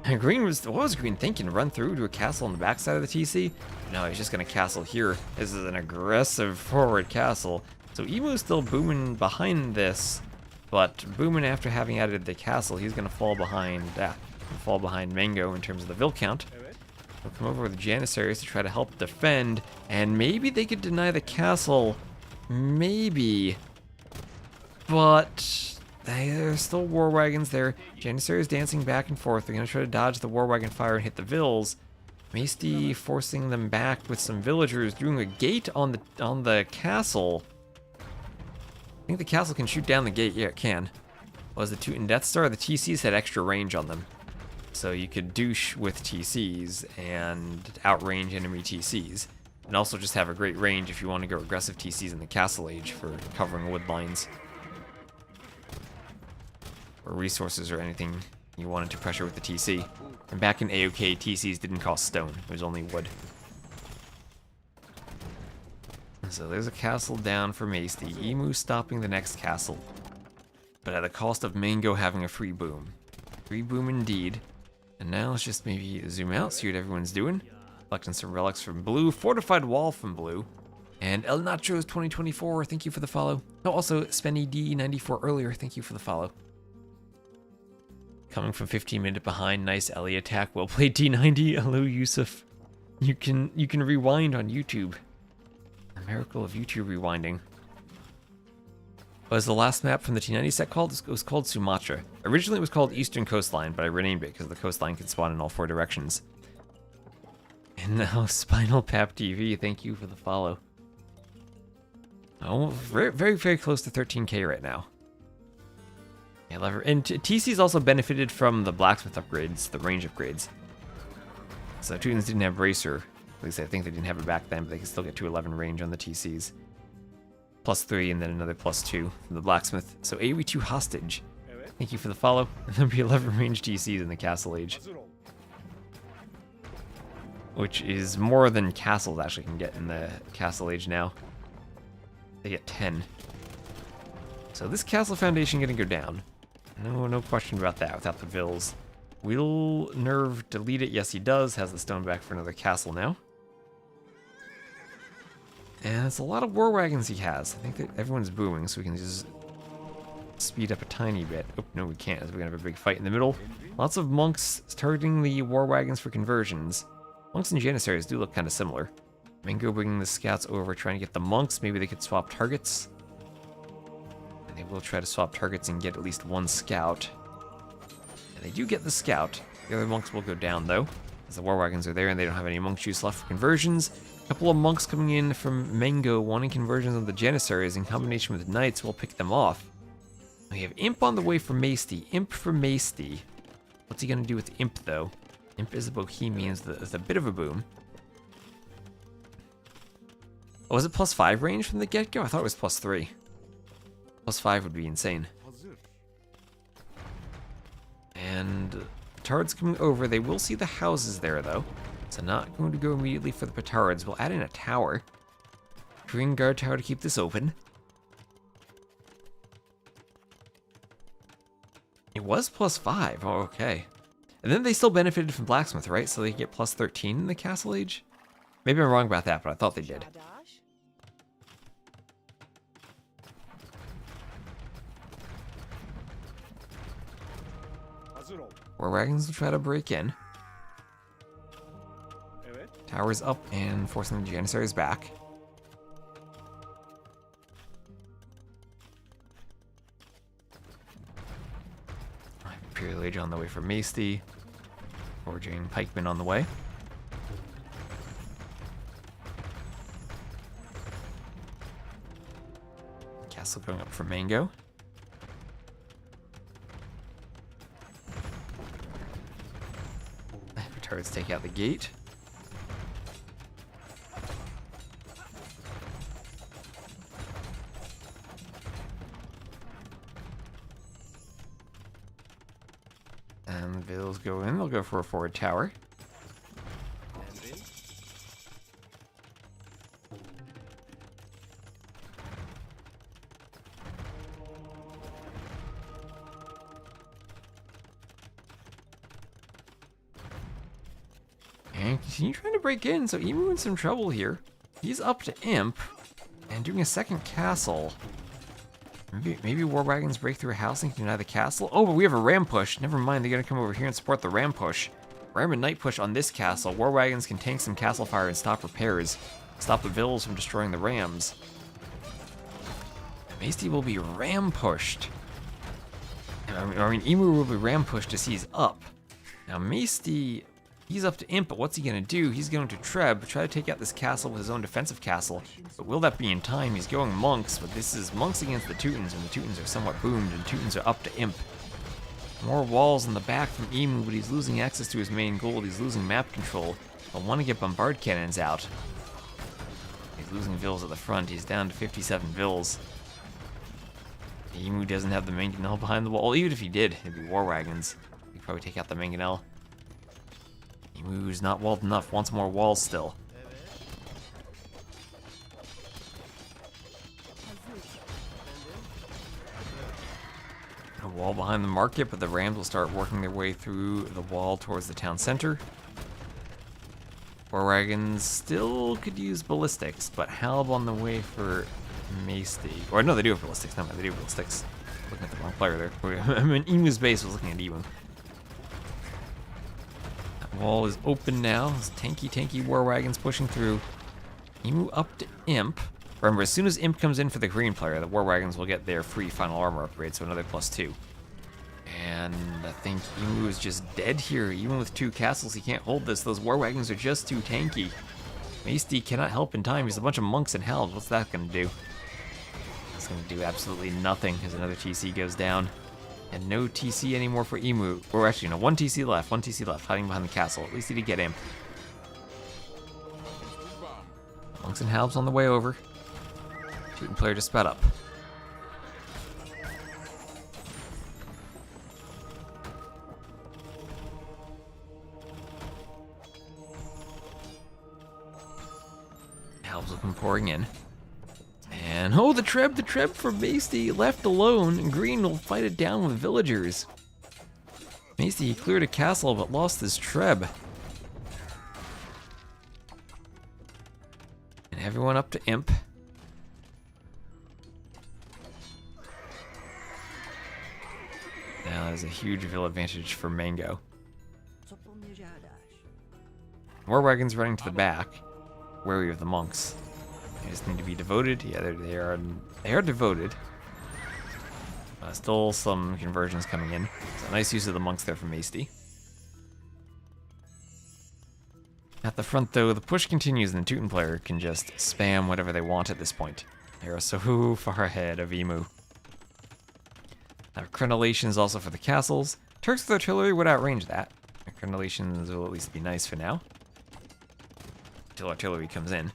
And what was Green thinking? Run through to a castle on the backside of the TC? No, he's just gonna castle here. This is an aggressive forward castle. So Emu's still booming behind this, but booming after having added the castle, he's gonna fall behind Mango in terms of the Vil count. We'll come over with the Janissaries to try to help defend, and maybe they could deny the castle. Maybe. But there's still war wagons there. Janissaries dancing back and forth. They're going to try to dodge the war wagon fire and hit the Vils. Maesty forcing them back with some villagers, doing a gate on the castle. I think the castle can shoot down the gate. Yeah, it can. Was the Teuton Death Star? The TCs had extra range on them. So you could douche with TCs and outrange enemy TCs. And also just have a great range if you want to go aggressive TCs in the Castle Age for covering wood lines. Or resources or anything you wanted to pressure with the TC. And back in AOK, TCs didn't cost stone. It was only wood. So there's a castle down for Maesty. Emu stopping the next castle. But at the cost of Mango having a free boom. Free boom indeed. And now let's just maybe zoom out, see what everyone's doing. Collecting some relics from Blue. Fortified wall from Blue. And El Nacho's 2024, thank you for the follow. Oh, also Spenny D94 earlier, thank you for the follow. Coming from 15 minutes behind, nice Ellie attack. Well played T90. Hello Yusuf. You can rewind on YouTube. The miracle of YouTube rewinding. Was the last map from the T90 set called? It was called Sumatra. Originally it was called Eastern Coastline, but I renamed it because the coastline can spawn in all 4 directions. And now Spinal Pap TV, thank you for the follow. Oh, very, very, very close to 13k right now. Yeah, and TC's also benefited from the blacksmith upgrades, the range upgrades. So Teutons didn't have Bracer. At least I think they didn't have it back then, but they can still get 211 range on the TCs. +3 and then another +2 from the blacksmith. So AoE2 hostage. Thank you for the follow. And there'll be 11 range TCs in the Castle Age. Which is more than castles actually can get in the Castle Age now. They get 10. So this castle foundation gonna go down. No question about that without the Vils. Will Nerve delete it? Yes, he does. Has the stone back for another castle now. And it's a lot of war wagons he has. I think that everyone's booming, so we can just speed up a tiny bit. Oh, no, we can't, as we're gonna have a big fight in the middle. Lots of monks targeting the war wagons for conversions. Monks and Janissaries do look kind of similar. Mango bringing the scouts over, trying to get the monks. Maybe they could swap targets. And they will try to swap targets and get at least one scout. And they do get the scout. The other monks will go down, though, as the war wagons are there and they don't have any monk juice left for conversions. A couple of monks coming in from Mango wanting conversions of the Janissaries in combination with knights will pick them off. We have Imp on the way for Maesty. Imp for Maesty. What's he going to do with Imp, though? Imp is a Bohemian, is a bit of a boom. Oh, was it +5 range from the get-go? I thought it was +3. +5 would be insane. And petards coming over. They will see the houses there, though. So not going to go immediately for the petards. We'll add in a tower. Green guard tower to keep this open. It was +5. Oh, okay. And then they still benefited from blacksmith, right? So they get +13 in the castle age? Maybe I'm wrong about that, but I thought they did. War wagons will try to break in. Towers up and forcing the Janissaries back. Imperial Age on the way for Maesty. Forging pikemen on the way. Castle going up for Mango. Retards take out the gate. And the Vills go in, they'll go for a forward tower. And continue trying to break in, so Emu in some trouble here. He's up to Imp, and doing a second castle. Maybe war wagons break through a house and can deny the castle. Oh, but we have a ram push. Never mind, they're gonna come over here and support the ram push. Ram and knight push on this castle. War wagons can tank some castle fire and stop repairs. Stop the Vills from destroying the rams. Maesty will be ram pushed. I mean, Emu will be ram pushed as he's up. Now Maesty, he's up to Imp, but what's he gonna do? He's going to Treb, try to take out this castle with his own defensive castle. But will that be in time? He's going monks, but this is monks against the Teutons, and the Teutons are somewhat boomed, and Teutons are up to Imp. More walls in the back from Emu, but he's losing access to his main gold. He's losing map control. I want to get bombard cannons out. He's losing Vills at the front. He's down to 57 Vills. Emu doesn't have the mangonel behind the wall. Even if he did, it'd be war wagons. He'd probably take out the mangonel. Emu's not walled enough. Wants more walls still. A wall behind the market, but the Rams will start working their way through the wall towards the town center. War wagons still could use ballistics, but Halb on the way for Maesty. Or no, they do have ballistics. No, they do have ballistics. Looking at the wrong player there. I mean, Emu's base was looking at Emu. That wall is open now. There's tanky war wagons pushing through. Emu up to Imp. Remember, as soon as Imp comes in for the green player, the war wagons will get their free final armor upgrade, so another +2. And I think Emu is just dead here. Even with 2 castles, he can't hold this. Those war wagons are just too tanky. Maesty cannot help in time. He's a bunch of monks and Halbs. What's that going to do? It's going to do absolutely nothing as another TC goes down. And no TC anymore for Emu. Or actually, no, 1 TC left. 1 TC left, hiding behind the castle. At least he did get him. Monks and Halbs on the way over. Teuton player just sped up. Halbs will come pouring in. And oh, the Treb for Maesty left alone. Green will fight it down with villagers. Maesty cleared a castle but lost his Treb. And everyone up to Imp. Now there's a huge Ville advantage for Mango. War wagons running to the back, wary of the monks. They just need to be devoted. Yeah, they are devoted. Still some conversions coming in. So nice use of the monks there from Hasty. At the front, though, the push continues, and the Teuton player can just spam whatever they want at this point. They are so far ahead of Emu. Crenellations also for the castles. Turks with artillery would outrange that. Crenellations will at least be nice for now. Until artillery comes in.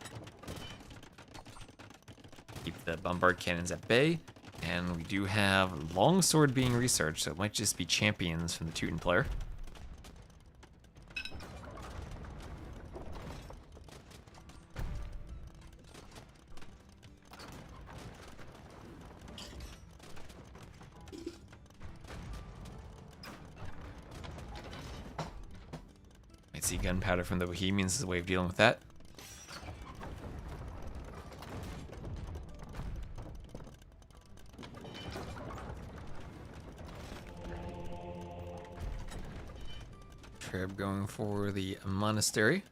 Keep the bombard cannons at bay. And we do have longsword being researched, so it might just be champions from the Teuton player. Might see gunpowder from the Bohemians as a way of dealing with that. Treb going for the monastery.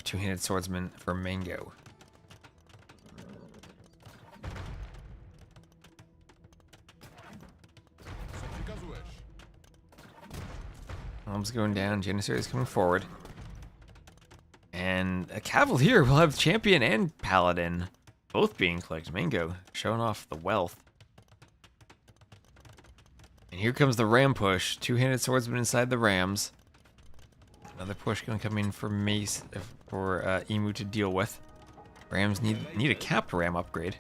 Two-handed swordsman for Mango. Bombs going down, Janissaries coming forward. And a Cavalier will have Champion and Paladin both being collected. Mango showing off the wealth. And here comes the ram push. Two-handed swordsman inside the rams. Another push gonna come in for Mace for Emu to deal with. Rams need a capped ram upgrade.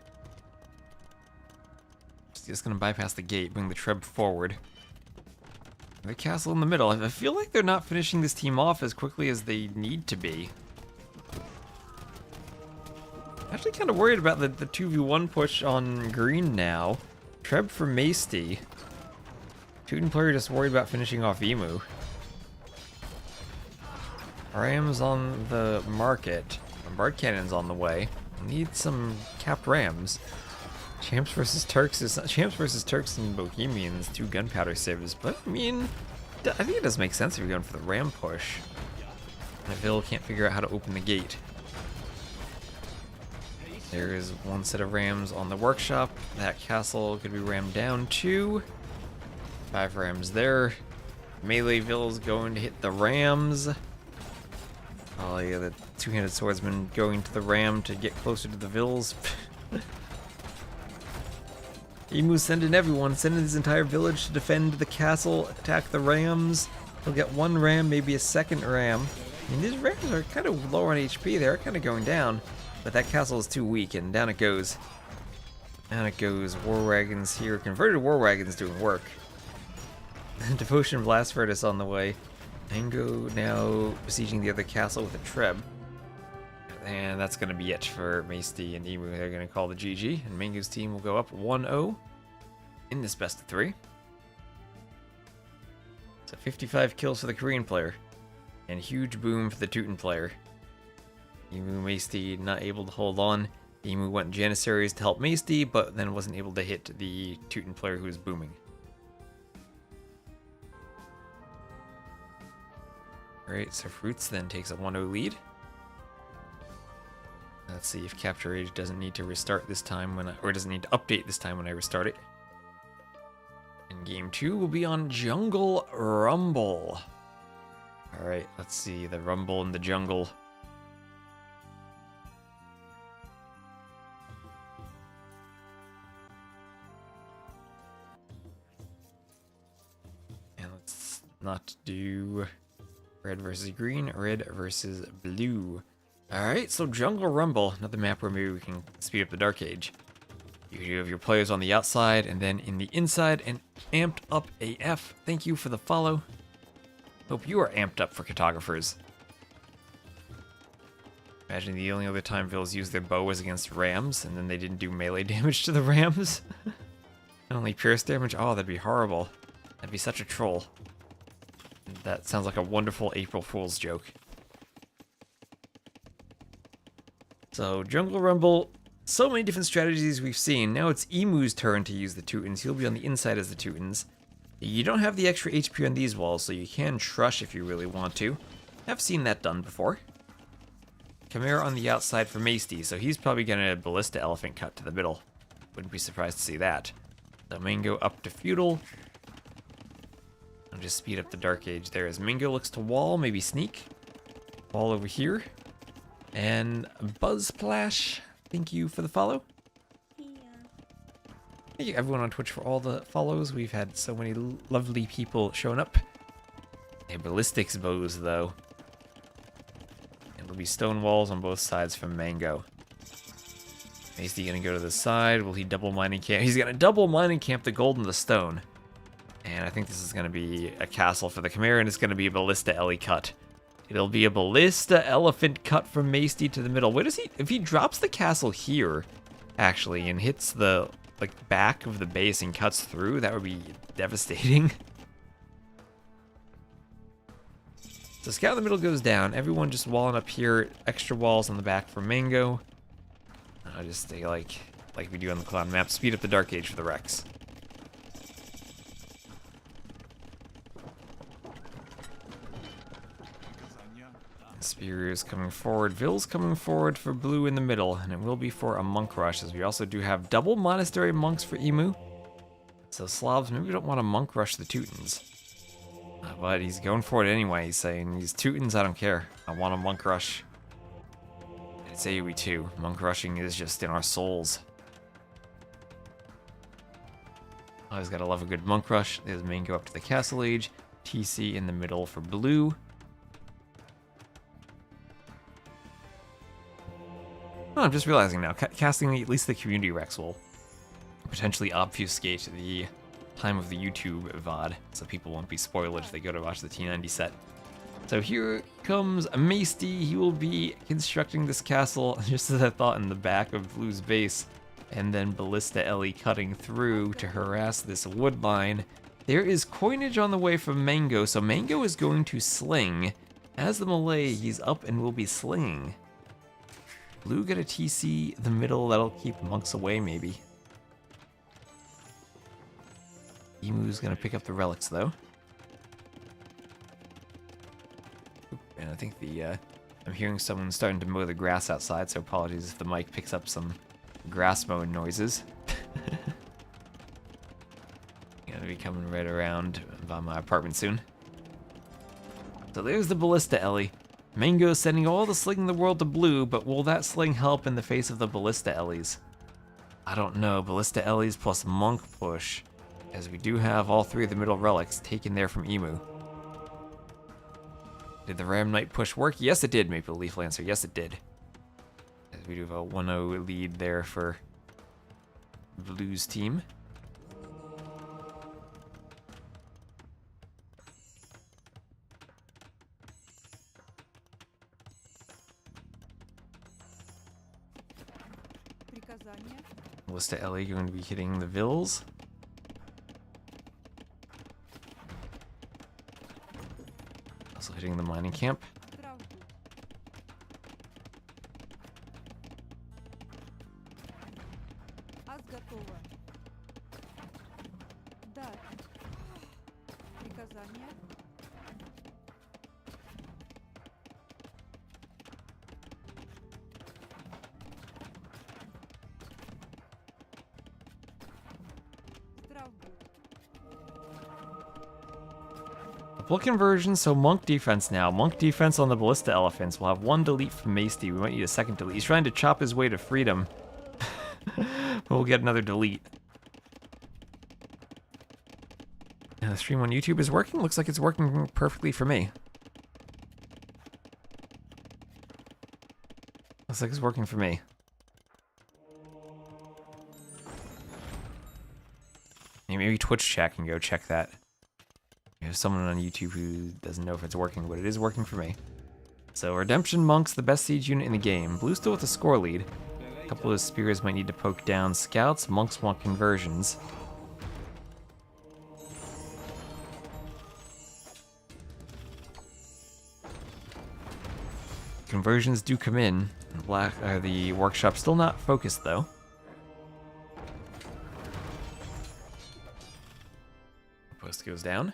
Just gonna bypass the gate, bring the Treb forward. The castle in the middle. I feel like they're not finishing this team off as quickly as they need to be. Actually kind of worried about the 2v1 push on green now. Treb for Masty. Teuton player just worried about finishing off Emu. Rams on the market. Bombard cannons on the way. Need some capped rams. Champs versus Turks is Champs versus Turks and Bohemians, 2 gunpowder saves, but I mean, I think it does make sense if you're going for the ram push. Ville can't figure out how to open the gate. There is one set of rams on the workshop. That castle could be rammed down too. 5 rams there. Melee Ville's going to hit the rams. Oh yeah, the two-handed swordsman going to the ram to get closer to the Villes. Emu's sending everyone, sending his entire village to defend the castle, attack the rams. He'll get 1 ram, maybe a 2nd ram. I mean, these rams are kind of low on HP, they're kind of going down. But that castle is too weak, and down it goes. Down it goes. War wagons here. Converted war wagons doing work. Devotion Blast Furnace on the way. Mango now besieging the other castle with a Treb. And that's going to be it for Masty and Emu. They're going to call the GG, and Mango's team will go up 1-0 in this best of 3. So 55 kills for the Korean player, and huge boom for the Teuton player. Emu Masty not able to hold on. Emu went Janissaries to help Masty, but then wasn't able to hit the Teuton player who was booming. Alright, so Fruits then takes a 1-0 lead. Let's see if Capture Age doesn't need to restart this time or doesn't need to update this time when I restart it. And game 2 will be on Jungle Rumble. Alright, let's see the Rumble in the jungle. And let's not do red versus green, red versus blue. Alright, so Jungle Rumble, another map where maybe we can speed up the Dark Age. You have your players on the outside and then in the inside, and amped up AF. Thank you for the follow. Hope you are amped up for Cartographers. Imagine the only other time Villes used their bow was against rams, and then they didn't do melee damage to the rams. And only pierce damage? Oh, that'd be horrible. That'd be such a troll. That sounds like a wonderful April Fool's joke. So, Jungle Rumble, So many different strategies we've seen. Now it's Emu's turn to use the Teutons. He'll be on the inside as the Teutons. You don't have the extra HP on these walls, so you can trush if you really want to. I've seen that done before. Chimera on the outside for Masty, so he's probably gonna Ballista Elephant cut to the middle. Wouldn't be surprised to see that. So Mango up to Feudal. I'll just speed up the Dark Age there as Mango looks to wall, maybe sneak. Wall over here. And Buzzsplash, thank you for the follow. Thank you everyone on Twitch for all the follows. We've had so many lovely people showing up. Hey, ballistics bows though. It'll be stone walls on both sides from Mango. Is he gonna go to the side? Will he double mining camp? He's gonna double mining camp the gold and the stone. And I think this is gonna be a castle for the Chimera, and it's gonna be a Ballista Ellie cut. It'll be a Ballista Elephant cut from Masty to the middle. What does he, if he drops the castle here, actually, and hits the back of the base and cuts through, that would be devastating. So scout in the middle goes down. Everyone just walling up here. Extra walls on the back for Mango. I'll just stay like we do on the clown map. Speed up the Dark Age for the Rex. Spear is coming forward. Vill's coming forward for blue in the middle, and it will be for a monk rush, as we also do have double monastery monks for Emu. So Slavs, maybe we don't want to monk rush the Teutons. But he's going for it anyway. He's saying, these Teutons, I don't care. I want a monk rush. It's AoE too. Monk rushing is just in our souls. Always gotta love a good monk rush. There's Mango up to the Castle Age. TC in the middle for blue. Oh, I'm just realizing now, casting at least the community Rex will potentially obfuscate the time of the YouTube VOD, so people won't be spoiled if they go to watch the T90 set. So here comes Masty. He will be constructing this castle, just as I thought, in the back of Blue's base, and then Ballista Ellie cutting through to harass this wood line. There is coinage on the way from Mango, so Mango is going to sling. As the Malay, he's up and will be slinging. Blue get a TC the middle, that'll keep monks away maybe. Emu's gonna pick up the relics though. And I think I'm hearing someone starting to mow the grass outside, so apologies if the mic picks up some grass mowing noises. Gonna be coming right around by my apartment soon. So there's the Ballista Ellie. Mango sending all the sling in the world to blue, but will that sling help in the face of the Ballista Ellies? I don't know. Ballista Ellies plus monk push, as we do have all three of the middle relics taken there from Emu. Did the Ram Knight push work? Yes, it did, Maple Leaf Lancer. Yes, it did. As we do have a 1-0 lead there for Blue's team. Ballista Ellie going to be hitting the Vills. Also hitting the mining camp. Blood conversion, so monk defense now. Monk defense on the Ballista Elephants. We'll have one delete from Masty. We might need a second delete. He's trying to chop his way to freedom. But we'll get another delete. And the stream on YouTube is working? Looks like it's working perfectly for me. Looks like it's working for me. Maybe Twitch chat can go check that. There's someone on YouTube who doesn't know if it's working, but it is working for me. So Redemption Monk's the best siege unit in the game. Blue still with a score lead. A couple of spears might need to poke down scouts. Monks want conversions. Conversions do come in. the workshop still not focused though. Post goes down.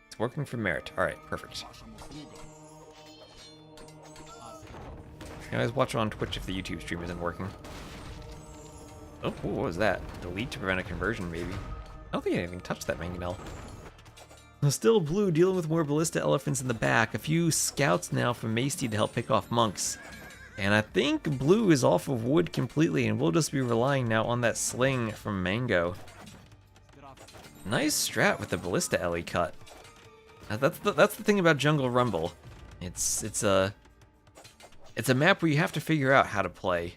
It's working for merit. All right, perfect. You can always watch on Twitch if the YouTube stream isn't working. Oh, what was that? Delete to prevent a conversion, maybe. I don't think anything touched that mangonel. Still blue, dealing with more ballista elephants in the back. A few scouts now from Masty to help pick off monks. And I think blue is off of wood completely, and we'll just be relying now on that sling from Mango. Nice strat with the ballista Ellie cut. That's the thing about Jungle Rumble. It's a map where you have to figure out how to play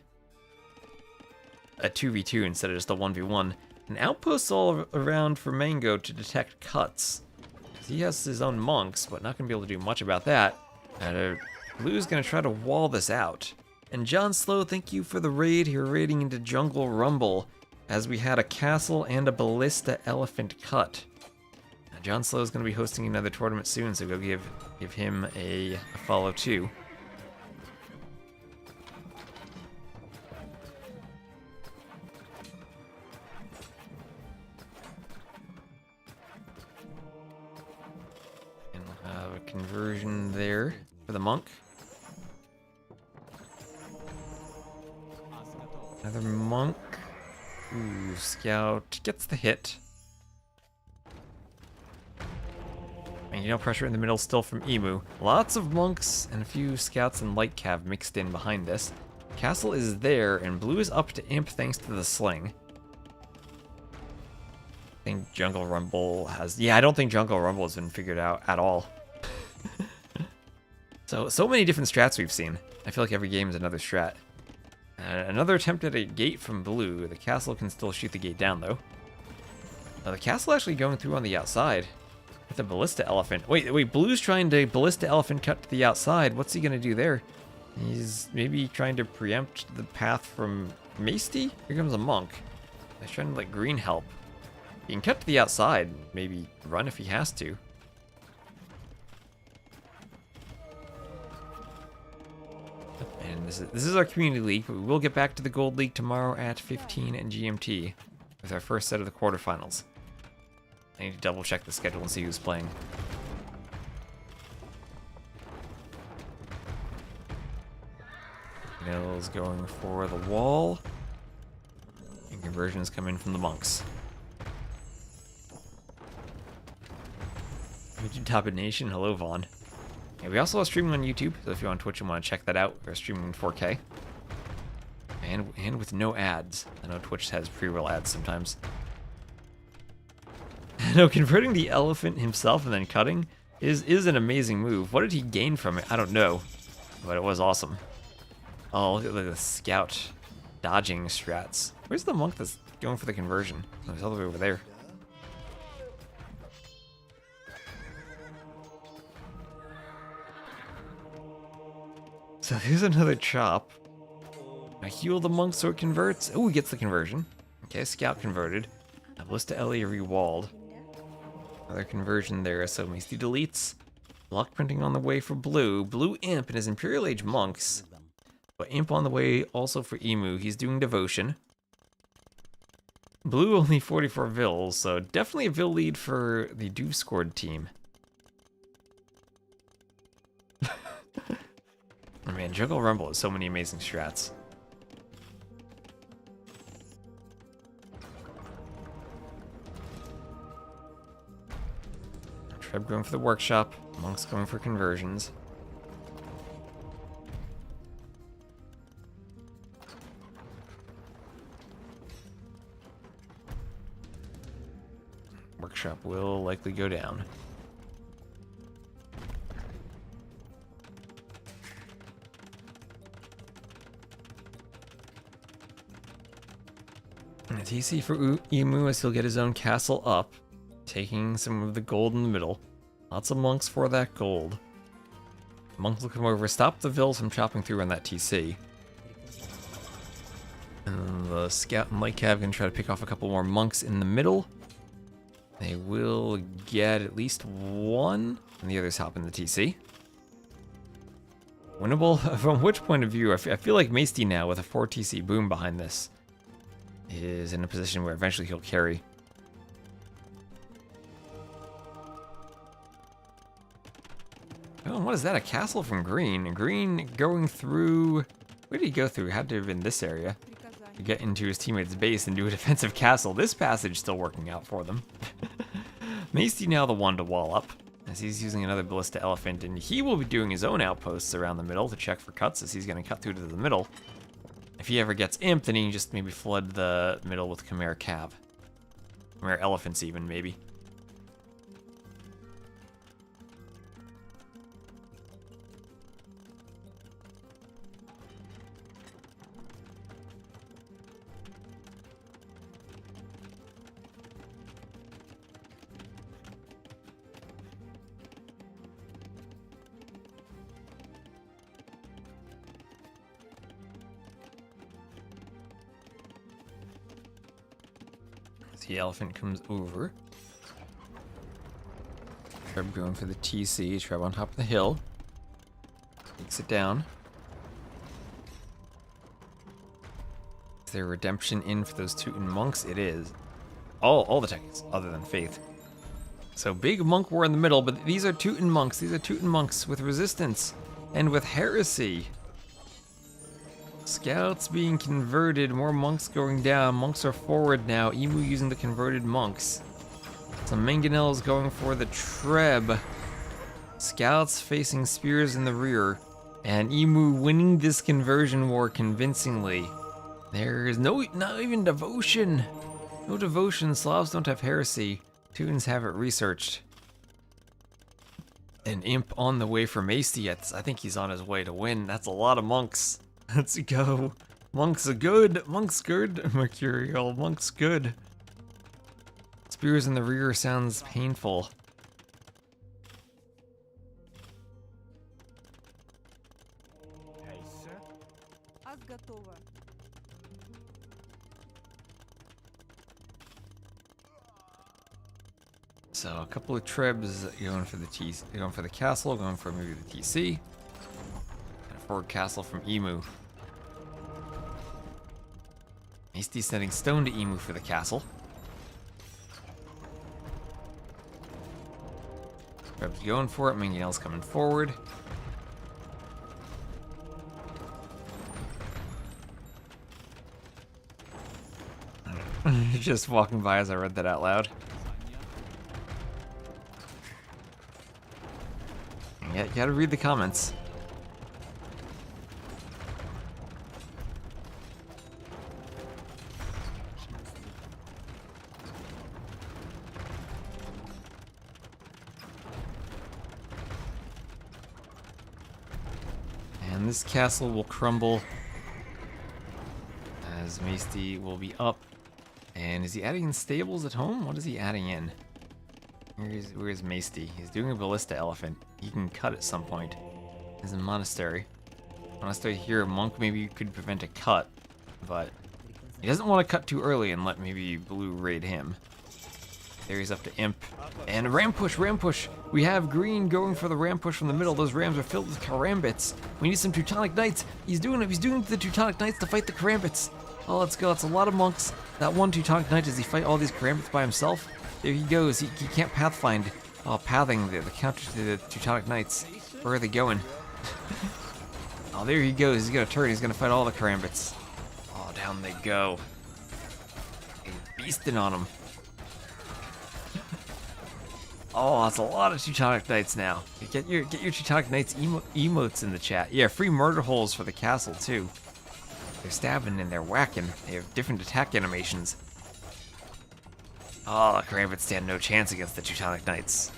a 2v2 instead of just a 1v1. And outposts all around for Mango to detect cuts. He has his own monks, but not going to be able to do much about that. And Blue's going to try to wall this out. And John Slow, thank you for the raid. You're raiding into Jungle Rumble, as we had a castle and a ballista elephant cut. Now, John Slow is going to be hosting another tournament soon, so go give him a follow too. Conversion there for the monk. Another monk. Ooh, scout gets the hit. And you know, pressure in the middle still from Emu. Lots of monks and a few scouts and light cav mixed in behind this. Castle is there, and blue is up to imp thanks to the sling. I think Jungle Rumble has... Yeah, I don't think Jungle Rumble has been figured out at all. So many different strats we've seen. I feel like every game is another strat. Another attempt at a gate from blue. The castle can still shoot the gate down, though. The castle actually going through on the outside with the ballista elephant. Wait, blue's trying to ballista elephant cut to the outside. What's he gonna do there? He's maybe trying to preempt the path from Masty? Here comes a monk. He's trying to let green help. He can cut to the outside, maybe run if he has to. And this is our community league, but we will get back to the gold league tomorrow at 15 and GMT with our first set of the quarterfinals. I need to double check the schedule and see who's playing. Mill's going for the wall, and conversions come in from the monks. YouTube Top Nation, hello Vaughn. And we also are streaming on YouTube, so if you're on Twitch and want to check that out, we're streaming in 4K. And with no ads. I know Twitch has pre-roll ads sometimes. No, converting the elephant himself and then cutting is an amazing move. What did he gain from it? I don't know, but it was awesome. Oh, look at the scout dodging strats. Where's the monk that's going for the conversion? Oh, he's all the way over there. So here's another chop. I heal the monk so it converts. Oh, he gets the conversion. Okay, scout converted. Ballista Ellie rewalled. Another conversion there, so Misty deletes. Block printing on the way for blue. Blue Imp and his Imperial Age monks. But Imp on the way also for Emu. He's doing devotion. Blue only 44 vills, so definitely a vill lead for the Do scored team. Oh man, Jungle Rumble has so many amazing strats. Treb going for the workshop, monks going for conversions. Workshop will likely go down. And a TC for Emu as he'll get his own castle up, taking some of the gold in the middle. Lots of monks for that gold. Monks will come over, stop the vills from chopping through on that TC. And the scout and light cav can try to pick off a couple more monks in the middle. They will get at least one, and the others hop in the TC. Winnable? From which point of view? I feel like Masty now, with a 4 TC boom behind this, is in a position where eventually he'll carry. Oh, what is that? A castle from Green? Green going through... Where did he go through? He had to have been this area to get into his teammate's base and do a defensive castle. This passage still working out for them. Masty now the one to wall up, as he's using another Ballista Elephant, and he will be doing his own outposts around the middle to check for cuts, as he's going to cut through to the middle. If he ever gets imp, then he can just maybe flood the middle with Chimera Cav. Chimera Elephants even, maybe. The elephant comes over. Treb going for the TC. Treb on top of the hill. Takes it down. Is there redemption in for those Teuton monks? It is. All the techniques other than faith. So big monk war in the middle, but these are Teuton monks. These are Teuton monks with resistance and with heresy. Scouts being converted, more monks going down. Monks are forward now. Emu using the converted monks. Some mangonels going for the Treb. Scouts facing spears in the rear. And Emu winning this conversion war convincingly. There is not even devotion. No devotion. Slavs don't have heresy. Teutons have it researched. An imp on the way for Masty. I think he's on his way to win. That's a lot of monks. Let's go. Monks are good. Monks good. Mercurial. Monks good. Spears in the rear sounds painful. So a couple of Trebs going for the castle, going for maybe the TC. And a forward castle from Emu. Masty sending stone to Emu for the castle. Trebs going for it, Mangonel's coming forward. Just walking by as I read that out loud. Yeah, you gotta read the comments. And this castle will crumble as Masty will be up. And is he adding in stables at home? What is he adding in? Where's Masty? He's doing a Ballista Elephant. He can cut at some point. He's in Monastery. Monastery here, Monk maybe could prevent a cut, but he doesn't want to cut too early and let maybe Blue raid him. There he's up to Imp. And ram push, ram push! We have Green going for the ram push from the middle. Those rams are filled with Karambits. We need some Teutonic Knights. He's doing it. He's doing the Teutonic Knights to fight the Karambits. Oh, let's go. That's a lot of monks. That one Teutonic Knight, does he fight all these Karambits by himself? There he goes. He can't pathfind. Oh, pathing the counter to the Teutonic Knights. Where are they going? Oh, there he goes. He's gonna turn. He's gonna fight all the Karambits. Oh, down they go. He's beasting on them. Oh, that's a lot of Teutonic Knights now. Get your Teutonic Knights emotes in the chat. Yeah, free murder holes for the castle too. They're stabbing and they're whacking. They have different attack animations. Oh, Karambits stand no chance against the Teutonic Knights.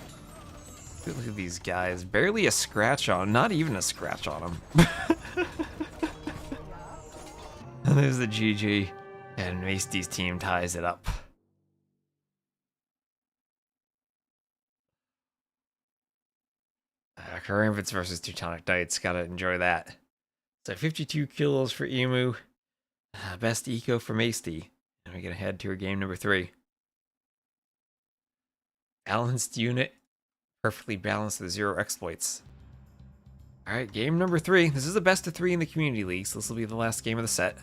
Look at these guys. Barely a scratch on. Not even a scratch on them. And there's the GG. And Masty's team ties it up. Karambits versus Teutonic Knights. Gotta enjoy that. So 52 kills for Emu. Best eco for Masty. And we're gonna head to our game number 3. Balanced unit. Perfectly balanced with 0 exploits. Alright, game number 3. This is a best of 3 in the Community League, so this will be the last game of the set.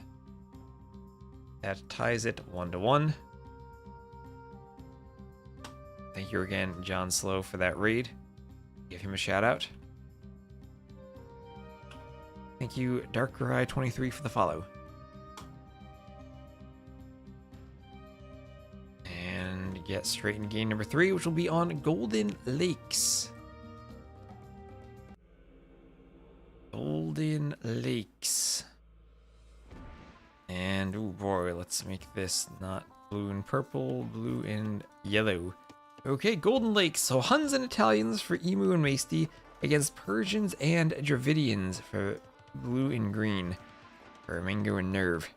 That ties it 1-1. Thank you again, John Slow, for that raid. Give him a shout out. Thank you, Darkerai23, for the follow. And get straight in game number 3, which will be on Golden Lakes. Golden Lakes. And, oh boy, let's make this not blue and purple, blue and yellow. Okay, Golden Lakes. So Huns and Italians for Emu and Maesty against Persians and Dravidians for blue and green for Mango and Nerve.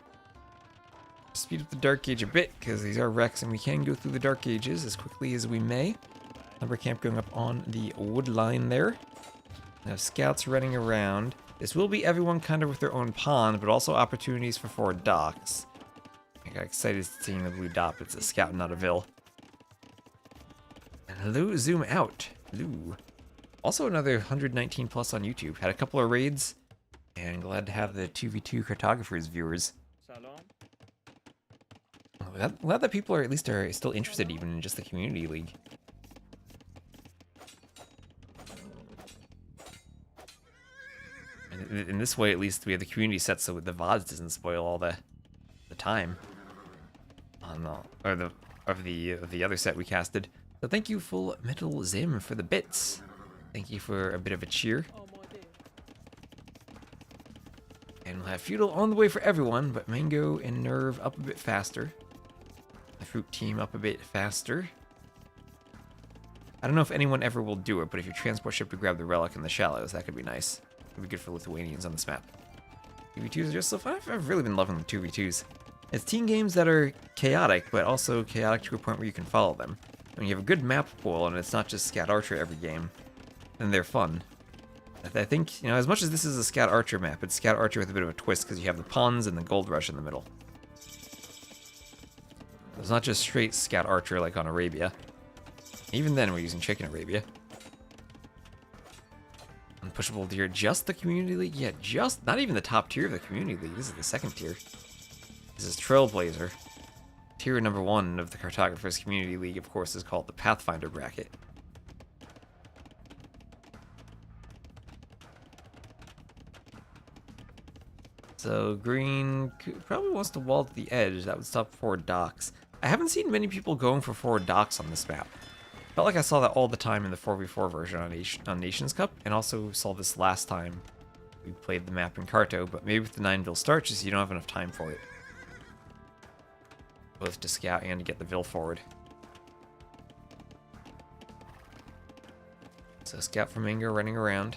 Speed up the Dark Age a bit because these are wrecks and we can go through the Dark Ages as quickly as we may. Lumber camp going up on the wood line there. Now scouts running around. This will be everyone kind of with their own pond, but also opportunities for forward docks. I got excited seeing the blue dot, but it's a scout, not a Vil. And hello, zoom out. Hello. Also another 119 plus on YouTube. Had a couple of raids, and glad to have the 2v2 Cartographers viewers. Glad that people are still interested even in just the Community League. In this way, at least, we have the community set so the VODs doesn't spoil all the time on the other set we casted. So thank you, Full Metal Zim, for the bits. Thank you for a bit of a cheer. And we'll have Feudal on the way for everyone, but Mango and Nerve up a bit faster. The Fruit team up a bit faster. I don't know if anyone ever will do it, but if you transport ship to grab the relic in the shallows, that could be nice. It'd be good for Lithuanians on this map. 2v2s are just so fun. I've really been loving the 2v2s. It's team games that are chaotic, but also chaotic to a point where you can follow them. When you have a good map pool and it's not just Scout Archer every game, then they're fun. I think, you know, as much as this is a Scout Archer map, it's Scout Archer with a bit of a twist because you have the ponds and the gold rush in the middle. It's not just straight Scout Archer like on Arabia. Even then, we're using Chicken Arabia. Unpushable Deer, just the Community League? Yeah, just, not even the top tier of the Community League. This is the second tier. This is Trailblazer. Tier number 1 of the Cartographers Community League, of course, is called the Pathfinder bracket. So green probably wants to wall to the edge. That would stop forward docks. I haven't seen many people going for forward docks on this map. Felt like I saw that all the time in the 4v4 version on Nations Cup, and also saw this last time we played the map in Carto, but maybe with the 9 Vil start, just you don't have enough time for it. Both to scout and to get the Vil forward. So scout from Mango running around.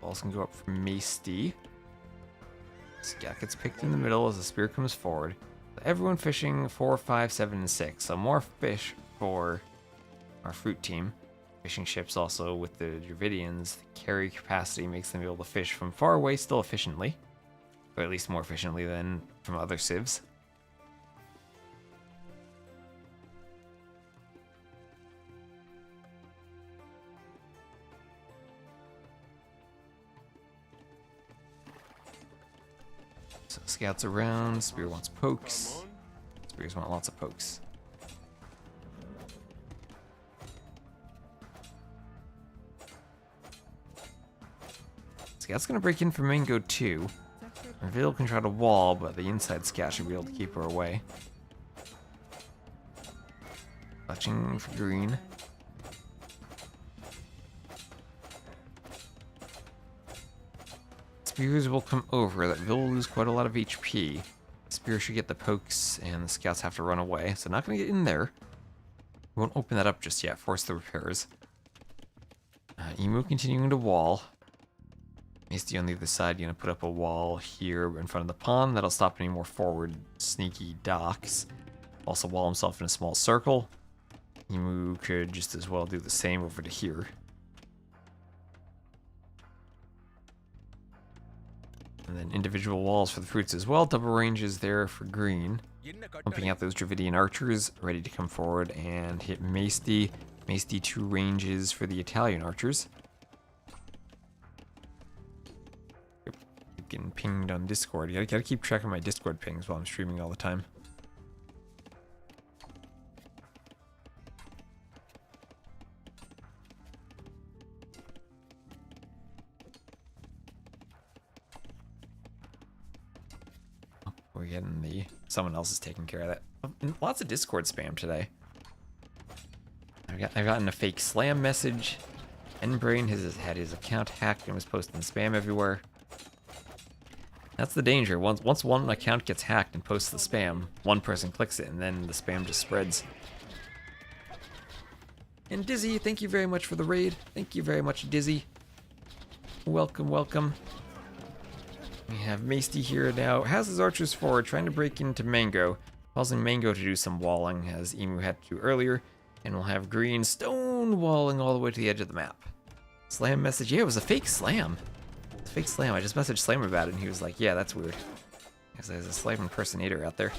Balls can go up from Maesty. Scout gets picked in the middle as the spear comes forward. Everyone fishing 4, 5, 7, and 6. So more fish for our fruit team. Fishing ships also with the Dravidians. The carry capacity makes them able to fish from far away still efficiently. Or at least more efficiently than from other civs. So scouts around, Spear wants pokes. Spears want lots of pokes. Scout's gonna break in for Mango too. Vil can try to wall, but the inside scout should be able to keep her away. Clutching for green. Spears will come over. That Vil will lose quite a lot of HP. Spear should get the pokes, and the scouts have to run away. So not going to get in there. We won't open that up just yet. Force the repairs. Emu continuing to wall. Misty on the other side going to put up a wall here in front of the pond. That'll stop any more forward sneaky docks. Also wall himself in a small circle. Emu could just as well do the same over to here. And then individual walls for the fruits as well. Double ranges there for green. Pumping out those Dravidian archers, ready to come forward and hit Maesty. Maesty 2 ranges for the Italian archers. Yep. Getting pinged on Discord. You gotta keep track of my Discord pings while I'm streaming all the time. We're getting the... Someone else is taking care of that. Lots of Discord spam today. I've gotten a fake slam message. Nbrain has had his account hacked and was posting spam everywhere. That's the danger. Once one account gets hacked and posts the spam, one person clicks it and then the spam just spreads. And Dizzy, thank you very much for the raid. Thank you very much, Dizzy. Welcome, welcome. We have Maesty here now. Has his archers forward, trying to break into Mango, causing Mango to do some walling, as Emu had to do earlier. And we'll have green stone walling all the way to the edge of the map. Slam message. Yeah, it was a fake slam. It's a fake slam. I just messaged Slam about it, and he was like, yeah, that's weird. Because there's a slam impersonator out there.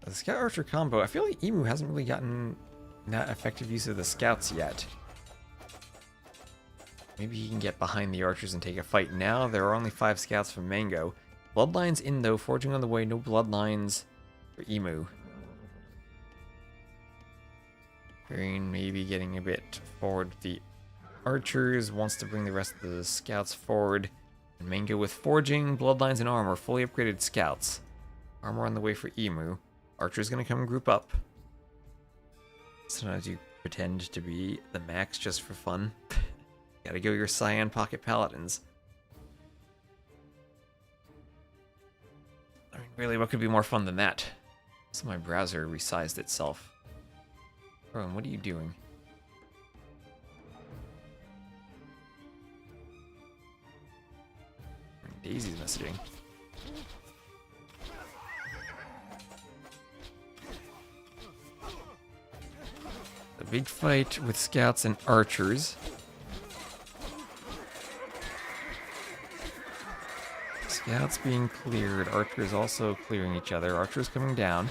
The Scout Archer combo, I feel like Emu hasn't really gotten that effective use of the Scouts yet. Maybe he can get behind the archers and take a fight. Now there are only 5 Scouts from Mango. Bloodlines in though, forging on the way, no bloodlines for Emu. Green maybe getting a bit forward. The archers wants to bring the rest of the Scouts forward. And Mango with forging, bloodlines, and armor, fully upgraded Scouts. Armor on the way for Emu. Archer's gonna come and group up. Sometimes you pretend to be the max just for fun. Gotta go your Cyan Pocket Paladins. I mean, really, what could be more fun than that? So my browser resized itself. Bro, what are you doing? Daisy's messaging. The big fight with Scouts and Archers. Scouts being cleared, Archers also clearing each other. Archers coming down.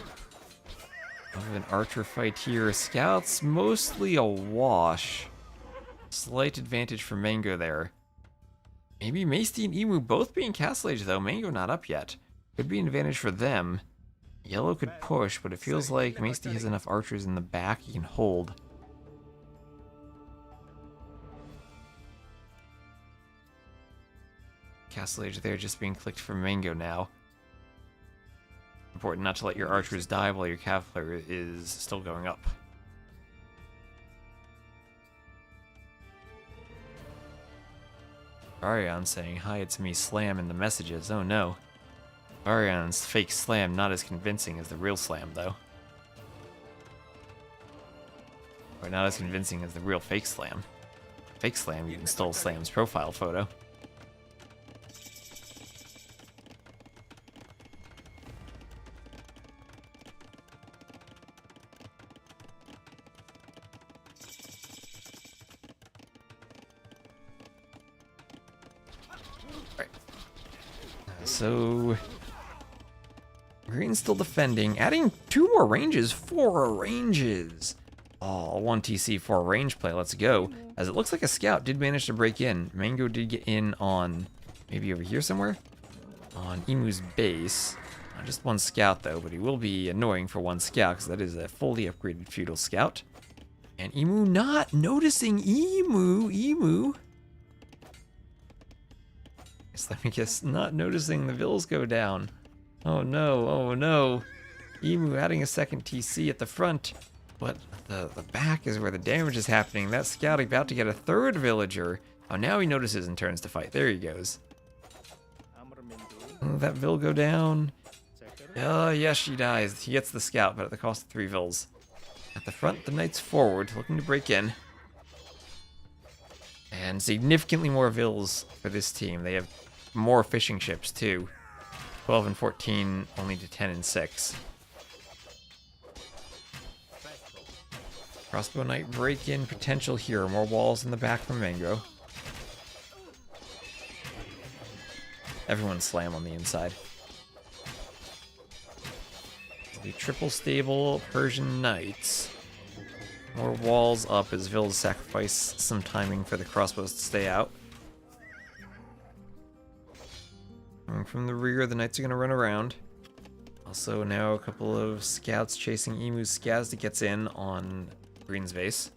An Archer fight here. Scouts mostly a wash. Slight advantage for Mango there. Maybe Maesty and Emu both being Castle Age though. Mango not up yet. Could be an advantage for them. Yellow could push, but it feels like Maesty has enough archers in the back he can hold. Castle Age there just being clicked for Mango now. Important not to let your archers die while your cavalry is still going up. Varian saying, hi, it's me, Slam, in the messages. Oh no. Varian's fake Slam not as convincing as the real Slam, though. Or not as convincing as the real fake Slam. Fake Slam, you can stole Slam's profile photo. So, green's still defending, adding 2 more ranges, 4 ranges. Oh, 1 TC, 4 range play, let's go. As it looks like a scout did manage to break in. Mango did get in on, maybe over here somewhere? On Emu's base. Not just 1 scout though, but he will be annoying for 1 scout, because that is a fully upgraded feudal scout. And Emu not noticing Emu. Let me guess, not noticing the vills go down. Oh no, oh no. Emu adding a second TC at the front, but the back is where the damage is happening. That scout about to get a 3rd villager. Oh, now he notices and turns to fight. There he goes. Oh, that vill go down. Oh, yes, she dies. He gets the scout, but at the cost of 3 vills. At the front, the knights forward, looking to break in. And significantly more vills for this team. They have more fishing ships, too. 12 and 14, only to 10 and 6. Crossbow Knight break-in potential here. More walls in the back from Mango. Everyone slam on the inside. The triple stable Persian Knights. More walls up as vills sacrifice some timing for the crossbows to stay out. And from the rear, the Knights are going to run around. Also now a couple of scouts chasing Emu's Skazda gets in on Green's base.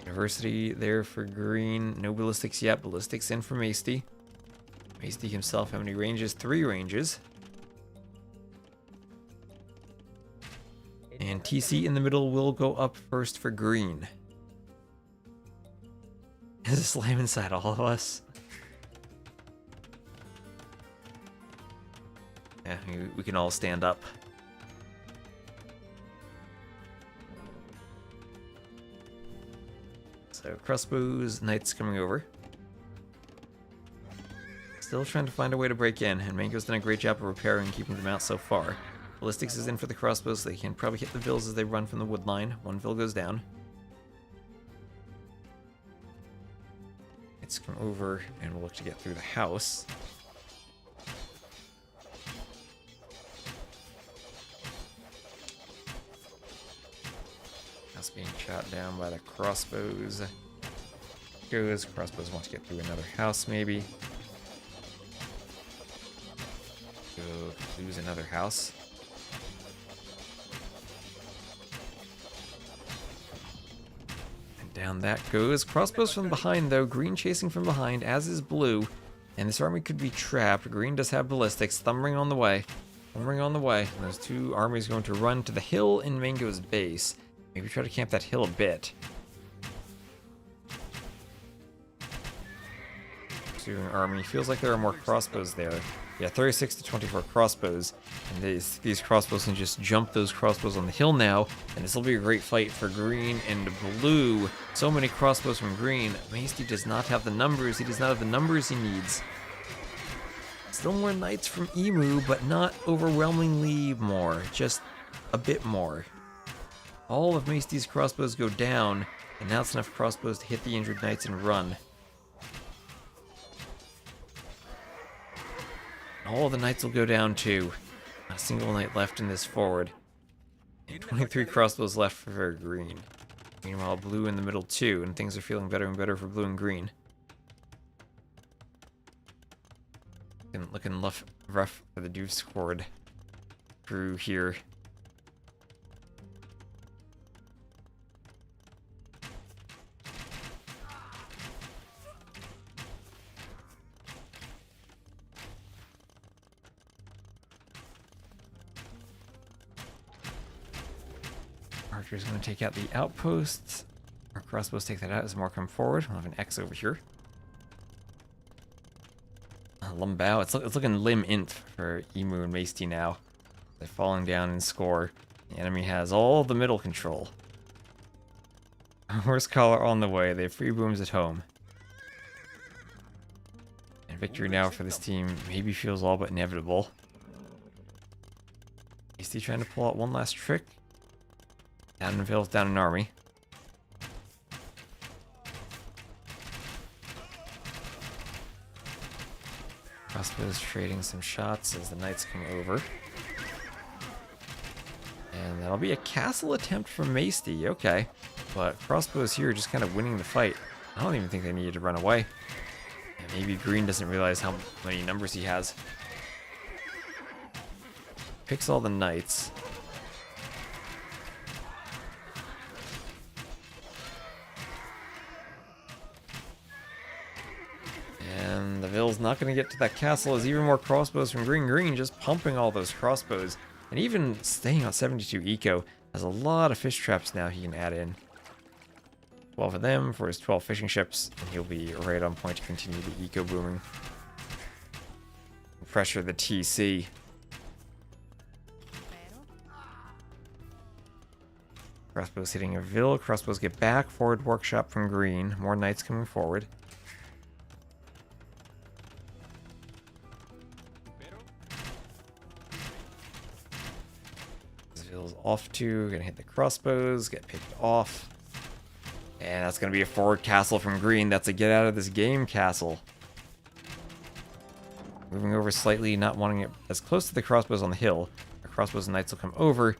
University there for Green. No ballistics yet. Ballistics in for Masty. Masty himself, how many ranges? 3 ranges. And TC in the middle will go up first for Green. Is a slam inside all of us? Yeah, we can all stand up. So crossbows, Knights coming over. Still trying to find a way to break in, and Mango's done a great job of repairing and keeping them out so far. Ballistics is in for the crossbows, so they can probably hit the vills as they run from the wood line. One vill goes down. It's come over, and we'll look to get through the house. House being shot down by the crossbows. Goes. Crossbows want to get through another house, maybe. Go lose another house. Down that goes. Crossbows from behind, though. Green chasing from behind, as is Blue. And this army could be trapped. Green does have ballistics. Thumbring on the way. Thumbring on the way. And those two armies going to run to the hill in Mango's base. Maybe try to camp that hill a bit. Pursuing army. Feels like there are more crossbows there. Yeah, 36 to 24 crossbows. And these crossbows can just jump those crossbows on the hill now. And this will be a great fight for Green and Blue. So many crossbows from Green. Masty does not have the numbers. He does not have the numbers he needs. Still more Knights from Emu, but not overwhelmingly more. Just a bit more. All of Masty's crossbows go down. And now it's enough crossbows to hit the injured Knights and run. All the Knights will go down too. Not a single Knight left in this forward. And 23 crossbows left for Green. Meanwhile, Blue in the middle too, and things are feeling better and better for Blue and Green. Looking rough for the Deuce Horde crew here. Archer's going to take out the outposts. Our crossbows take that out as more come forward. We'll have an X over here. Lumbao. It's looking lim int for Emu and Masty now. They're falling down in score. The enemy has all the middle control. Horse collar on the way. They have free booms at home. And victory now for this team maybe feels all but inevitable. Masty trying to pull out one last trick. Down in Vills, down an army. Crossbows trading some shots as the Knights come over. And that'll be a castle attempt from Masty, okay. But crossbows here just kind of winning the fight. I don't even think they needed to run away. And maybe Green doesn't realize how many numbers he has. Picks all the Knights. And the Ville's not going to get to that castle as even more crossbows from Green. Green just pumping all those crossbows. And even staying on 72 eco. Has a lot of fish traps now he can add in. 12 of them for his 12 fishing ships. And he'll be right on point to continue the eco booming. Pressure the TC. Crossbows hitting a Ville. Crossbows get back. Forward workshop from green. More knights coming forward. Ville's off to. Gonna hit the crossbows. Get picked off. And that's gonna be a forward castle from green. That's a get out of this game castle. Moving over slightly, not wanting it as close to the crossbows on the hill. The crossbows and knights will come over.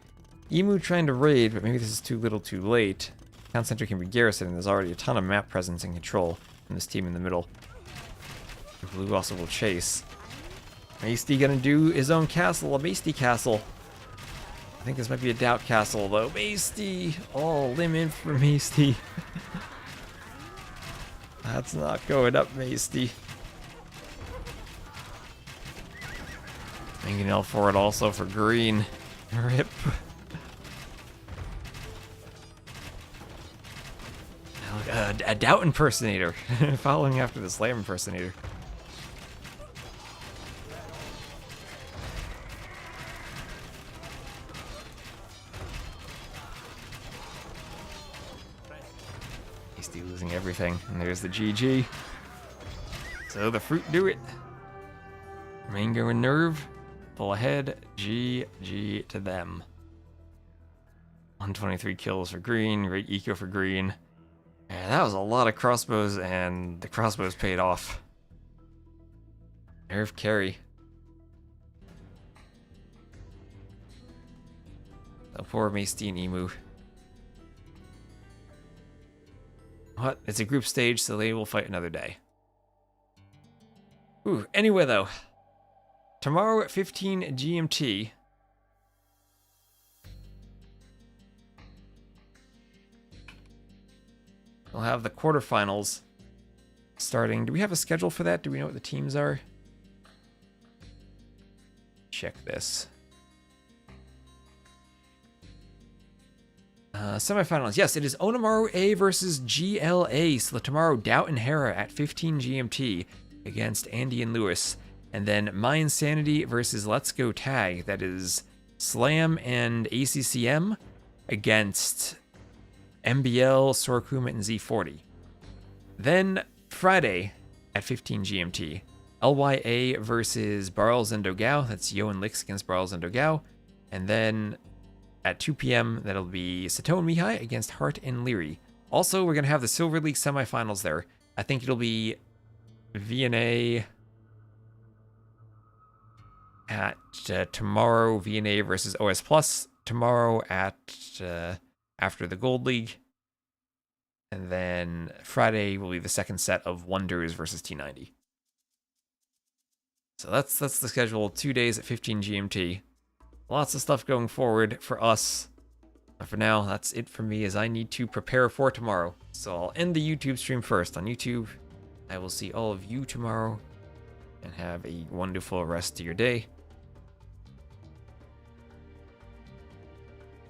Emu trying to raid, but maybe this is too little too late. Town center can be garrisoned, and there's already a ton of map presence and control from this team in the middle. Blue also will chase. Maesty gonna do his own castle, a Maesty castle. I think this might be a doubt castle, though. Maesty! Oh, limit for Maesty. That's not going up, Maesty. Mangonel forward also for green. Rip. A doubt impersonator. Following after the slam impersonator. Hasty losing everything. And there's the GG. So the fruit do it. Mango and Nerve. Full ahead. GG to them. 123 kills for green. Great eco for green. Yeah, that was a lot of crossbows, and the crossbows paid off. Nerve carry. So poor Maesty and Emu. What? It's a group stage, so they will fight another day. Ooh, anyway though. Tomorrow at 15 GMT. We'll have the quarterfinals starting. Do we have a schedule for that? Do we know what the teams are? Check this. Semifinals. Yes, it is Onamaru A versus GLA. So tomorrow, Doubt and Hera at 15 GMT against Andy and Lewis. And then My Insanity versus Let's Go Tag. That is Slam and ACCM against MBL, Sorokuma, and Z40. Then Friday at 15 GMT, LYA versus Barles and Dogao. That's Yo and Lix against Barles and Dogao. And then at 2 p.m., that'll be Sato and Mihai against Hart and Leary. Also, we're going to have the Silver League semifinals there. I think it'll be VNA at tomorrow, VNA versus OS Plus. Tomorrow at after the Gold League. And then Friday will be the second set of Wonders versus T90. So that's the schedule. 2 days at 15 GMT. Lots of stuff going forward for us. But for now, that's it for me as I need to prepare for tomorrow. So I'll end the YouTube stream first. On YouTube, I will see all of you tomorrow. And have a wonderful rest of your day.